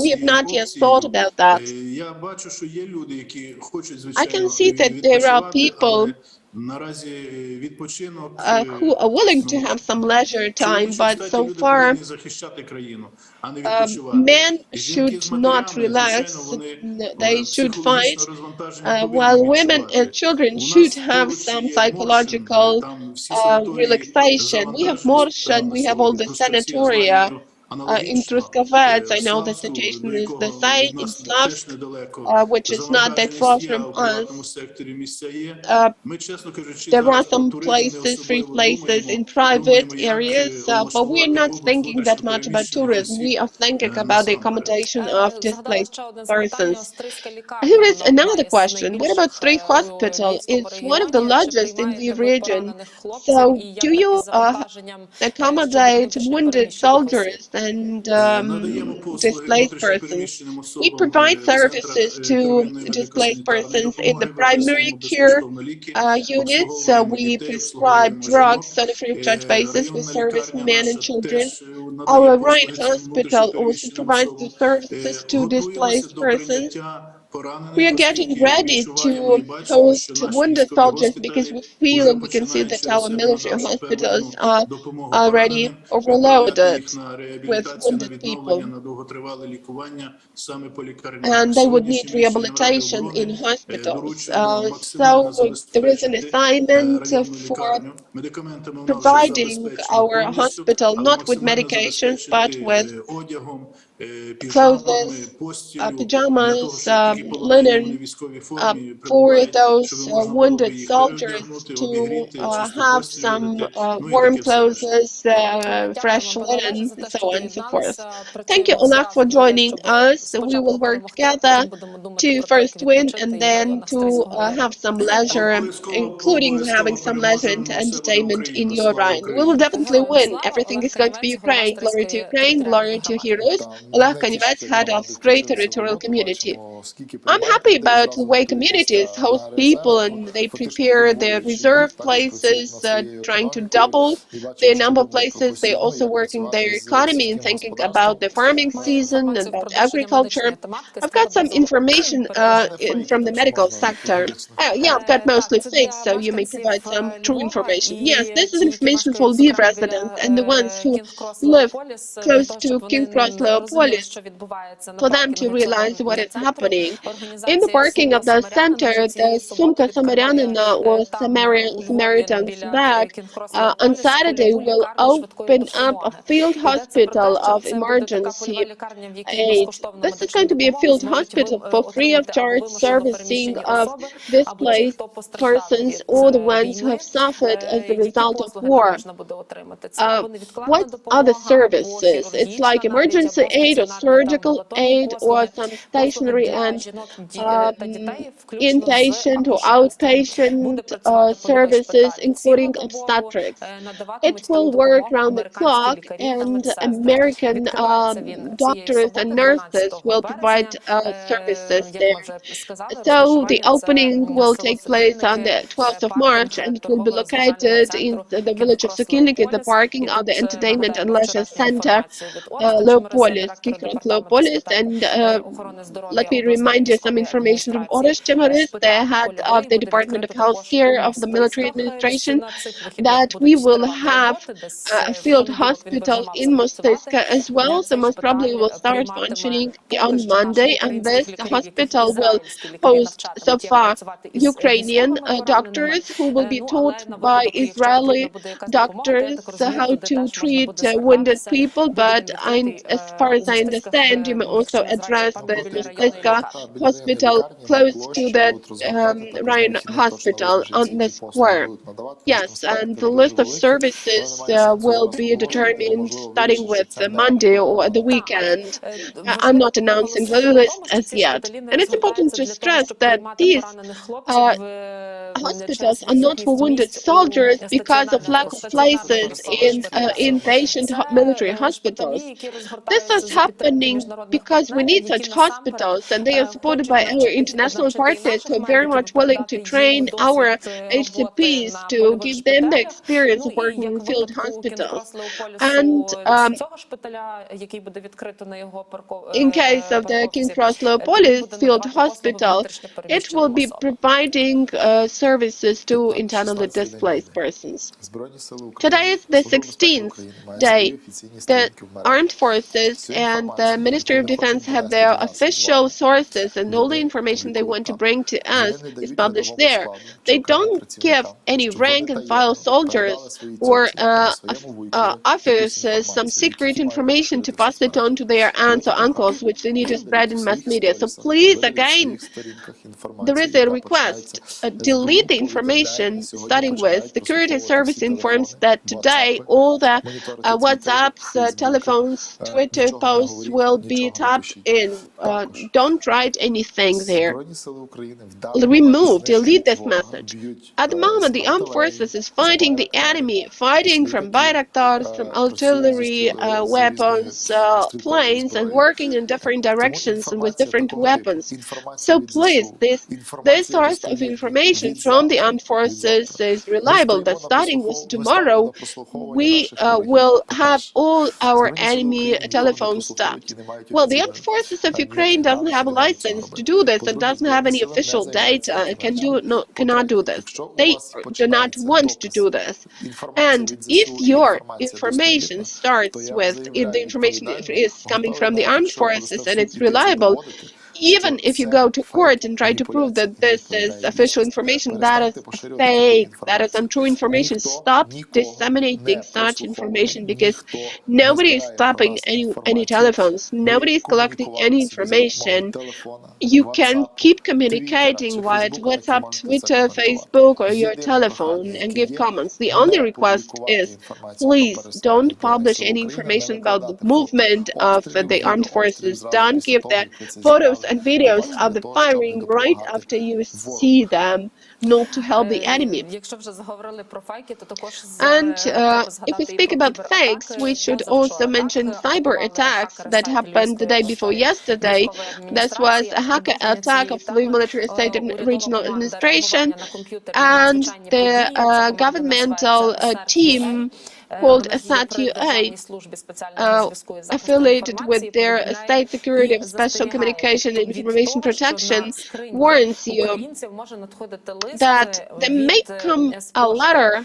We have not yet thought about that. I can see that there are people who are willing to have some leisure time, but so far men should not relax, they should fight, while women and children should have some psychological relaxation. We have Morsh and we have all the sanatoria. In Truskavets, I know the situation is the same, in Slavsk, which is not that far from us. There are some places, free places in private areas, but we are not thinking that much about tourism. We are thinking about the accommodation of displaced persons. Here is another question. What about Stray Hospital? It's one of the largest in the region. So do you accommodate wounded soldiers and displaced persons? We provide services to displaced persons in the primary care units. We prescribe drugs on a free of charge basis. We service men and children. Our Rhine Hospital also provides the services to displaced persons. We are getting ready to host wounded soldiers because we feel and we can see that our military hospitals are already overloaded with wounded people. And they would need rehabilitation in hospitals. So there is an assignment for providing our hospital not with medications but with clothes, pajamas, linen for those wounded soldiers to have some warm clothes, fresh linen, and so on and so forth. Thank you, Olaf, for joining us. We will work together to first win and then to have some leisure, including having some leisure and entertainment in your Rhine. We will definitely win. Everything is going to be Ukraine. Glory to Ukraine, glory to heroes. Olaf Kanivets, head of Stray Territorial Community. I'm happy about the way communities host people and they prepare their reserve places, trying to double the number of places. They're also working their economy and thinking about the farming season and about agriculture. I've got some information from the medical sector. Yeah, I've got mostly fakes, so you may provide some true information. Yes, this is information for Lviv residents and the ones who live close to King Cross Leopolis, for them to realize what is happening. In the working of the center, the Sumka Samarianina or Samaritan's Bag on Saturday will open up a field hospital of emergency aid. This is going to be a field hospital for free of charge servicing of displaced persons or the ones who have suffered as a result of war. What are the services? It's like emergency aid or surgical aid or some stationary and inpatient or outpatient services, including obstetrics. It will work round the clock, and American doctors and nurses will provide services there. So the opening will take place on the 12th of March, and it will be located in the village of Sokilniki, the parking of the Entertainment and Leisure Center, Leopolis, Leopolis. And let me remind you some information from Oras Chemaris, the head of the Department of Healthcare of the military administration, that we will have a field hospital in Mostyska as well. So most probably will start functioning on Monday, and this hospital will host so far Ukrainian doctors who will be taught by Israeli doctors how to treat wounded people. But as far as I understand, you may also address the Mostyska hospital close to the Ryan Hospital on the square. Yes, and the list of services will be determined starting with Monday or the weekend. I'm not announcing the list as yet. And it's important to stress that these hospitals are not for wounded soldiers because of lack of places in inpatient military hospitals. This is happening because we need such hospitals, and they are supported by our international partners who are very much willing to train our HCPs to give them the experience of working in field hospitals. And in case of the King Cross Leopolis Field Hospital, it will be providing services to internally displaced persons. Today is the 16th day. The armed forces and the Ministry of Defense have their official sources, and all the information they want to bring to us is published there. They don't give any rank and file soldiers or officers some secret information to pass it on to their aunts or uncles, which they need to spread in mass media. So please, again, there is a request, delete the information, starting with Security Service informs that today all the WhatsApps, telephones, Twitter posts will be tapped in. Don't write anything there. Remove, delete this message. At the moment, the armed forces is fighting the enemy, fighting from Bayraktars, from artillery, weapons, planes, and working in different directions and with different weapons. So please, this source of information from the armed forces is reliable, that starting with tomorrow, we will have all our enemy telephones stopped. Well, the armed forces of Ukraine doesn't have a license to do this, and doesn't have any official data, cannot do this. They do not want to do this. And if your information starts with, if the information is coming from the armed forces and it's reliable, even if you go to court and try to prove that this is official information, that is fake, that is untrue information. Stop disseminating such information, because nobody is stopping any telephones, nobody is collecting any information. You can keep communicating via WhatsApp, Twitter, Facebook, or your telephone and give comments. The only request is, please don't publish any information about the movement of the armed forces. Don't give the photos and videos of the firing right after you see them, not to help the enemy. And if we speak about fakes, we should also mention cyber attacks that happened the day before yesterday. This was a hacker attack of the military state and regional administration, and the governmental team called SAT-UA, affiliated with their State Security of Special Communication and Information Protection, warns you that there may come a letter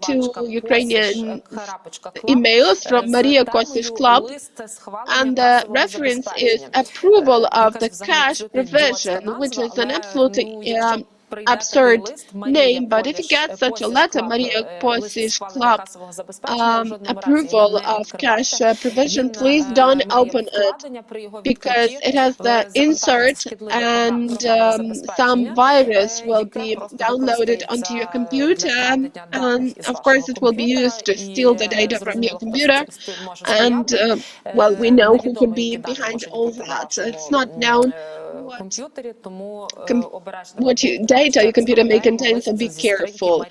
to Ukrainian emails from Maria Kosish Club, and the reference is approval of the cash provision, which is an absolutely absurd name, but if you get such a letter, Maria Posish Club approval of cash provision, please don't open it because it has the insert and some virus will be downloaded onto your computer, and of course it will be used to steal the data from your computer, and well, we know who could be behind all that. It's not known what data your computer may contain, so be careful.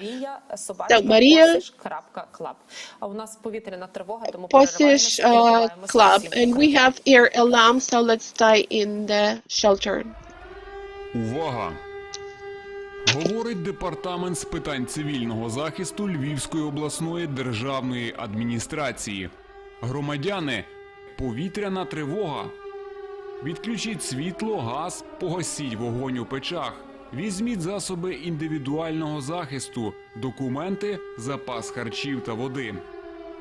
So Maria Posish Club, and we have air alarm, so let's stay in the shelter. Увага! Говорить Департамент з питань цивільного захисту Львівської обласної державної адміністрації. Громадяни, повітряна тривога. Відключіть світло, газ, погасіть вогонь у печах. Візьміть засоби індивідуального захисту, документи, запас харчів та води.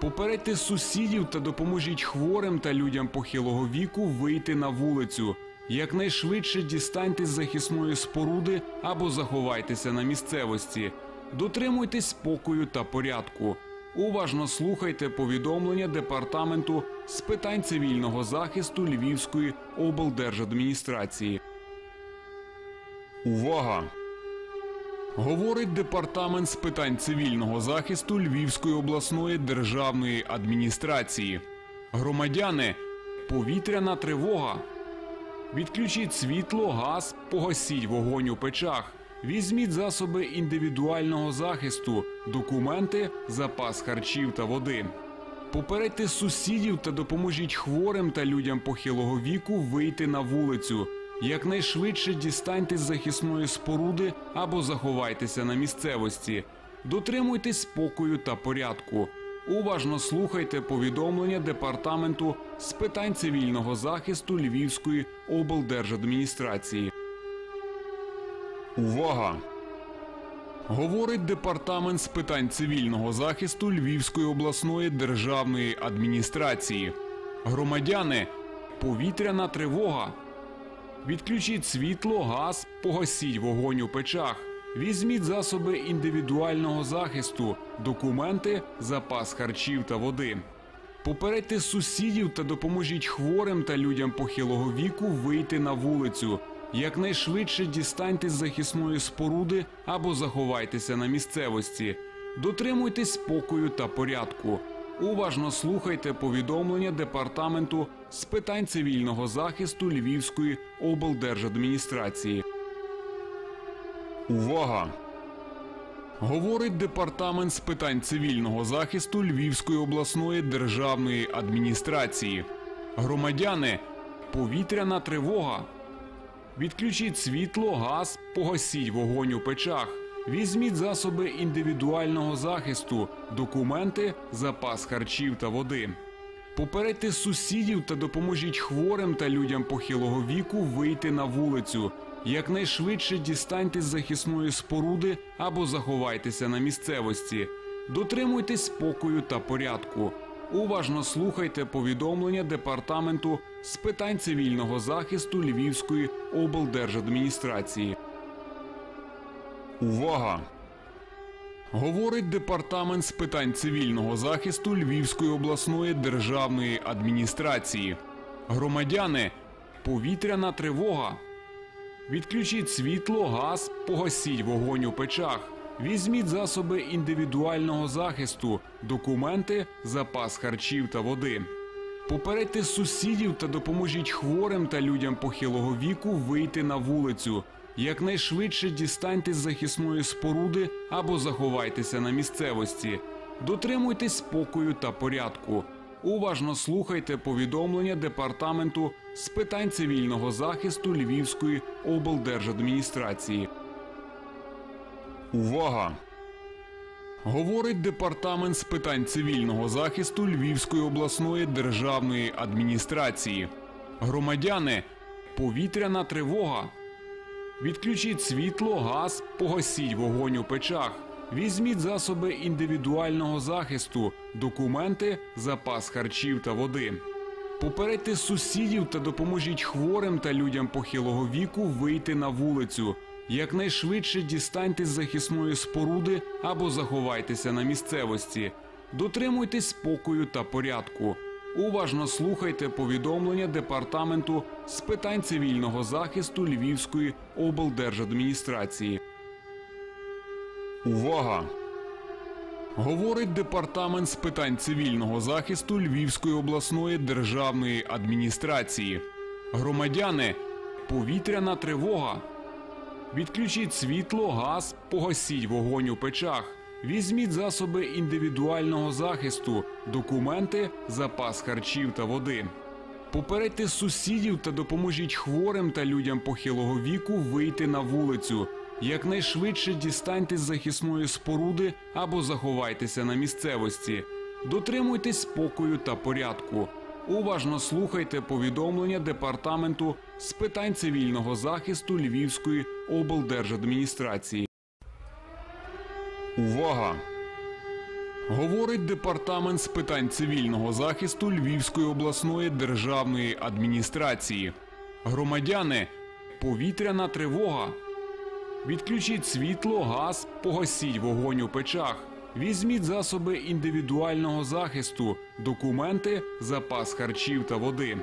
Попередьте сусідів та допоможіть хворим та людям похилого віку вийти на вулицю. Якнайшвидше дістаньтесь з захисної споруди або заховайтеся на місцевості. Дотримуйтесь спокою та порядку. Уважно слухайте повідомлення Департаменту з питань цивільного захисту Львівської облдержадміністрації. Увага! Говорить Департамент з питань цивільного захисту Львівської обласної державної адміністрації. Громадяни, повітряна тривога. Відключіть світло, газ, погасіть вогонь у печах. Візьміть засоби індивідуального захисту, документи, запас харчів та води. Попередьте сусідів та допоможіть хворим та людям похилого віку вийти на вулицю. Якнайшвидше дістаньтесь з захисної споруди або заховайтеся на місцевості. Дотримуйтесь спокою та порядку. Уважно слухайте повідомлення Департаменту з питань цивільного захисту Львівської облдержадміністрації. Увага! Говорить Департамент з питань цивільного захисту Львівської обласної державної адміністрації. Громадяни, повітряна тривога. Відключіть світло, газ, погасіть вогонь у печах. Візьміть засоби індивідуального захисту, документи, запас харчів та води. Попередьте сусідів та допоможіть хворим та людям похилого віку вийти на вулицю. Якнайшвидше дістаньтесь з захисної споруди або заховайтеся на місцевості. Дотримуйтесь спокою та порядку. Уважно слухайте повідомлення Департаменту з питань цивільного захисту Львівської облдержадміністрації. Увага! Говорить Департамент з питань цивільного захисту Львівської обласної державної адміністрації. Громадяни, повітряна тривога. Відключіть світло, газ, погасіть вогонь у печах. Візьміть засоби індивідуального захисту, документи, запас харчів та води. Попередьте сусідів та допоможіть хворим та людям похилого віку вийти на вулицю. Якнайшвидше дістаньтесь з захисної споруди або заховайтеся на місцевості. Дотримуйтесь спокою та порядку. Уважно слухайте повідомлення Департаменту з питань цивільного захисту Львівської облдержадміністрації. Увага! Говорить Департамент з питань цивільного захисту Львівської обласної державної адміністрації. Громадяни, повітряна тривога. Відключіть світло, газ, погасіть вогонь у печах. Візьміть засоби індивідуального захисту, документи, запас харчів та води. Попередьте сусідів та допоможіть хворим та людям похилого віку вийти на вулицю. Якнайшвидше дістаньтесь з захисної споруди або заховайтеся на місцевості. Дотримуйтесь спокою та порядку. Уважно слухайте повідомлення Департаменту з питань цивільного захисту Львівської облдержадміністрації. Увага! Говорить Департамент з питань цивільного захисту Львівської обласної державної адміністрації. Громадяни, повітряна тривога. Відключіть світло, газ, погасіть вогонь у печах. Візьміть засоби індивідуального захисту, документи, запас харчів та води. Попередьте сусідів та допоможіть хворим та людям похилого віку вийти на вулицю. Якнайшвидше дістаньтесь з захисної споруди або заховайтеся на місцевості. Дотримуйтесь спокою та порядку. Уважно слухайте повідомлення Департаменту з питань цивільного захисту Львівської облдержадміністрації. Увага! Говорить Департамент з питань цивільного захисту Львівської обласної державної адміністрації. Громадяни, повітряна тривога. Відключіть світло, газ, погасіть вогонь у печах. Візьміть засоби індивідуального захисту, документи, запас харчів та води. Попередьте сусідів та допоможіть хворим та людям похилого віку вийти на вулицю. Якнайшвидше дістаньтесь з захисної споруди або заховайтеся на місцевості. Дотримуйтесь спокою та порядку. Уважно слухайте повідомлення Департаменту з питань цивільного захисту Львівської облдержадміністрації. Увага! Говорить Департамент з питань цивільного захисту Львівської обласної державної адміністрації. Громадяни, повітряна тривога. Відключіть світло, газ, погасіть вогонь у печах. Візьміть засоби індивідуального захисту, документи, запас харчів та води.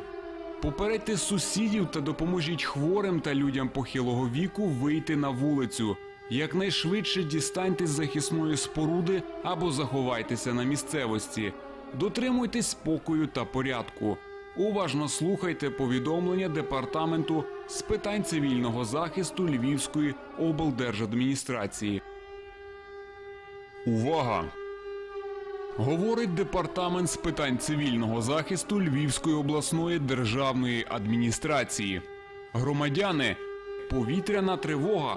Попередьте сусідів та допоможіть хворим та людям похилого віку вийти на вулицю. Якнайшвидше дістаньтесь з захисної споруди або заховайтеся на місцевості. Дотримуйтесь спокою та порядку. Уважно слухайте повідомлення Департаменту з питань цивільного захисту Львівської облдержадміністрації. Увага! Говорить Департамент з питань цивільного захисту Львівської обласної державної адміністрації. Громадяни, повітряна тривога.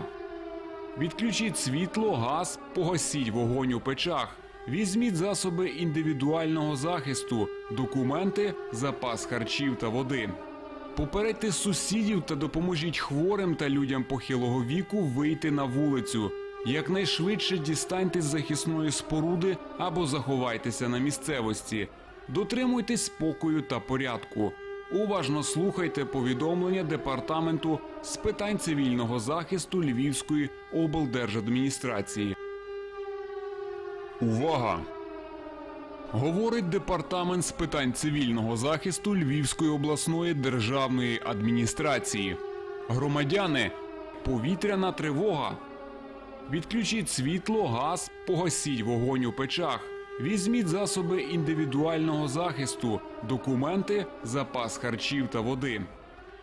Відключіть світло, газ, погасіть вогонь у печах. Візьміть засоби індивідуального захисту, документи, запас харчів та води. Попередьте сусідів та допоможіть хворим та людям похилого віку вийти на вулицю. Якнайшвидше дістаньтесь з захисної споруди або заховайтеся на місцевості. Дотримуйтесь спокою та порядку. Уважно слухайте повідомлення Департаменту з питань цивільного захисту Львівської облдержадміністрації. Увага! Говорить Департамент з питань цивільного захисту Львівської обласної державної адміністрації. Громадяни, повітряна тривога. Відключіть світло, газ, погасіть вогонь у печах. Візьміть засоби індивідуального захисту, документи, запас харчів та води.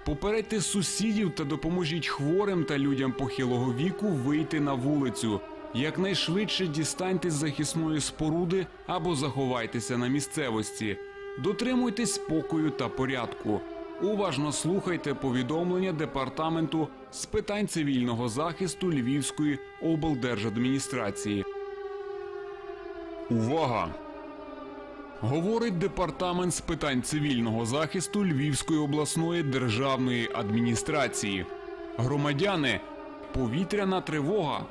Попередьте сусідів та допоможіть хворим та людям похилого віку вийти на вулицю. Якнайшвидше дістаньтесь з захисної споруди або заховайтеся на місцевості. Дотримуйтесь спокою та порядку. Уважно слухайте повідомлення Департаменту з питань цивільного захисту Львівської облдержадміністрації. Увага! Говорить Департамент з питань цивільного захисту Львівської обласної державної адміністрації. Громадяни, повітряна тривога.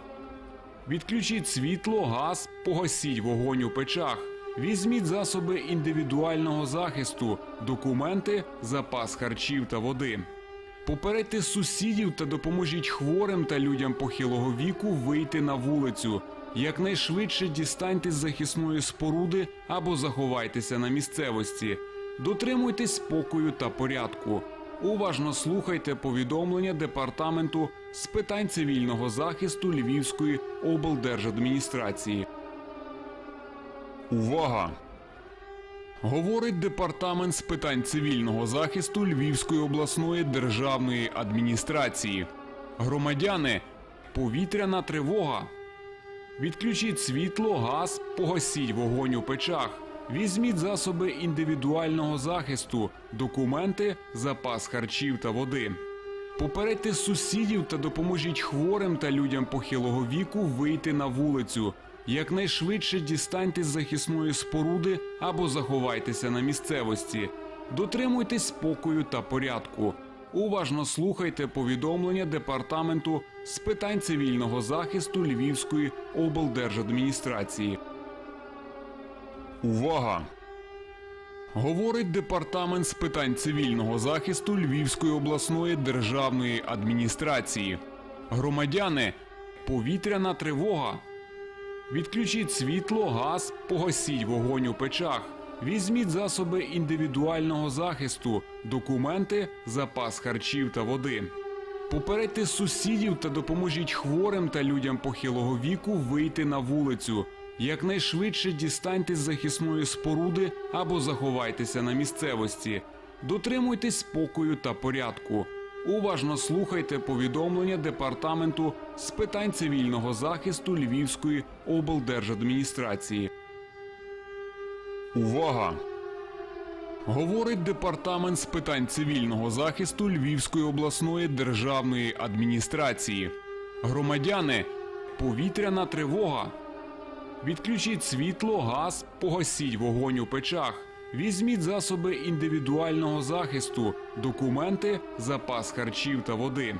Відключіть світло, газ, погасіть вогонь у печах. Візьміть засоби індивідуального захисту, документи, запас харчів та води. Попередьте сусідів та допоможіть хворим та людям похилого віку вийти на вулицю. Якнайшвидше дістаньтесь з захисної споруди або заховайтеся на місцевості. Дотримуйтесь спокою та порядку. Уважно слухайте повідомлення Департаменту з питань цивільного захисту Львівської облдержадміністрації. Увага! Говорить Департамент з питань цивільного захисту Львівської обласної державної адміністрації. Громадяни, повітряна тривога. Відключіть світло, газ, погасіть вогонь у печах. Візьміть засоби індивідуального захисту, документи, запас харчів та води. Попередьте сусідів та допоможіть хворим та людям похилого віку вийти на вулицю. Якнайшвидше дістаньтесь з захисної споруди або заховайтеся на місцевості. Дотримуйтесь спокою та порядку. Уважно слухайте повідомлення Департаменту з питань цивільного захисту Львівської облдержадміністрації. Увага! Говорить Департамент з питань цивільного захисту Львівської обласної державної адміністрації. Громадяни, повітряна тривога. Відключіть світло, газ, погасіть вогонь у печах. Візьміть засоби індивідуального захисту, документи, запас харчів та води. Попередьте сусідів та допоможіть хворим та людям похилого віку вийти на вулицю. Якнайшвидше дістаньтесь з захисної споруди або заховайтеся на місцевості. Дотримуйтесь спокою та порядку. Уважно слухайте повідомлення Департаменту з питань цивільного захисту Львівської облдержадміністрації. Увага! Говорить Департамент з питань цивільного захисту Львівської обласної державної адміністрації. Громадяни, повітряна тривога. Відключіть світло, газ, погасіть вогонь у печах. Візьміть засоби індивідуального захисту, документи, запас харчів та води.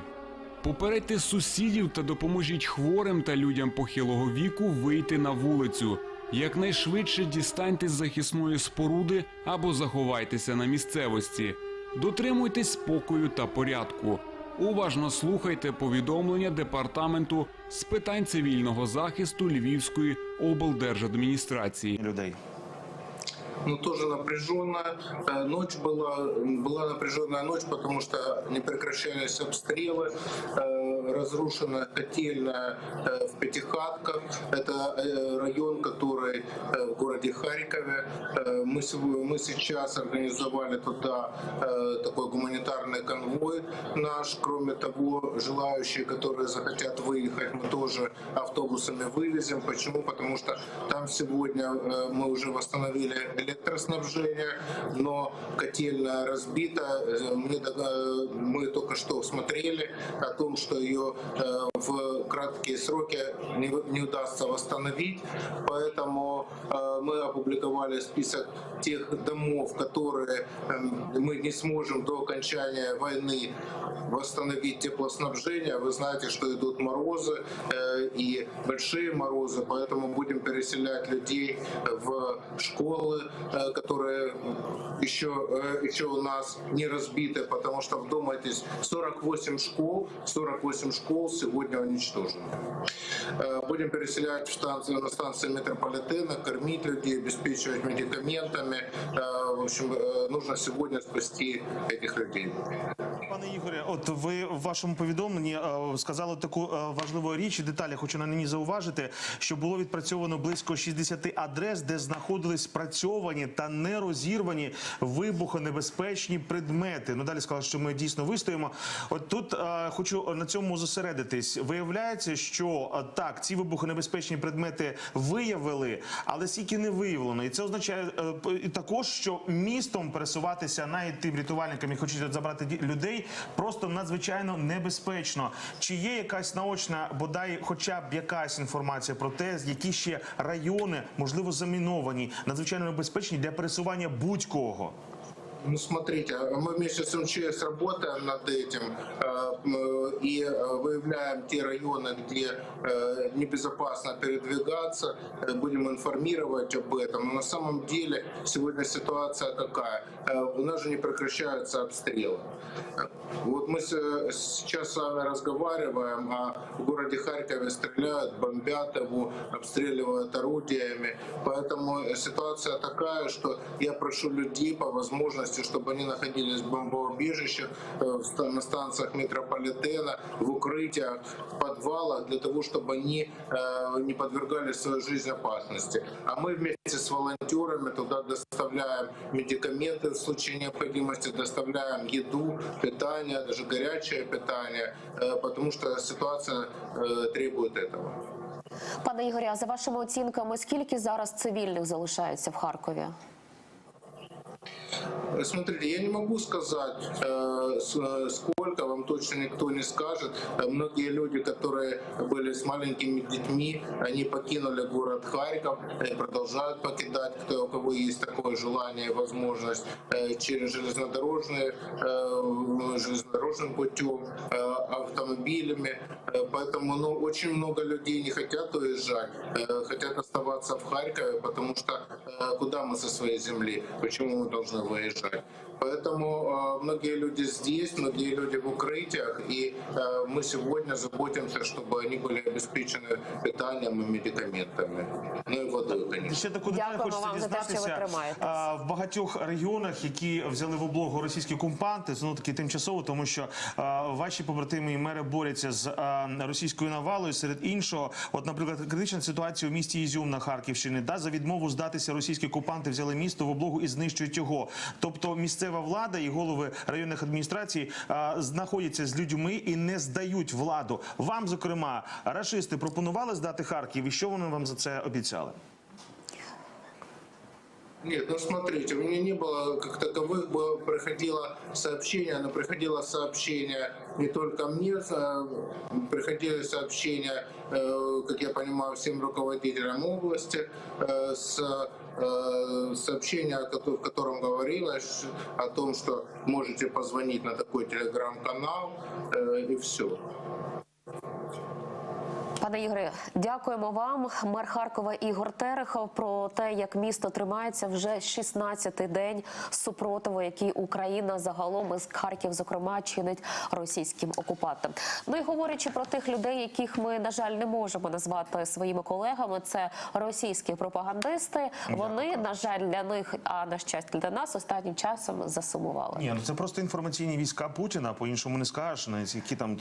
Попередьте сусідів та допоможіть хворим та людям похилого віку вийти на вулицю. Якнайшвидше дістаньтесь з захисної споруди або заховайтеся на місцевості. Дотримуйтесь спокою та порядку. Уважно слухайте повідомлення Департаменту з питань цивільного захисту Львівської облдержадміністрації. Людей. Но тоже напряженная ночь была напряженная ночь, потому что не прекращались обстрелы, разрушена котельная в Пятихатках, это район, который в городе Харькове. Мы сейчас организовали туда такой гуманитарный конвой наш, кроме того, желающие, которые захотят выехать, мы тоже автобусами вывезем. Почему? Потому что там сегодня мы уже восстановили электроснабжение, но котельная разбита. Мы только что смотрели о том, что ее в краткие сроки не удастся восстановить. Поэтому мы опубликовали список тех домов, которые мы не сможем до окончания войны восстановить теплоснабжение. Вы знаете, что идут морозы и большие морозы, поэтому будем переселять людей в школы, которые еще у нас не разбиты, потому что, вдумайтесь, 48 школ сегодня уничтожены. Будем переселять на станции метрополитена, кормить людей, обеспечивать медикаментами. В общем, нужно сегодня спасти этих людей. Пане Ігоре, от ви в вашому повідомленні сказали таку важливу річ і деталі, хочу на ній зауважити, що було відпрацьовано близько 60 адрес, де знаходились спрацьовані та нерозірвані вибухонебезпечні предмети. Ну, далі сказали, що ми дійсно вистоїмо. От тут хочу на цьому зосередитись. Виявляється, що так, ці вибухонебезпечні предмети виявили, але скільки не виявлено. І це означає також, що містом пересуватися навіть тим рятувальникам, які хочуть забрати людей, просто надзвичайно небезпечно. Чи є якась наочна, бодай хоча б якась інформація про те, які ще райони, можливо, заміновані, надзвичайно небезпечні для пересування будь-кого? Ну, смотрите, мы вместе с МЧС работаем над этим и выявляем те районы, где небезопасно передвигаться, будем информировать об этом. Но на самом деле сегодня ситуация такая. У нас же не прекращаются обстрелы. Вот мы сейчас с вами разговариваем, а в городе Харькове стреляют, бомбят его, обстреливают орудиями. Поэтому ситуация такая, что я прошу людей по возможности, чтобы они находились в бомбоубежищах, на станциях метрополитена, в укрытиях, в подвалах, для того, чтобы они не подвергали свою жизнь опасности. А мы вместе с волонтерами туда доставляем медикаменты в случае необходимости, доставляем еду, питание, даже горячее питание, потому что ситуация требует этого. Пане Ігорі, а за вашими оцінками, скільки зараз цивільних залишається в Харкові? Смотрите, я не могу сказать, сколько, вам точно никто не скажет. Многие люди, которые были с маленькими детьми, они покинули город Харьков и продолжают покидать. У кого кого есть такое желание и возможность, через железнодорожным путем, автомобилями. Поэтому очень много людей не хотят уезжать, хотят оставаться в Харькове, потому что куда мы со своей земли, почему мы должны выезжать? Поэтому многие люди здесь, многие люди в укрытиях, и мы сегодня заботимся, чтобы они были обеспечены питанием и медикаментами. Ну і водою, звісно. Ще таку деталь хочеться дізнатися. В багатьох регіонах, які взяли в облогу російські окупанти, знову таки тимчасово, тому що ваші побратими і мери борються з російською навалою, серед іншого, от, наприклад, критична ситуація у місті Ізюм на Харківщині, за відмову здатися російські окупанти взяли місто в облогу і знищують його. Тобто місцева влада і голови районних адміністрацій знаходяться з людьми і не здають владу. Вам, зокрема, рашисти пропонували здати Харків, і що вони вам за це обіцяли? Нет, ну смотрите, у меня не было как таковых, приходило сообщение, но приходило сообщение не только мне, приходили сообщения, как я понимаю, всем руководителям области, с сообщение, в котором говорилось о том, что можете позвонить на такой телеграм-канал, и все. Пане Ігоре, дякуємо вам. Мер Харкова Ігор Терехов про те, як місто тримається вже 16-й день супротиву, який Україна загалом із Харків, зокрема, чинить російським окупантам. Ну і говорячи про тих людей, яких ми, на жаль, не можемо назвати своїми колегами, це російські пропагандисти. Вони, на жаль, для них, а на щастя для нас, останнім часом засумували. Ні, ну це просто інформаційні війська Путіна, по-іншому не скажеш, навіть які там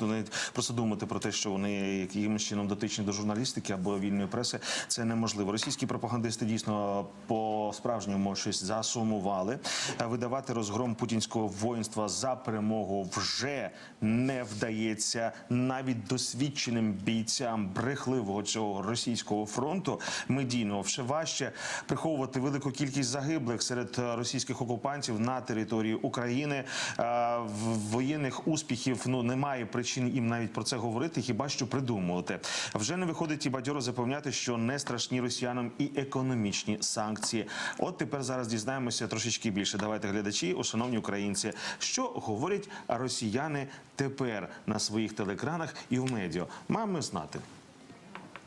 просто думати про те, що вони якимось чином дотичні до журналістики або вільної преси, це неможливо. Російські пропагандисти дійсно по-справжньому щось засумували. Видавати розгром путінського воїнства за перемогу вже не вдається навіть досвідченим бійцям брехливого цього російського фронту. Медійно ще важче приховувати велику кількість загиблих серед російських окупантів на території України. Воєнних успіхів немає причин їм навіть про це говорити, хіба що придумувати. Вже не виходить і бадьоро запевняти, що не страшні росіянам і економічні санкції. От тепер зараз дізнаємося трошечки більше. Давайте, глядачі, шановні українці, що говорять росіяни тепер на своїх телекранах і в медіа. Маємо знати.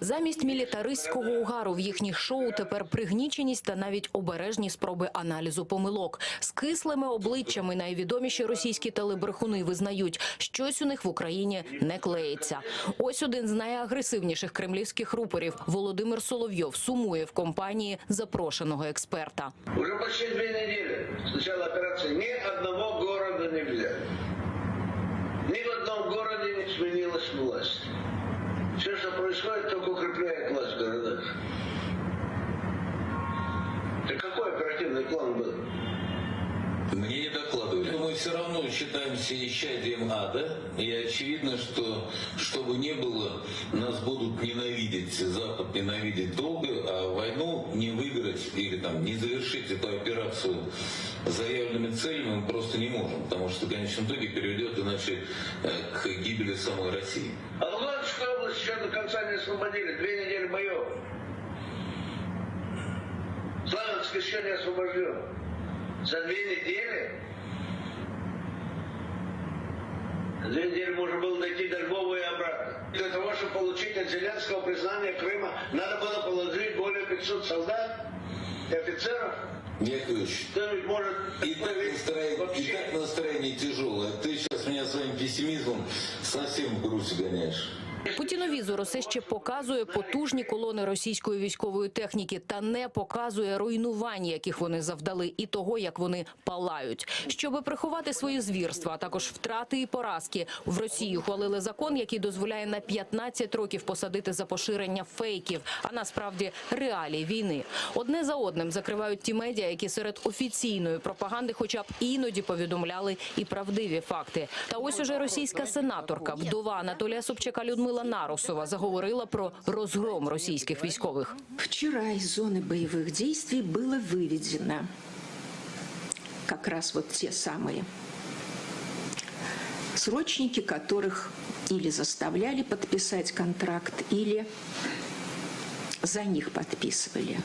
Замість мілітаристського угару в їхніх шоу тепер пригніченість та навіть обережні спроби аналізу помилок. З кислими обличчями найвідоміші російські телебрехуни визнають, щось у них в Україні не клеїться. Ось один з найагресивніших кремлівських рупорів – Володимир Соловйов сумує в компанії запрошеного експерта. Уже почти 2 недели с начала операции ни одного города не взяли. Ни в одном городе не сменилась власть. Все, что происходит, только укрепляет власть в городах. Так какой оперативный план был? Мне не докладывали. Мы все равно считаемся исчадием ада. И очевидно, что бы ни было, нас будут ненавидеть, Запад ненавидеть долго, а войну не выиграть или там, не завершить эту операцию заявленными целями мы просто не можем. Потому что в конечном итоге приведет иначе к гибели самой России. А Луганскую область еще до конца не освободили. 2 недели боев. Славянск еще не освобожден. За 2 недели? За 2 недели можно было дойти до Львова и обратно. Для того, чтобы получить от Зеленского признание Крыма, надо было положить более 500 солдат и офицеров. Яковлевич, и так настроение тяжелое. Ты сейчас меня своим пессимизмом совсем в грусть гоняешь. Путіновізор усе ще показує потужні колони російської військової техніки та не показує руйнувань, яких вони завдали, і того, як вони палають. Щоби приховати свої звірства, а також втрати і поразки, в Росії ухвалили закон, який дозволяє на 15 років посадити за поширення фейків, а насправді реалій війни. Одне за одним закривають ті медіа, які серед офіційної пропаганди хоча б іноді повідомляли і правдиві факти. Та ось уже російська сенаторка, вдова Анатолія Собчака Людмила Нарусова заговорила про розгром російських військових. Вчора из зоны боевых действий было выведено как раз вот те самые срочники, которых или заставляли подписать контракт, или за них подписывали.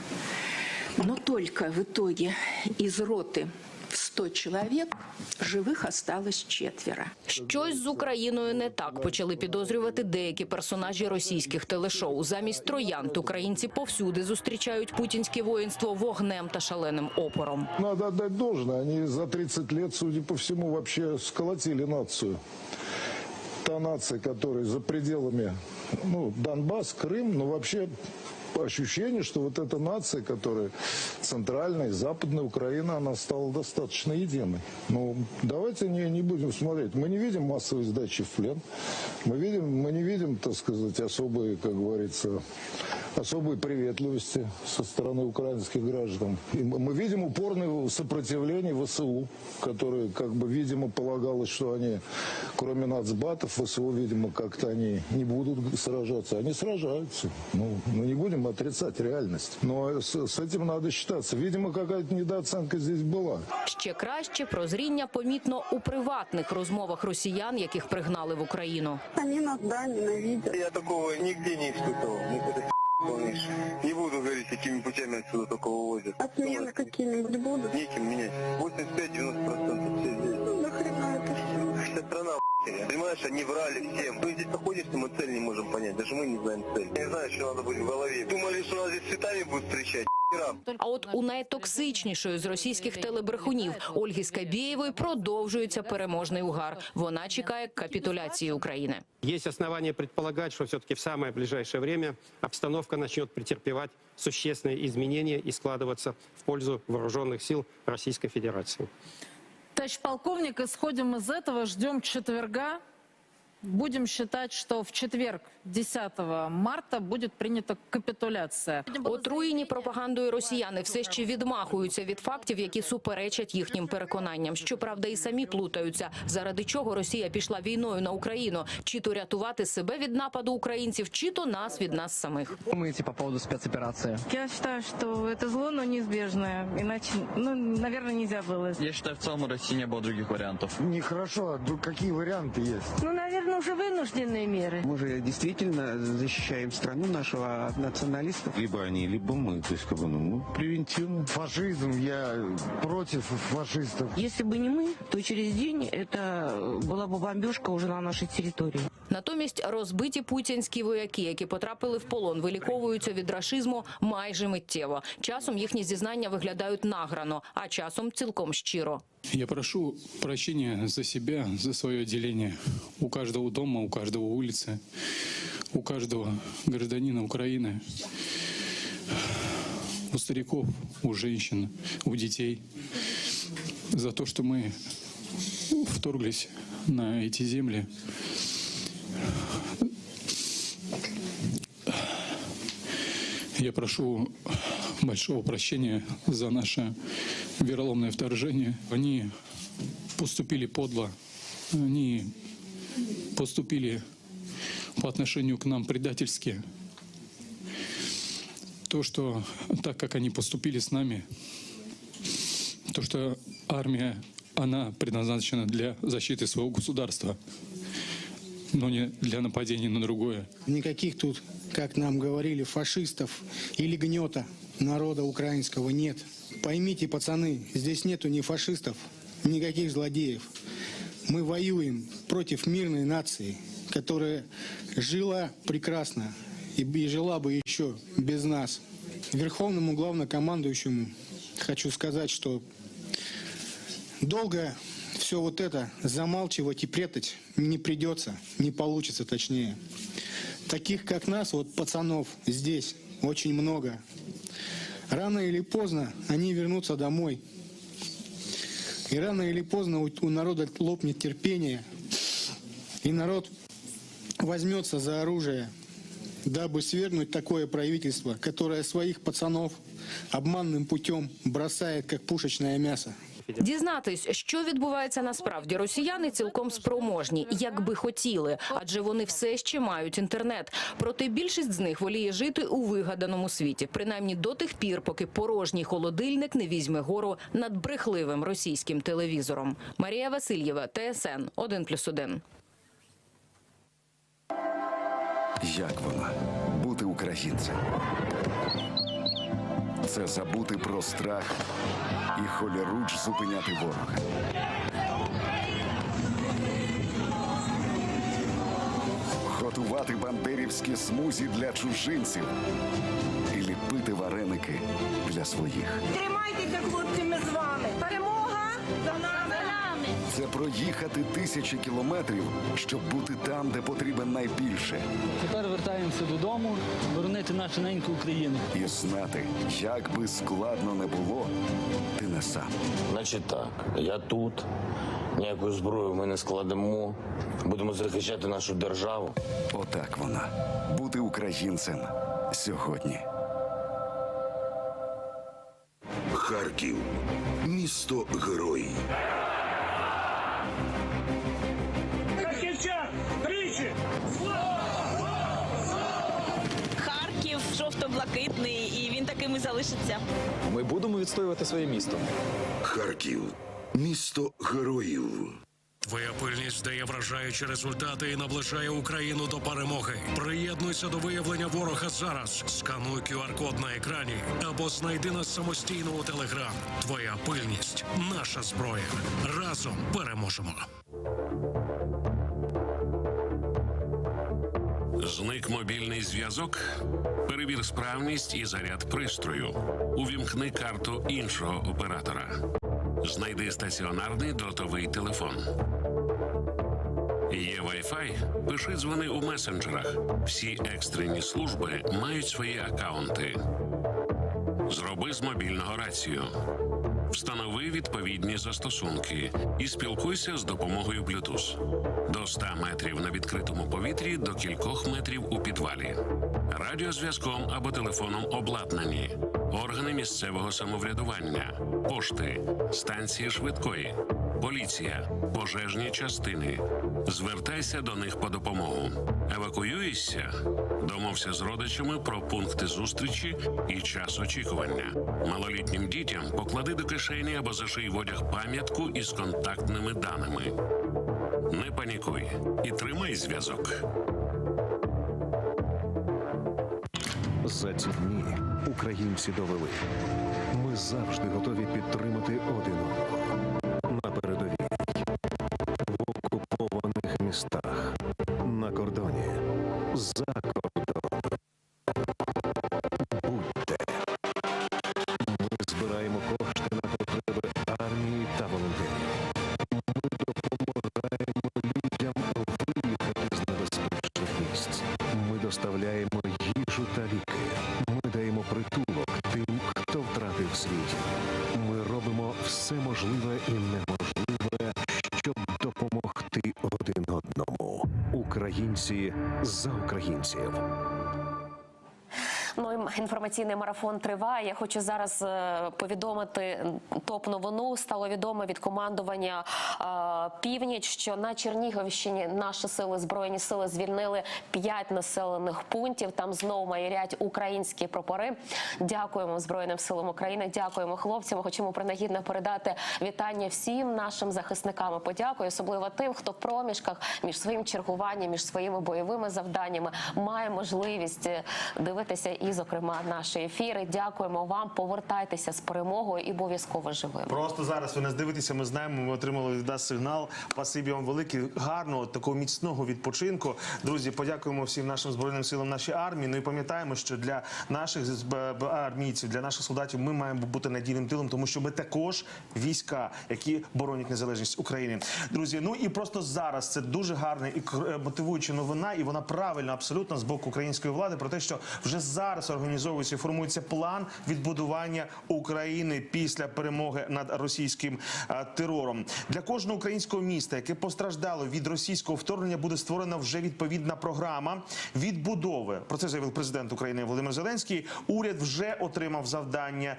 Но только в итоге из роты в 100 человек живих осталось 4. Щось з Україною не так, почали підозрювати деякі персонажі російських телешоу. Замість троянд українці повсюди зустрічають путінське воїнство вогнем та шаленим опором. Надо отдать должное, они за 30 лет, судя по всему, вообще сколотили нацию. Та нация, которая за пределами, Донбасс, Крым, но вообще ощущение, что вот эта нация, которая центральная и западная Украина, она стала достаточно единой. Но давайте не будем смотреть. Мы не видим массовой сдачи в плен. Мы не видим, так сказать, особой, как говорится, особой приветливости со стороны украинских граждан. И мы видим упорное сопротивление ВСУ, которое, как бы, видимо, полагалось, что они, кроме нацбатов, ВСУ, видимо, как-то они не будут сражаться. Они сражаются. Мы не будем отрицать реальность. Но с этим надо считаться. Видимо, какая-то недооценка здесь была. Ще краще прозріння помітно у приватних розмовах росіян, яких пригнали в Україну. Они нас, да, ненавидят. Я такого нигде не испытывал. Не буду говорить, какими путями отсюда только вывозят. Отмены какие-нибудь будут? Неким менять. 85-90% все здесь. Ну, нахрена это все? Вся страна, понимаешь, они врали всем. Мы здесь находимся, мы цель не можем понять. Даже мы не знаем цель. Я не знаю, что надо быть в голове. Думали, что нас здесь цветами будут встречать. А от у найтоксичнішої з російських телебрехунів Ольги Скабєєвої продовжується переможний угар. Вона чекає капітуляції України. Есть основания предполагать, что все-таки в самое ближайшее время обстановка начнет претерпевать существенные изменения и складываться в пользу вооруженных сил Российской Федерации. Товарищ полковник, исходим из этого, ждем четверга. Будем считать, что в четверг, 10 марта, будет принята капітуляція. Отруєні пропагандою росіяни все ще відмахуються від фактів, які суперечать їхнім переконанням. Щоправда, і самі плутаються, заради чого Росія пішла війною на Україну. Чи то рятувати себе від нападу українців, чи то нас від нас самих. Думаете по поводу спецоперации? Я считаю, что это зло, но неизбежное. Иначе, наверное, нельзя было. Я считаю, в целом у России не было других вариантов. Нехорошо. Какие варианты есть? Наверное, уже вынужденные меры. Мы же действительно защищаем страну нашего от националистов. Либо они, либо мы. То есть, превентивно. Фашизм, я против фашистов. Если бы не мы, то через день это была бы бомбежка уже на нашей территории. Натомість розбиті путінські вояки, які потрапили в полон, виліковуються від рашизму майже миттєво. Часом їхні зізнання виглядають награно, а часом цілком щиро. Я прошу прощения за себя, за свое отделение. У каждого дома, у каждого улицы, у каждого гражданина Украины, у стариков, у женщин, у детей. За то, что мы вторглись на эти земли. Я прошу большого прощения за наше вероломное вторжение. Они поступили подло, они поступили по отношению к нам предательски. То, что так, как они поступили с нами, то, что армия, она предназначена для защиты своего государства, но не для нападения на другое. Никаких тут, как нам говорили, фашистов или гнета народа украинского нет. Поймите, пацаны, здесь нету ни фашистов, никаких злодеев. Мы воюем против мирной нации, которая жила прекрасно и жила бы еще без нас. Верховному главнокомандующему хочу сказать, что долго все вот это замалчивать и прятать не придется, не получится точнее. Таких, как нас, вот пацанов, здесь очень много. Рано или поздно они вернутся домой. И рано или поздно у народа лопнет терпение, и народ возьмется за оружие, дабы свергнуть такое правительство, которое своих пацанов обманным путем бросает, как пушечное мясо. Дізнатись, що відбувається насправді, росіяни цілком спроможні, якби хотіли, адже вони все ще мають інтернет. Проте більшість з них воліє жити у вигаданому світі, принаймні до тих пір, поки порожній холодильник не візьме гору над брехливим російським телевізором. Марія Васильєва, ТСН 1+1. Як воно бути українцем? Це забути про страх і холіруч зупиняти ворога. Готувати бандерівські смузі для чужинців і ліпити вареники для своїх. Тримайтеся, хлопці, ми з вами. Перемога за нами. Це проїхати тисячі кілометрів, щоб бути там, де потрібен найбільше. Тепер вертаємося додому, боронити нашу неньку Україну. І знати, як би складно не було, ти не сам. Значить так, я тут, ніякої зброї ми не складемо, будемо захищати нашу державу. Отак вона. Бути українцем сьогодні. Харків. Місто герой. Харків жовто-блакитний, і він таким і залишиться. Ми будемо відстоювати своє місто. Харків. Місто героїв. Твоя пильність дає вражаючі результати і наближає Україну до перемоги. Приєднуйся до виявлення ворога зараз. Скануй QR-код на екрані або знайди нас самостійно у Телеграм. Твоя пильність – наша зброя. Разом переможемо. Зник мобільний зв'язок? Перевір справність і заряд пристрою. Увімкни карту іншого оператора. Знайди стаціонарний дротовий телефон. Є Wi-Fi? Пиши дзвони у месенджерах. Всі екстрені служби мають свої акаунти. Зроби з мобільного рацію. Встанови відповідні застосунки і спілкуйся з допомогою Bluetooth. До 100 метрів на відкритому повітрі, до кількох метрів у підвалі. Радіозв'язком або телефоном обладнані. Органи місцевого самоврядування, пошти, станції швидкої, поліція, пожежні частини. Звертайся до них по допомогу. Евакуюєшся? Домовся з родичами про пункти зустрічі і час очікування. Малолітнім дітям поклади до кишені або заший в одяг пам'ятку із контактними даними. Не панікуй і тримай зв'язок. За ці дні українці довели. Ми завжди готові підтримати один одного. На передовій, в окупованих містах, на кордоні, за кордоном. Будьте. Ми збираємо кошти на потреби армії та волонтерів. Ми допомагаємо людям виїхати з небезпечних місць. Ми доставляємо їжу та ліки. Ми даємо притулок тим, хто втратив свій дім. Ми робимо все можливе і неможливе, щоб допомогти один одному. Українці за українців. Ну, інформаційний марафон триває. Я хочу зараз повідомити топ-новину. Стало відомо від командування «Північ», що на Чернігівщині наші сили, Збройні сили, звільнили 5 населених пунктів. Там знову майорять українські прапори. Дякуємо Збройним силам України, дякуємо хлопцям. Хочемо принагідно передати вітання всім нашим захисникам. Подякую особливо тим, хто в проміжках між своїм чергуванням, між своїми бойовими завданнями має можливість дивитися і, зокрема, наші ефіри. Дякуємо вам. Повертайтеся з перемогою і обов'язково живими. Просто зараз ви нас дивитеся, ми знаємо, ми отримали від вас сигнал. Спасибі вам велике, гарного, такого міцного відпочинку. Друзі, подякуємо всім нашим Збройним силам, нашій армії. Ну і пам'ятаємо, що для наших армійців, для наших солдатів ми маємо бути надійним тилом, тому що ми також війська, які боронять незалежність України. Друзі, ну і просто зараз це дуже гарна і мотивуюча новина, і вона правильна абсолютно з боку української влади про те, що вже зараз організовується і формується план відбудування України після перемоги над російським терором. Для кожного українського міста, яке постраждало від російського вторгнення, буде створена вже відповідна програма відбудови. Про це заявив президент України Володимир Зеленський. Уряд вже отримав завдання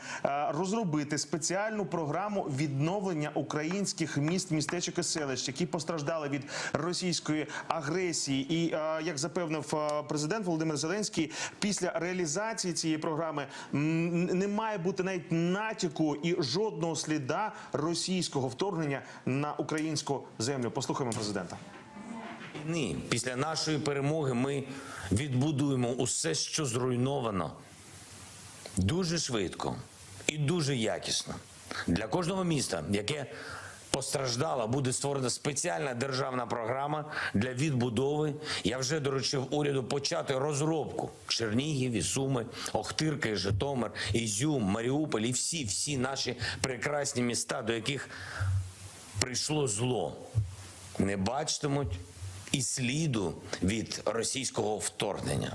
розробити спеціальну програму відновлення українських міст, містечок і селищ, які постраждали від російської агресії. І, як запевнив президент Володимир Зеленський, після реалізації цієї програми не має бути навіть натяку і жодного сліда російського вторгнення на українську землю. Послухаємо президента. Після нашої перемоги ми відбудуємо усе, що зруйновано дуже швидко і дуже якісно. Для кожного міста, яке постраждало, буде створена спеціальна державна програма для відбудови. Я вже доручив уряду почати розробку. Чернігів, і Суми, Охтирка, і Житомир, Ізюм, Маріуполь і всі наші прекрасні міста, до яких прийшло зло, не бачитимуть і сліду від російського вторгнення.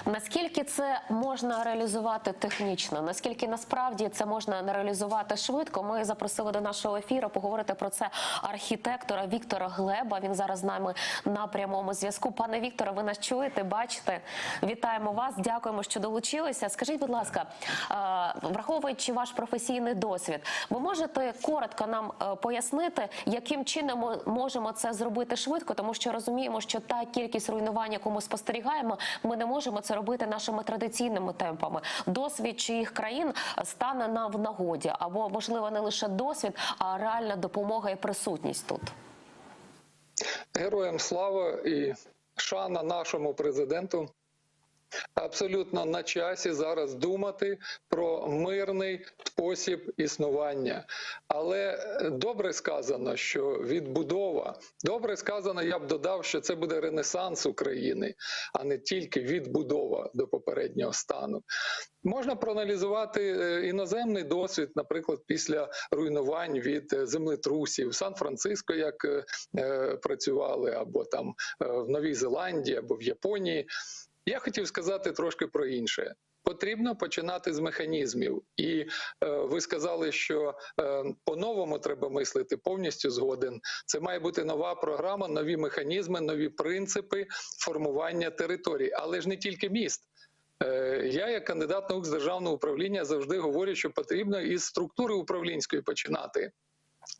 Наскільки це можна реалізувати технічно? Наскільки насправді це можна реалізувати швидко? Ми запросили до нашого ефіру поговорити про це архітектора Віктора Глеба. Він зараз з нами на прямому зв'язку. Пане Вікторе, ви нас чуєте, бачите? Вітаємо вас, дякуємо, що долучилися. Скажіть, будь ласка, враховуючи ваш професійний досвід, ви можете коротко нам пояснити, яким чином ми можемо це зробити швидко? Тому що розуміємо, що та кількість руйнувань, яку ми спостерігаємо, ми не можемо це робити нашими традиційними темпами. Досвід чиїх країн стане нам в нагоді? Або, можливо, не лише досвід, а реальна допомога і присутність тут? Героям слава і шана нашому президенту. Абсолютно на часі зараз думати про мирний спосіб існування. Але добре сказано, що відбудова, добре сказано, я б додав, що це буде ренесанс України, а не тільки відбудова до попереднього стану. Можна проаналізувати іноземний досвід, наприклад, після руйнувань від землетрусів. В Сан-Франциско, як працювали, або там в Новій Зеландії, або в Японії. Я хотів сказати трошки про інше. Потрібно починати з механізмів. І ви сказали, що по-новому треба мислити, повністю згоден. Це має бути нова програма, нові механізми, нові принципи формування територій. Але ж не тільки міст. Я, як кандидат наук з державного управління, завжди говорю, що потрібно із структури управлінської починати.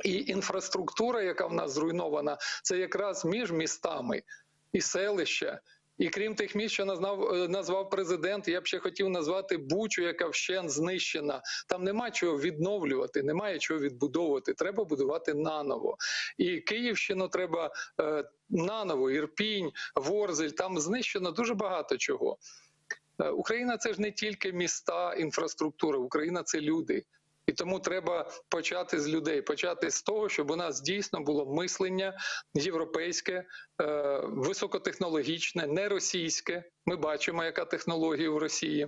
І інфраструктура, яка в нас зруйнована, це якраз між містами і селища. І крім тих міст, що назвав президент, я б ще хотів назвати Бучу, яка вщент знищена. Там нема чого відновлювати, немає чого відбудовувати. Треба будувати наново. І Київщину треба наново, Ірпінь, Ворзель, там знищено дуже багато чого. Україна – це ж не тільки міста, інфраструктура, Україна – це люди. І тому треба почати з людей, почати з того, щоб у нас дійсно було мислення європейське, високотехнологічне, не російське. Ми бачимо, яка технологія в Росії.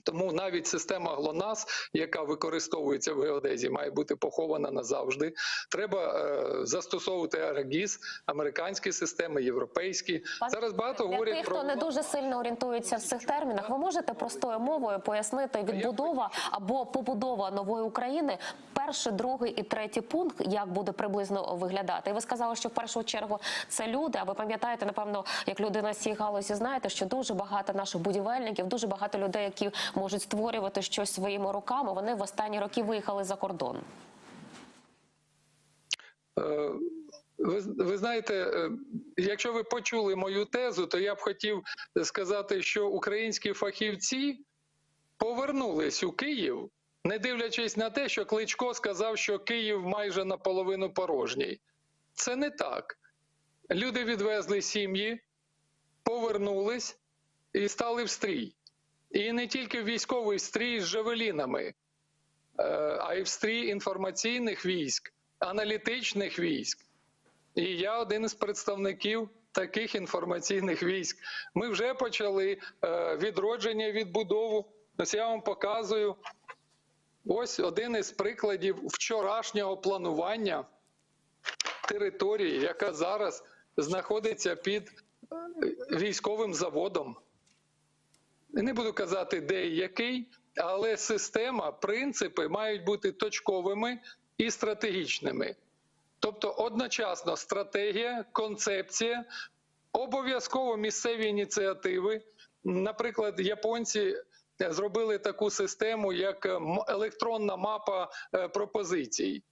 Тому навіть система ГЛОНАСС, яка використовується в геодезії, має бути похована назавжди. Треба застосовувати аерогіз, американські системи, європейські. Зараз багато говорять тих, хто не дуже сильно орієнтується в цих термінах, ви можете простою мовою пояснити відбудова або побудова нової України, перший, другий і третій пункт, як буде приблизно виглядати? І ви сказали, що в першу чергу це люди, а ви пам'ятаєте, напевно, як людина з цієї галузі, знаєте, що дуже багато наших будівельників, дуже багато людей, які можуть створювати щось своїми руками, вони в останні роки виїхали за кордон. Ви знаєте, якщо ви почули мою тезу, то я б хотів сказати, що українські фахівці повернулись у Київ, не дивлячись на те, що Кличко сказав, що Київ майже наполовину порожній. Це не так. Люди відвезли сім'ї, повернулись і стали в стрій. І не тільки в військовий стрій з жавелінами, а й в стрій інформаційних військ, аналітичних військ. І я один із представників таких інформаційних військ. Ми вже почали відродження, відбудову. Ось я вам показую. Ось один із прикладів вчорашнього планування території, яка зараз знаходиться під військовим заводом. Не буду казати, де і який, але система, принципи мають бути точковими і стратегічними. Тобто одночасно стратегія, концепція, обов'язково місцеві ініціативи. Наприклад, японці зробили таку систему, як електронна мапа пропозицій.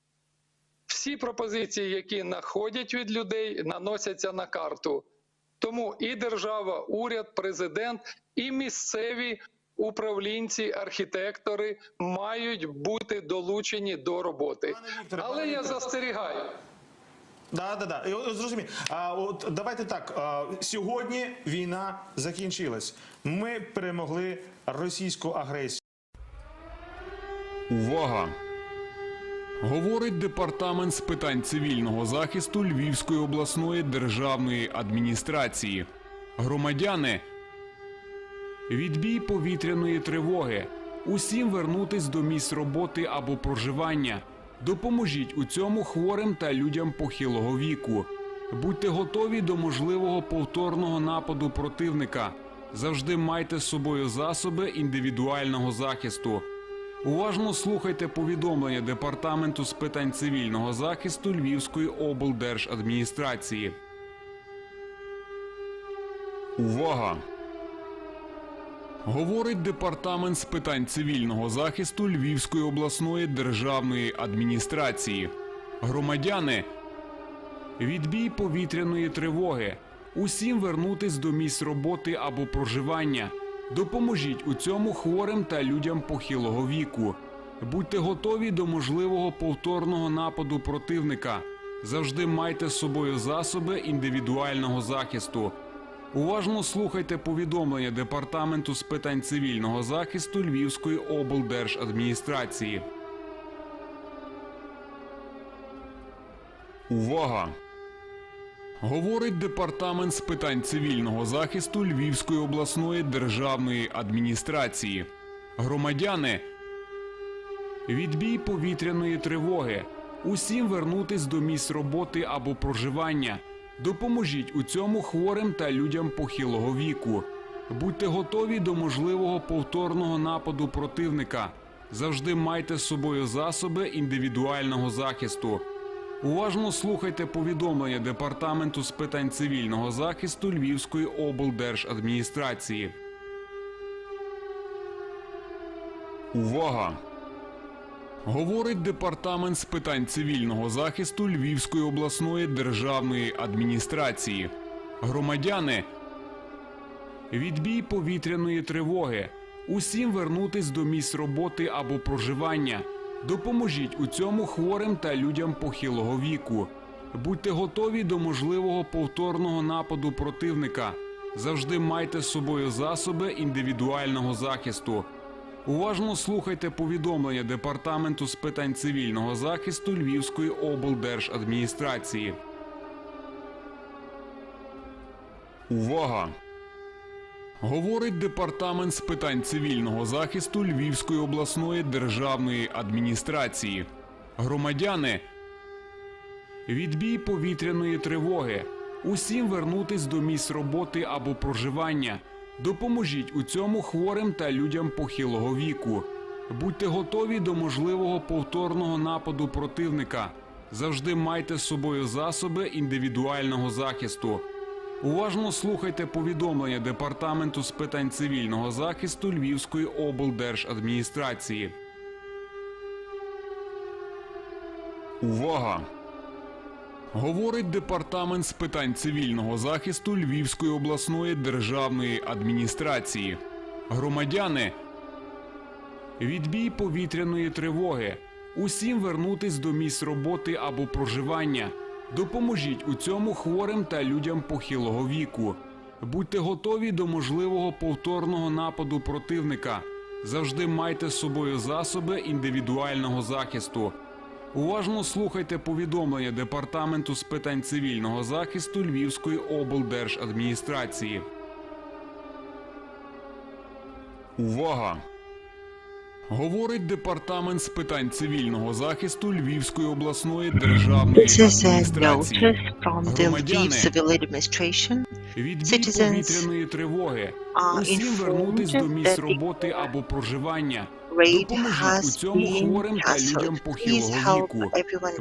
Всі пропозиції, які надходять від людей, наносяться на карту. Тому і держава, уряд, президент, і місцеві управлінці, архітектори мають бути долучені до роботи. Але я застерігаю. Да. Зрозумів. От давайте так. Сьогодні війна закінчилась. Ми перемогли російську агресію. Увага! Говорить Департамент з питань цивільного захисту Львівської обласної державної адміністрації. Громадяни, відбій повітряної тривоги. Усім вернутись до місць роботи або проживання. Допоможіть у цьому хворим та людям похилого віку. Будьте готові до можливого повторного нападу противника. Завжди майте з собою засоби індивідуального захисту. Уважно слухайте повідомлення Департаменту з питань цивільного захисту Львівської облдержадміністрації. Увага! Говорить Департамент з питань цивільного захисту Львівської обласної державної адміністрації. Громадяни, відбій повітряної тривоги. Усім вернутись до місць роботи або проживання. Допоможіть у цьому хворим та людям похилого віку. Будьте готові до можливого повторного нападу противника. Завжди майте з собою засоби індивідуального захисту. Уважно слухайте повідомлення Департаменту з питань цивільного захисту Львівської облдержадміністрації. Увага! Говорить Департамент з питань цивільного захисту Львівської обласної державної адміністрації. Громадяни, відбій повітряної тривоги. Усім вернутись до місць роботи або проживання. Допоможіть у цьому хворим та людям похилого віку. Будьте готові до можливого повторного нападу противника. Завжди майте з собою засоби індивідуального захисту. Уважно слухайте повідомлення Департаменту з питань цивільного захисту Львівської облдержадміністрації. Увага! Говорить Департамент з питань цивільного захисту Львівської обласної державної адміністрації. Громадяни, відбій повітряної тривоги. Усім вернутись до місць роботи або проживання. Допоможіть у цьому хворим та людям похилого віку. Будьте готові до можливого повторного нападу противника. Завжди майте з собою засоби індивідуального захисту. Уважно слухайте повідомлення Департаменту з питань цивільного захисту Львівської облдержадміністрації. Увага! Говорить Департамент з питань цивільного захисту Львівської обласної державної адміністрації. Громадяни, відбій повітряної тривоги. Усім вернутись до місць роботи або проживання. Допоможіть у цьому хворим та людям похилого віку. Будьте готові до можливого повторного нападу противника. Завжди майте з собою засоби індивідуального захисту. Уважно слухайте повідомлення Департаменту з питань цивільного захисту Львівської облдержадміністрації. Увага! Говорить Департамент з питань цивільного захисту Львівської обласної державної адміністрації. Громадяни, відбій повітряної тривоги. Усім вернутись до місць роботи або проживання. Допоможіть у цьому хворим та людям похилого віку. Будьте готові до можливого повторного нападу противника. Завжди майте з собою засоби індивідуального захисту. Уважно слухайте повідомлення Департаменту з питань цивільного захисту Львівської облдержадміністрації. Увага! Говорить Департамент з питань цивільного захисту Львівської обласної державної адміністрації. Громадяни, відбій повітряної тривоги. Усім вернутись до місць роботи або проживання. Допоможіть у цьому хворим та людям похилого віку.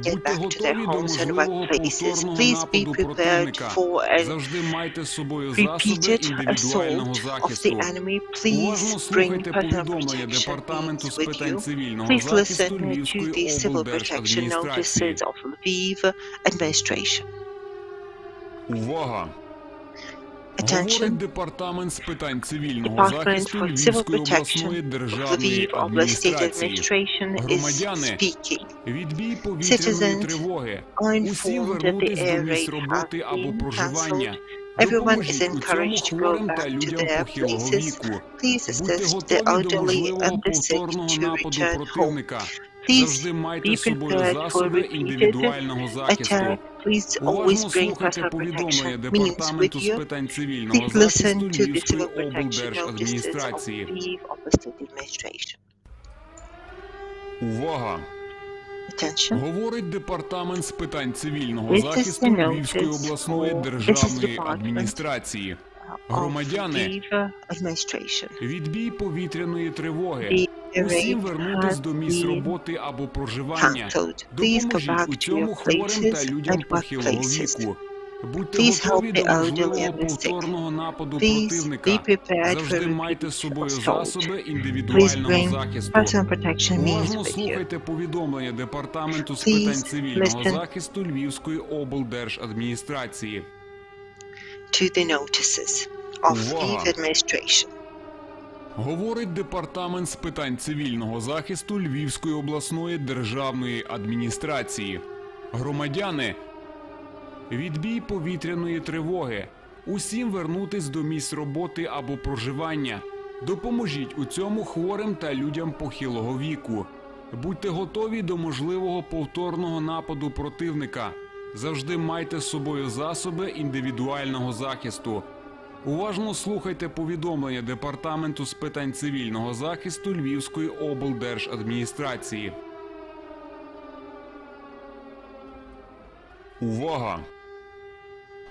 Будьте готові до можливого повторного нападу противника. Завжди майте з собою засоби індивідуального захисту. Уважно слухайте повідомлення Департаменту з питань цивільного захисту Львівської облдержадміністрації. Увага! Говорить Департамент з питань цивільного захисту Львівської обласної державної адміністрації. Громадяни, відбій повітряної тривоги. Усім вернутись до місць роботи або проживання. Допоможіть у цьому хворим та людям похилого віку. Будьте готові до можливого повторного нападу противника. Завжди майте з собою засоби індивідуального захисту. Уважно слухайте повідомлення Департаменту з питань цивільного захисту Львівської облдержадміністрації. Увага! Говорить Департамент з питань цивільного захисту Львівської обласної державної адміністрації. Громадяни, відбій повітряної тривоги. Усім вернутись до місць роботи або проживання. Допоможіть у цьому хворим та людям похилого віку. Будьте готові до можливого повторного нападу противника. Завжди майте з собою засоби індивідуального захисту. Уважно слухайте повідомлення Департаменту з питань цивільного захисту Львівської облдержадміністрації. Увага! Говорить Департамент з питань цивільного захисту Львівської обласної державної адміністрації. Громадяни, відбій повітряної тривоги. Усім вернутись до місць роботи або проживання. Допоможіть у цьому хворим та людям похилого віку. Будьте готові до можливого повторного нападу противника. Завжди майте з собою засоби індивідуального захисту. Уважно слухайте повідомлення Департаменту з питань цивільного захисту Львівської облдержадміністрації. Увага!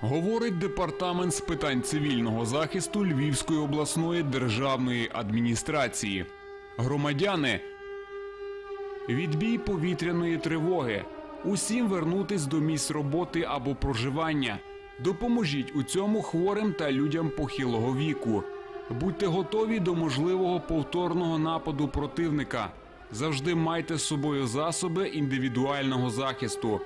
Говорить Департамент з питань цивільного захисту Львівської обласної державної адміністрації. Громадяни, відбій повітряної тривоги. Усім вернутись до місць роботи або проживання. Допоможіть у цьому хворим та людям похилого віку. Будьте готові до можливого повторного нападу противника. Завжди майте з собою засоби індивідуального захисту.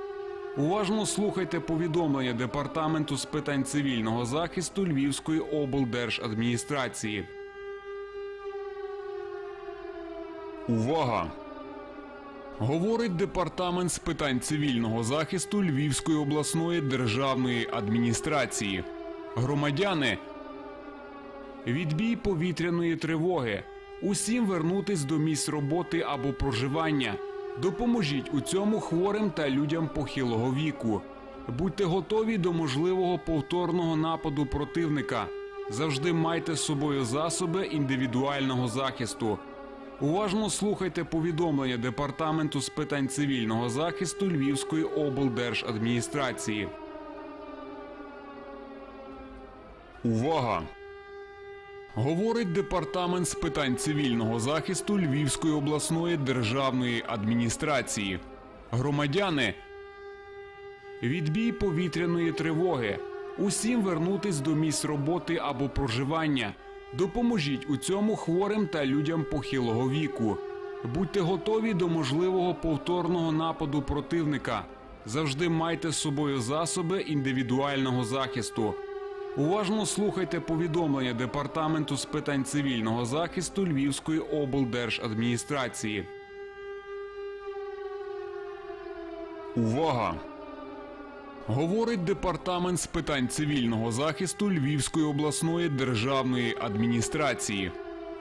Уважно слухайте повідомлення Департаменту з питань цивільного захисту Львівської облдержадміністрації. Увага! Говорить Департамент з питань цивільного захисту Львівської обласної державної адміністрації. Громадяни, відбій повітряної тривоги. Усім вернутись до місць роботи або проживання. Допоможіть у цьому хворим та людям похилого віку. Будьте готові до можливого повторного нападу противника. Завжди майте з собою засоби індивідуального захисту. Уважно слухайте повідомлення Департаменту з питань цивільного захисту Львівської облдержадміністрації. Увага! Говорить Департамент з питань цивільного захисту Львівської обласної державної адміністрації. Громадяни, відбій повітряної тривоги. Усім вернутись до місць роботи або проживання. Допоможіть у цьому хворим та людям похилого віку. Будьте готові до можливого повторного нападу противника. Завжди майте з собою засоби індивідуального захисту. Уважно слухайте повідомлення Департаменту з питань цивільного захисту Львівської облдержадміністрації. Увага! Говорить Департамент з питань цивільного захисту Львівської обласної державної адміністрації.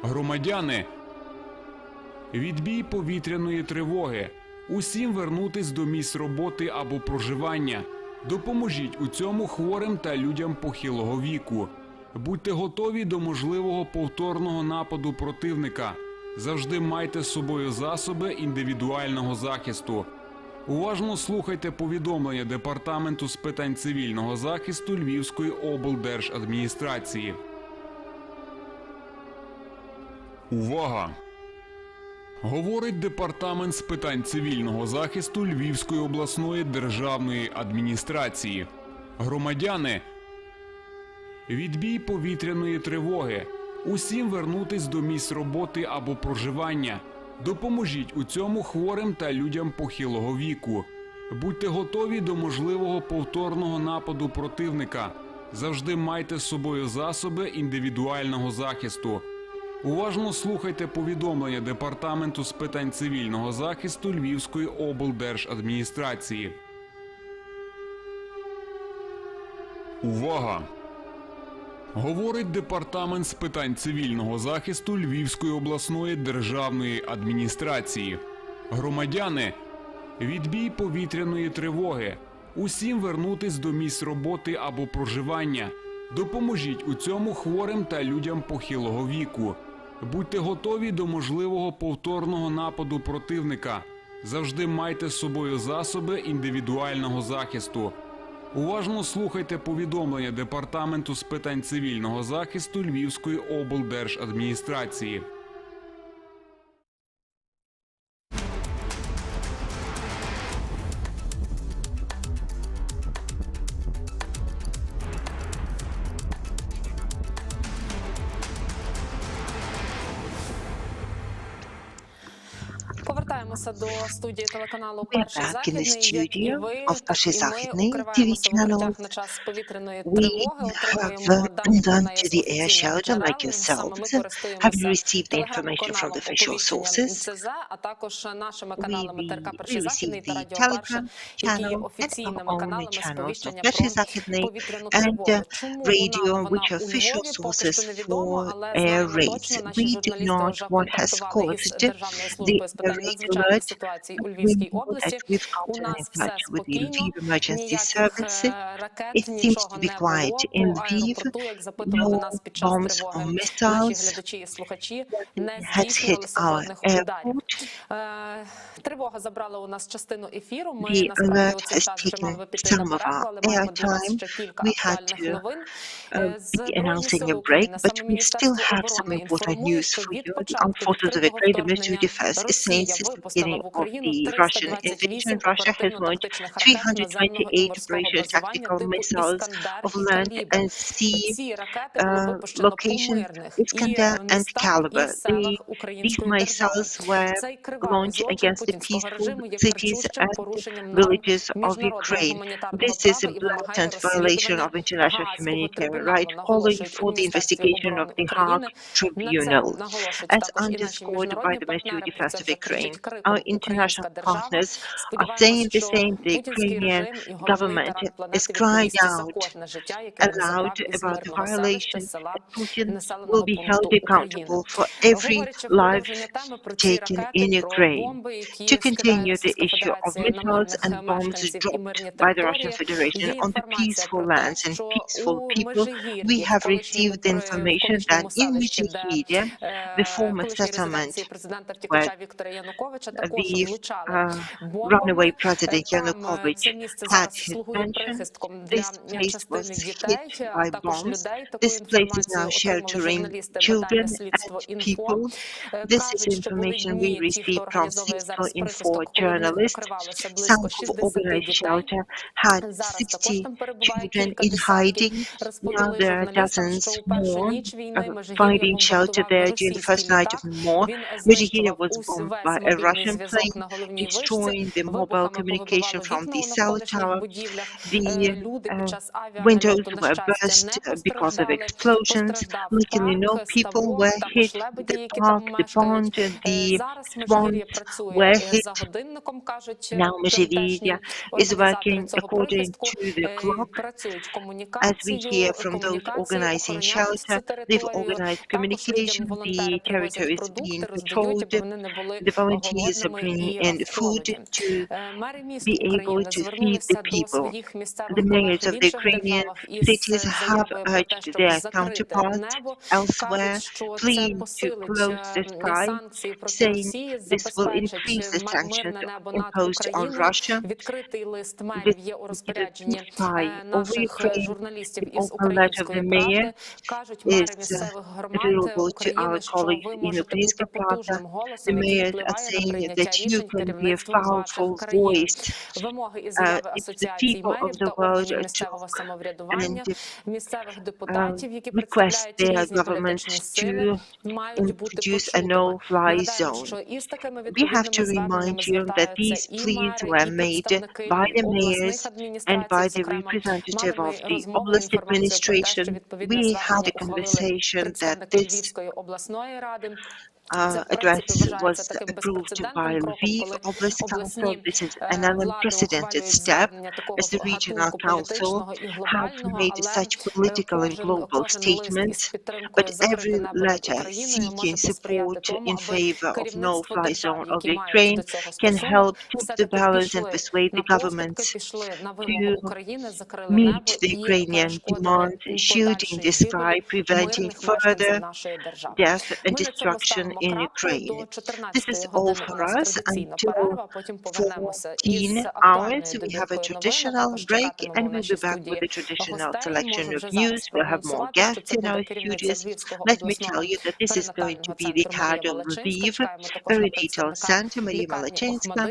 Громадяни, відбій повітряної тривоги. Усім вернутись до місць роботи або проживання. Допоможіть у цьому хворим та людям похилого віку. Будьте готові до можливого повторного нападу противника. Завжди майте з собою засоби індивідуального захисту. Уважно слухайте повідомлення Департаменту з питань цивільного захисту Львівської облдержадміністрації. Увага! Говорить Департамент з питань цивільного захисту Львівської обласної державної адміністрації. Громадяни, відбій повітряної тривоги. Усім вернутись до місць роботи або проживання. Допоможіть у цьому хворим та людям похилого віку. Будьте готові до можливого повторного нападу противника. Завжди майте з собою засоби індивідуального захисту. Уважно слухайте повідомлення Департаменту з питань цивільного захисту Львівської облдержадміністрації. Увага! Говорить Департамент з питань цивільного захисту Львівської обласної державної адміністрації. Громадяни, відбій повітряної тривоги. Усім вернутись до місць роботи або проживання. Допоможіть у цьому хворим та людям похилого віку. Будьте готові до можливого повторного нападу противника. Завжди майте з собою засоби індивідуального захисту. Уважно слухайте повідомлення Департаменту з питань цивільного захисту Львівської облдержадміністрації. Повертаємося до студії телеканалу «Перший back in the західний», як і studio ви, of «Перший так і ми західний» укриваємося в TV укриттях channel. на час повітряної We тривоги, have отримуємо дані про gone неї to з the air офіційних shelter like джерел. Саме ми yourselves, having користуємося received the information from телеграм-каналом the official оповіщенням sources. НЦЗ, а також нашими каналами ТРК We «Перший західний» received та the «Радіо Перше», Telegram які є channel and офіційними our own каналами channels of сповіщення «Перший про західний» повітряну and тривогу. Чому radio, вона which are у official Львові, поки що sources невідомо, for але air знаємо raids. точно, наші We do журналісти not вже what has контактували із caused Державною the службою з питань rate надзвичайних alert. ситуацій у We Львівській know області. that we've У gotten in нас все touch with the спокійно, Lviv emergency ніяких services. ракет, It seems нічого to be не quiet було in по Lviv. аеропорту, як запитували No нас під час bombs тривоги. or Наші missiles глядачі і слухачі не has здійснювали hit our жодних ударів. airport. Тривога забрала у нас частину ефіру. Ми The насправді у alert цей has час вже мали taken би піти на some of перерву, our але маємо для вас airtime. ще кілька We had актуальних to новин. be Збройні announcing сили a break, України, but саме we still Міністерство have some оборони important інформує, news що for від you. The початку Armed Forces of відкритого Ukraine, the Ministry вторгнення of Defense, is saying Росія since the випустила beginning в of Україну the Russian invasion, 328 Russia has launched оперативно-тактичних ракет наземного і 328 морського British базування tactical типу missiles «Іскандер» of і land «Калібр». and sea Ці ракети було випущено по locations, мирних і Iskander and містах, і Caliber. селах These української держави. missiles were Цей кривавий launched злочин against the путінського peaceful режиму є cities кричущим and порушенням норм villages of міжнародного Ukraine. гуманітарного This is a права і вимагає blatant violation розслідування of international Гаазького humanitarian трибуналу, right, calling наголошують у for the Міністерстві investigation оборони of the України. Hague На це Tribunal. наголошують As також і наші underscored by міжнародні the Ministry of партнери. Про Defense це of вже Ukraine, кричить криком our українська international держава. partners are Сподіваємося, saying the що same. The путінський Ukrainian режим і головний government тиран is планети crying відповість за out кожне життя, яке він забрав aloud із about the мирного селища, violation села, that Putin will населеного be пункту held України. accountable for every Говорячи в life продовження теми про ці taken ракети, in про Ukraine. бомби, які To скидає continue the Російська issue of Федерація на missiles and мирних bombs мешканців і мирні dropped by the Russian території, Federation є on the інформація peaceful про те, lands and що peaceful у people. Межигір'ї, We в have колишньому received the information that in селищі, де Mejigirya, the former колишній settlement резиденції президента втікача where Віктора Януковича, також the влучали runaway бомбами. President Там Yanukovych це місце had зараз his слугує mansion. прихистком This для place частини was дітей, hit а by також bombs. людей. Таку This place is now інформацію отримали sheltering журналісти children видання «Слідство and Інфо». people. This is Кажуть, що були information we дні, ті, хто received from організовує Sleep зараз Info прихисток, коли в них journalists. укривалося Some близько of 60 organized дітей. shelter had Зараз також 60 там перебуває children кілька in десятків. hiding. Now Розповіли there are журналістам, що dozens у першу more ніч війни Межигір'я finding shelter бомбардував there during the first російський night of літак. war. Він Mejigirya знищував was bombed весь by a мобільний Russian зв'язок plane, на головній вишці. destroying the mobile Вибухами communication повибивало from вікна the у cell навколишніх tower. будівлях. The Люди під час windows авіанальоту, на were щастя, burst не because of постраждали. explosions. Постраждав Luckily, no парк, people ставок, were також hit. лебеді, The які park, там the мешкають. pond, the Зараз Межигір'я swamps працює were hit. за годинником, кажуть Now тамтешні Mejigirya is організатори working цього according прихистку. to the clock. Працюють As we комунікацію, hear from those organizing охороняють цю shelter, they've територію. organized Також людям communication. волонтери The привозять territory is продукти, being роздають, аби patrolled. вони не були The volunteers are голодними bringing і in в food холоді. to Мери міст be able України to feed the звернулися до people. своїх The місцевих колег mayors в of the інших Ukrainian державах із cities have заявою про те, urged щоб their закрити counterparts небо. elsewhere, Кажуть, що це pleading to посилить close the sky, санкції проти saying Росії, this will забезпечить increase the sanctions мирне небо над imposed on Україною. Russia. Відкритий лист мерів є у розпорядженні наших журналістів із української правди. Кажуть мери місцевих громад України, що ви можете бути потужним голосом, який впливає на прийняття рішень керівництвом важких країн. Вимоги і заяви асоціацій мерів та органів місцевого самоврядування, місцевих депутатів, які представляють різні політичні сили, мають бути почутими. Нагадаємо, що із такими відповідними зверненнями звертаються і мери, і представники обласних адміністрацій, зокрема, мали ми розмову, інформацію про те, що відповідне звернення ухвалили представники Львівської обласної ради. Address was approved by Lviv Oblast Council. This is an unprecedented step as the regional council have made such political and global statements, but every letter seeking support in favor of no-fly zone of Ukraine can help tip the balance and persuade the governments to meet the Ukrainian demands, shielding the sky, preventing further death and destruction in Ukraine. This is all for us until 14 hours. We have a traditional break and we'll be back with a traditional selection of news. We'll have more guests in our studios. Let me tell you that this is going to be Ricardo Lviv, very detailed center, Maria Malachenska.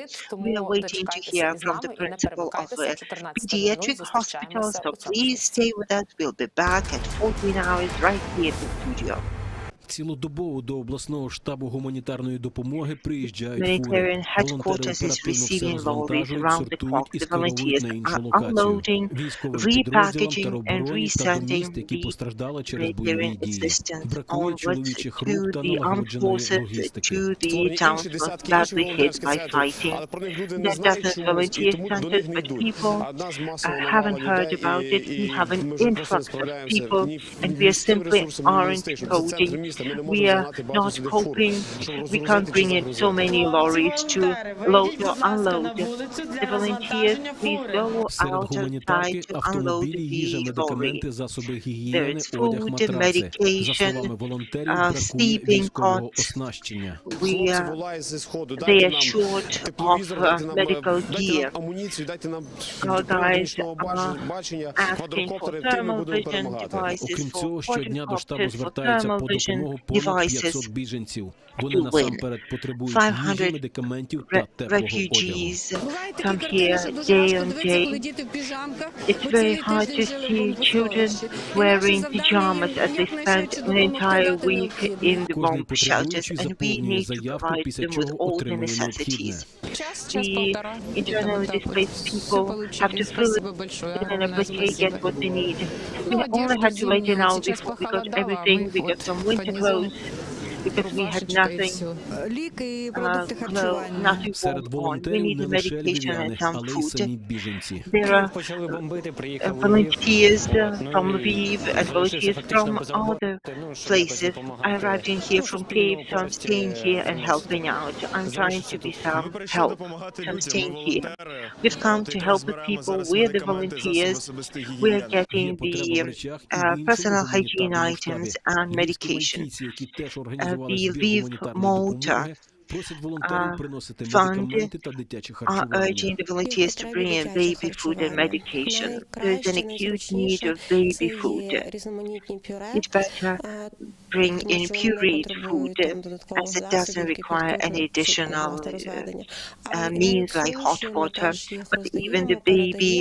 We are waiting to hear from the principal of a pediatric hospital, so please stay with us. We'll be back at 14 hours right here at the studio. Цілодобово до обласного штабу гуманітарної допомоги приїжджають фури. Military headquarters is receiving lorries around the clock. The volunteers are unloading, repackaging and resending the military assistance onwards to the armed forces, to the towns most badly hit by fighting. There are dozens of volunteer centers, but people haven't heard about it. We have an influx of people and we simply aren't coding. We are not coping. We can't bring in so many lorries to load or unload. The volunteers, please go outside to unload the lorry. There is food, medication, sleeping cots. They are short of medical gear. Our guys are asking for thermal vision devices, for quadricopters, for thermal vision devices to win. 500 refugees come here day on day. It's very hard to see children wearing pajamas as they spend an entire week in the bomb shelters, and we need to provide them with all the necessities. The internally displaced people have to fill in an application, get what they need. We only had to wait an hour before we got everything. We got some winter clothes, because we had nothing warm. We need medication and some food. There are volunteers from Lviv and volunteers from other places. I arrived in here from Kyiv, so I'm staying here and helping out. I'm trying to be some help. I'm staying here. We've come to help the people. We're the volunteers. We're getting the personal hygiene items and medication. The Lviv Motor Fund are urging the volunteers to bring in baby food and medication. There is an acute need of baby food. It's better bring in pureed food as it doesn't require any additional means like hot water, but even the baby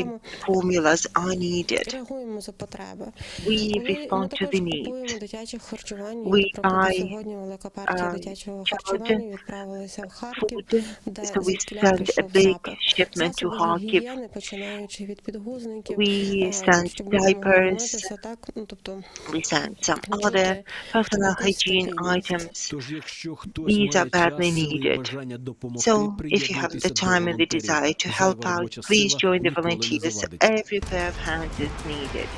formulas are needed. We respond to the needs. We buy food, so we send a big shipment to Kharkiv. We send diapers, we send some other personal hygiene items. These are badly needed. So if you have the time and the desire to help out, please join the volunteers. Every pair of hands is needed.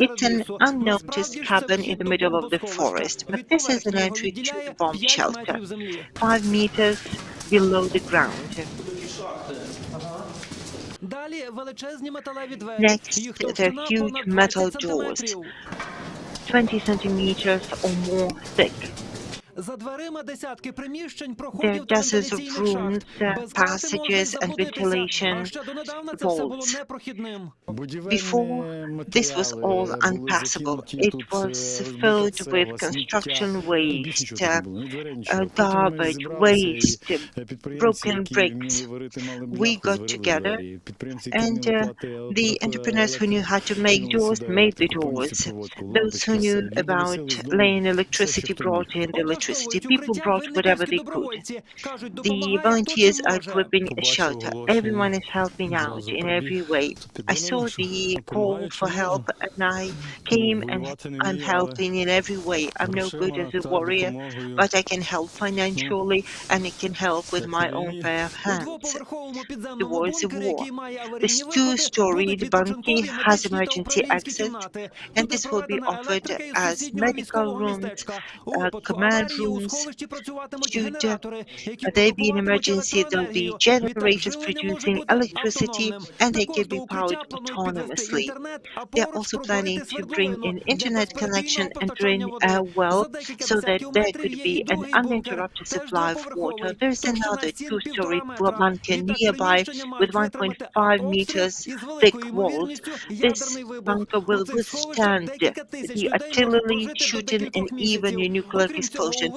It's an unnoticed cabin in the middle of the forest, but this is an entry to the bomb shelter, 5 meters below the ground. Next, there are huge metal doors, 20 centimeters or more thick. There are dozens of rooms, passages and ventilation vaults. Before, this was all unpassable. It was filled with construction waste, garbage, waste, broken bricks. We got together, and the entrepreneurs who knew how to make doors made the doors. Those who knew about laying electricity brought in the electricity. People brought whatever they could. The volunteers are equipping a shelter. Everyone is helping out in every way. I saw the call for help and I came and I'm helping in every way. I'm no good as a warrior, but I can help financially and I can help with my own pair of hands towards the war. This two-storied bunker has emergency exit, and this will be offered as medical rooms, command rooms. Should there be an emergency, there will be generators producing electricity, and they can be powered autonomously. They are also planning to bring in internet connection and drain a well so that there could be an uninterrupted supply of water. There is another two-story bunker nearby with 1.5 meters thick walls. This bunker will withstand the artillery shooting and even a nuclear explosion.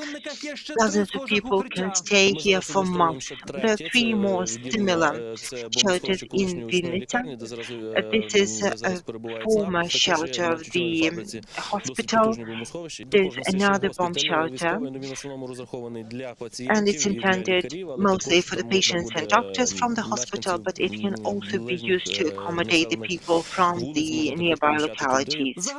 Dozens of people can stay here for months. There are 3 more similar shelters in Vinnytsia. This is a former shelter of the hospital. There's another bomb shelter, and it's intended mostly for the patients and doctors from the hospital, but it can also be used to accommodate the people from the nearby localities.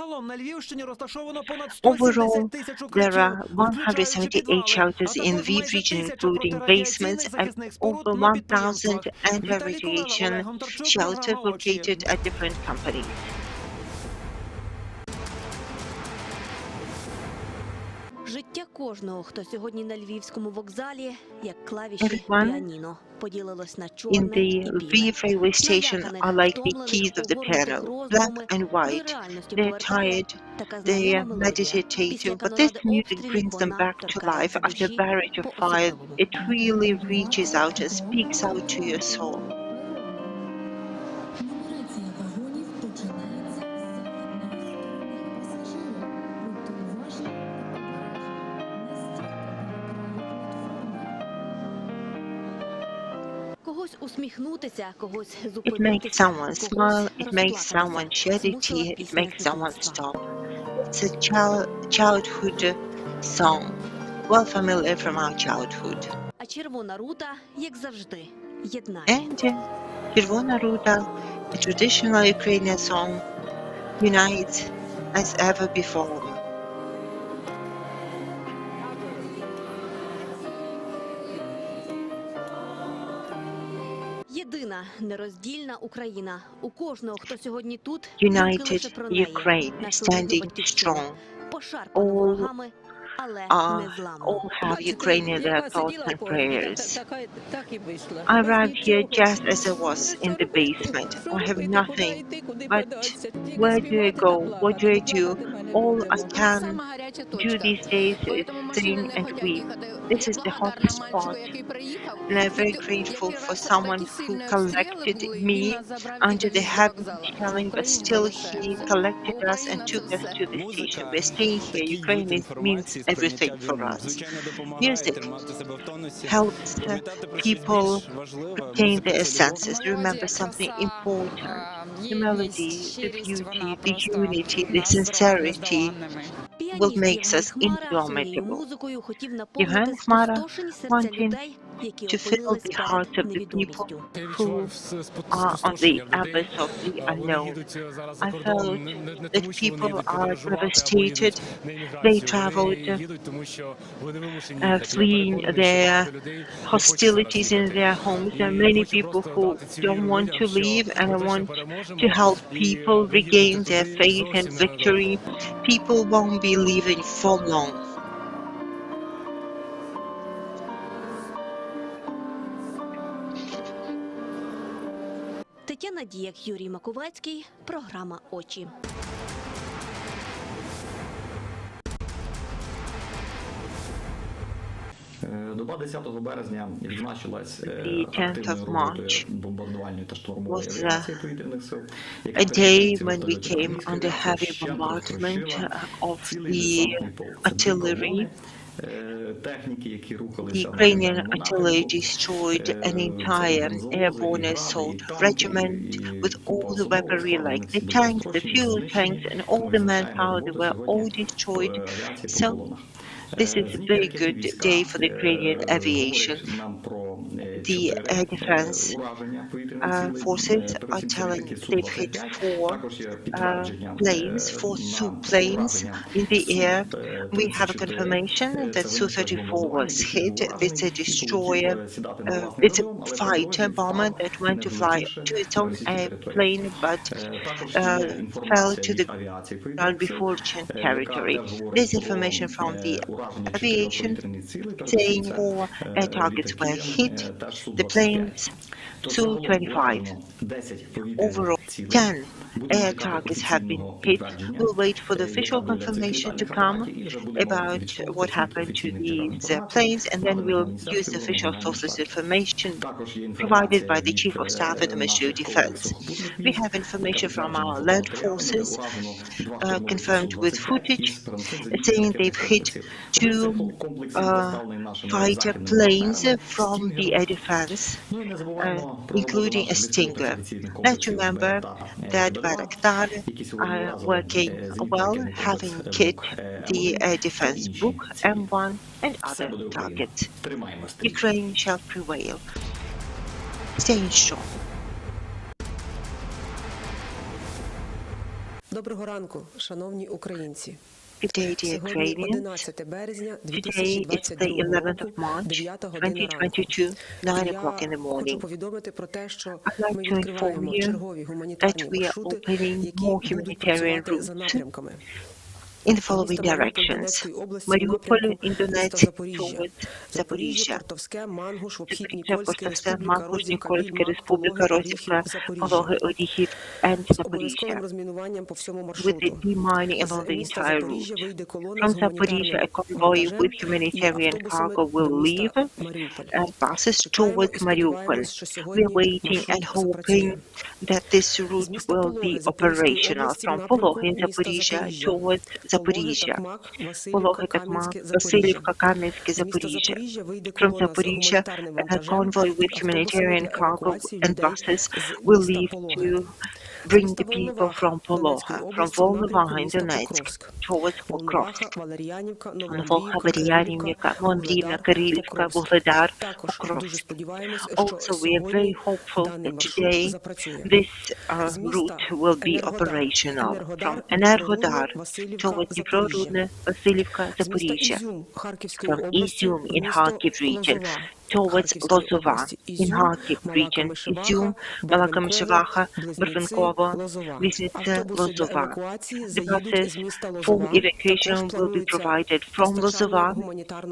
Overall, there are 178 shelters in Lviv region, including basements, and over 1,000 anti-radiation shelters located at different companies. Життя кожного, хто сьогодні на Львівському вокзалі, як клавіші піаніно, поділилось на чорне In the Lviv railway station are like the keys of the piano, black and white. They're tired, they're meditative, but this music brings them back to life after a barrage of fire. It really reaches out and speaks out to your soul. It makes someone smile, it makes someone shed a tear, it makes someone stop. It's a childhood song, well familiar from our childhood. And Червона Рута, a traditional Ukrainian song, unites as ever before. Єдина нероздільна Україна. У кожного, хто сьогодні тут, United Ukraine, standing strong. All have Ukraine in their thoughts and prayers. I arrived here just as I was in the basement. I have nothing, but where do I go? What do I do? All I can do these days is sing and weep. This is the hottest spot, and I'm very grateful for someone who collected me under the heavy shelling, but still he collected us and took us to the station. We're staying here. Ukraine means everything for us. Music helps people retain their senses, remember something important. The melody, the beauty, the unity, the sincerity will make us indomitable. Євген Хмара wanting to fill the hearts of the people who are on the abyss of the unknown. I felt that people are devastated. They traveled, fleeing their hostilities in their homes. There are many people who don't want to leave, and I want to help people regain their faith and victory. People won't be leaving for long. Тетяна Дієк, Юрій Маковецький, програма «Очі». Доба 10 березня відзначилась The 10th активною of роботою March бомбардувальної та штурмової was авіації повітряних сил, a day when we came under heavy bombardment of the artillery. The Ukrainian artillery destroyed an entire airborne assault regiment with all the weaponry like the tanks, the fuel tanks, and all the manpower. They were all destroyed. So this is a very good day for the Ukrainian aviation. The air defense forces are telling they've hit 4 planes, 4 Su planes in the air. We have a confirmation that Su-34 was hit. It's a destroyer, it's a fighter bomber that went to fly to its own airplane but fell to the ground before reaching territory. This information from the aviation saying 4 air targets were hit. The planes Su-25. Overall, 10 air targets have been hit. We'll wait for the official confirmation to come about what happened to these planes, and then we'll use the official sources information provided by the Chief of Staff of the Ministry of Defense. We have information from our land forces confirmed with footage saying they've hit 2 fighter planes from the air defense, including a Stinger. Let's remember that Bayraktar are working well, having hit the air defense Buk, M1 and other targets. Ukraine shall prevail. Stay strong. Доброго ранку, шановні українці. Good day, dear Ukrainians. Today is the 11th of March, 2022, 9 o'clock in the morning. I'd like to inform you that we are opening more humanitarian routes in the following directions: Mariupol in Donetsk towards Zaporizhia, Portovske, Mangуш, Nikolska Republika, Rosyka, Polohy, Orihів, and Zaporizhia, with the demining along the entire route. From Zaporizhia, a convoy with humanitarian cargo will leave and passes towards Mariupol. We are waiting and hoping that this route will be operational from Polohy in Zaporizhia towards Zaporizhia, Polohy, Tokmak, Vasilivka, Kam'янське, Zaporizhia. From Zaporizhia, a convoy with humanitarian cargo and buses will leave to bring the people from Poloha, from Volnovakha in Donetsk towards Pokrovsk, Volha, Valerianivka, Mondiivka, Kirilivka, Vuhledar, Pokrovsk. Also, we are very hopeful that today this route will be operational from Enerhodar towards Dnipro-Rudne, Vasilivka, Zaporizhia, from Izium in Kharkiv region towards Lozova in Kharkiv region, Izium, Malakamyshevacha, Barvenkovo, Liznica, Lozova. The buses for evacuation will be provided from Lozova,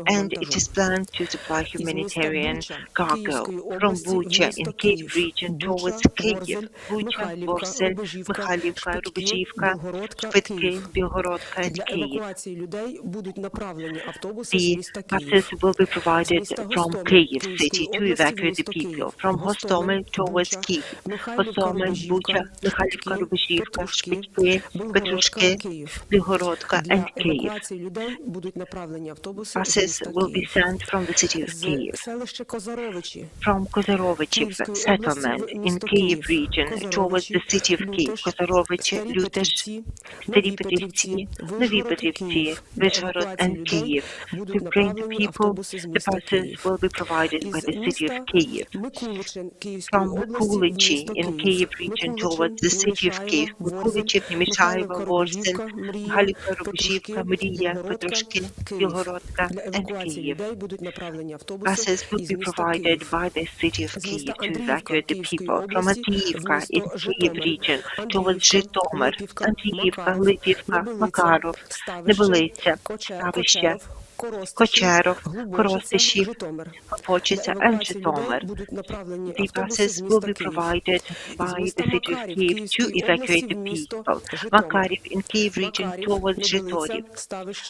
and it is planned to supply humanitarian cargo from Bucha in Kyiv region towards Kyiv, Bucha, Borsel, Mikhailivka, Rubezhivka, Shpitki, Bilgorodka, and Kyiv. The buses will be provided from Kyiv city to evacuate the people from Hostomel towards Kyiv, Hostomel, Bucha, Mikhailivka, Rubezhivka, Shpitki, Petrushki, Bilgorodka, and Kyiv. Buses will be sent from the city of Kyiv. From Kozarovichiv settlement in Kyiv region towards the city of Kyiv, Kozarovich, Lutesh, Starі Петрівці, Нові Петрівці, Vizhhorod, and Kyiv. To bring the people, the buses will be provided by the city of Kyiv. From Mikulichi in Kyiv region towards the city of Kyiv, Mikulichi, Nemyshaeva, Vorsen, Mikhailivka, Rubezhivka, Mriya, Petrushki, Bilgorodka, and Kyiv. Buses will be provided by the city of Kyiv to evacuate the people. From Avdiivka in Kyiv region towards Zhytomyr, Avdiivka, Lvivka, Makarov, Nebelitsa, Stavища, Кочеров, Коростишів, Глибочиця and Житомир. The buses will be provided by the city of Kyiv to evacuate the people. Макарів in Kyiv region towards Житорів.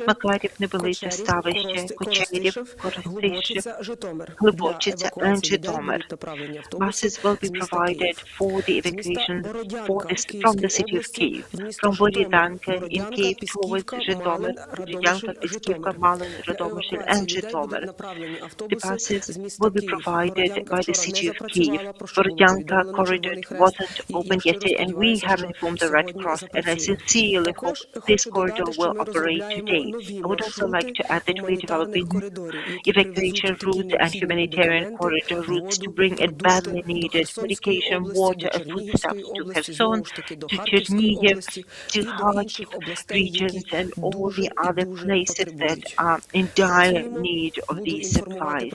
Макарів, Невеличе Ставище, Кочерів, Коростишів, Глибочиця and Житомир. Buses will be provided for the evacuation from the city of Kyiv. From Бородянка in Kyiv towards Житомир, Бородянка, Пісківка, Малин, Радомишль and Житомир. The buses will be provided by the city of Kyiv. Borodyanka corridor wasn't opened yesterday, and we have informed the Red Cross, and I sincerely hope this corridor will operate today. I would also like to add that we're developing evacuation routes and humanitarian corridor routes to bring it badly needed medication, water, and foodstuffs to Kherson, to Chernihiv, to Kharkiv regions, and all the other places that are in dire need of these supplies.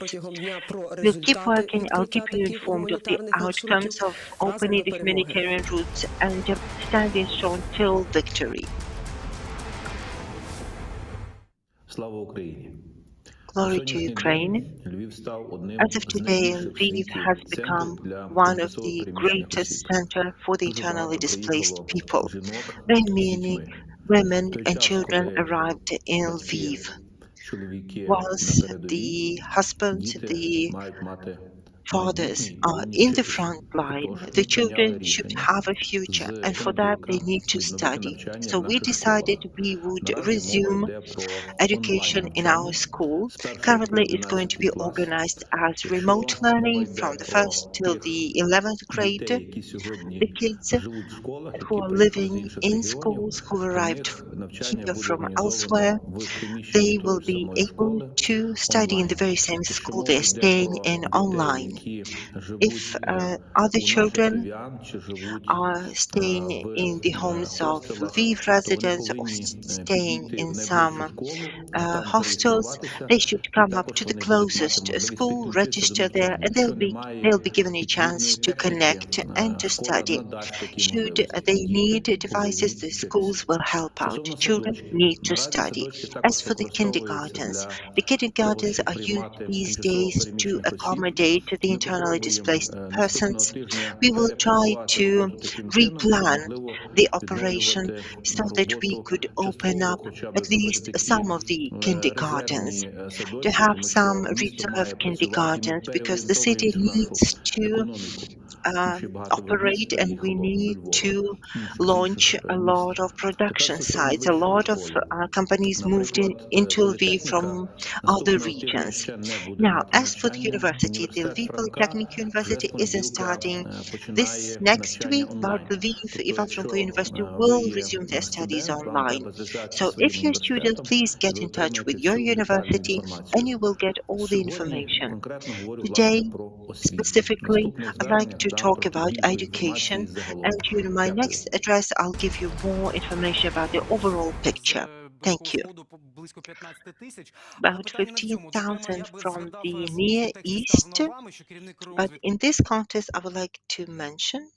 We'll keep working. I'll keep you informed of the outcomes of opening the humanitarian routes and standing strong till victory. Слава Україні! Glory to Ukraine. As of today, Lviv has become one of the greatest centers for the internally displaced people. Very many women and children arrived in Lviv. Whilst the husbands, the fathers are in the front line, the children should have a future, and for that they need to study. So we decided we would resume education in our school. Currently it's going to be organized as remote learning from the 1st till the 11th grade. The kids who are living in schools who arrived here from elsewhere, they will be able to study in the very same school they're staying in online. If other children are staying in the homes of Lviv residents or staying in some hostels, they should come up to the closest school, register there, and they'll be given a chance to connect and to study. Should they need devices, the schools will help out. Children need to study. As for the kindergartens are used these days to accommodate the internally displaced persons. We will try to replan the operation so that we could open up at least some of the kindergartens, to have some reserve kindergartens, because the city needs to operate, and we need to launch a lot of production sites. A lot of companies moved into Lviv from other regions. Now, as for the university, the Lviv Polytechnic University isn't starting this next week, but Lviv Ivano-Frankovska University will resume their studies online. So if you're a student, please get in touch with your university and you will get all the information. Today, specifically, I'd like to talk about education, and during my next address, I'll give you more information about the overall picture. Thank you. About 15,000 from the Near East, but in this context, I would like to mention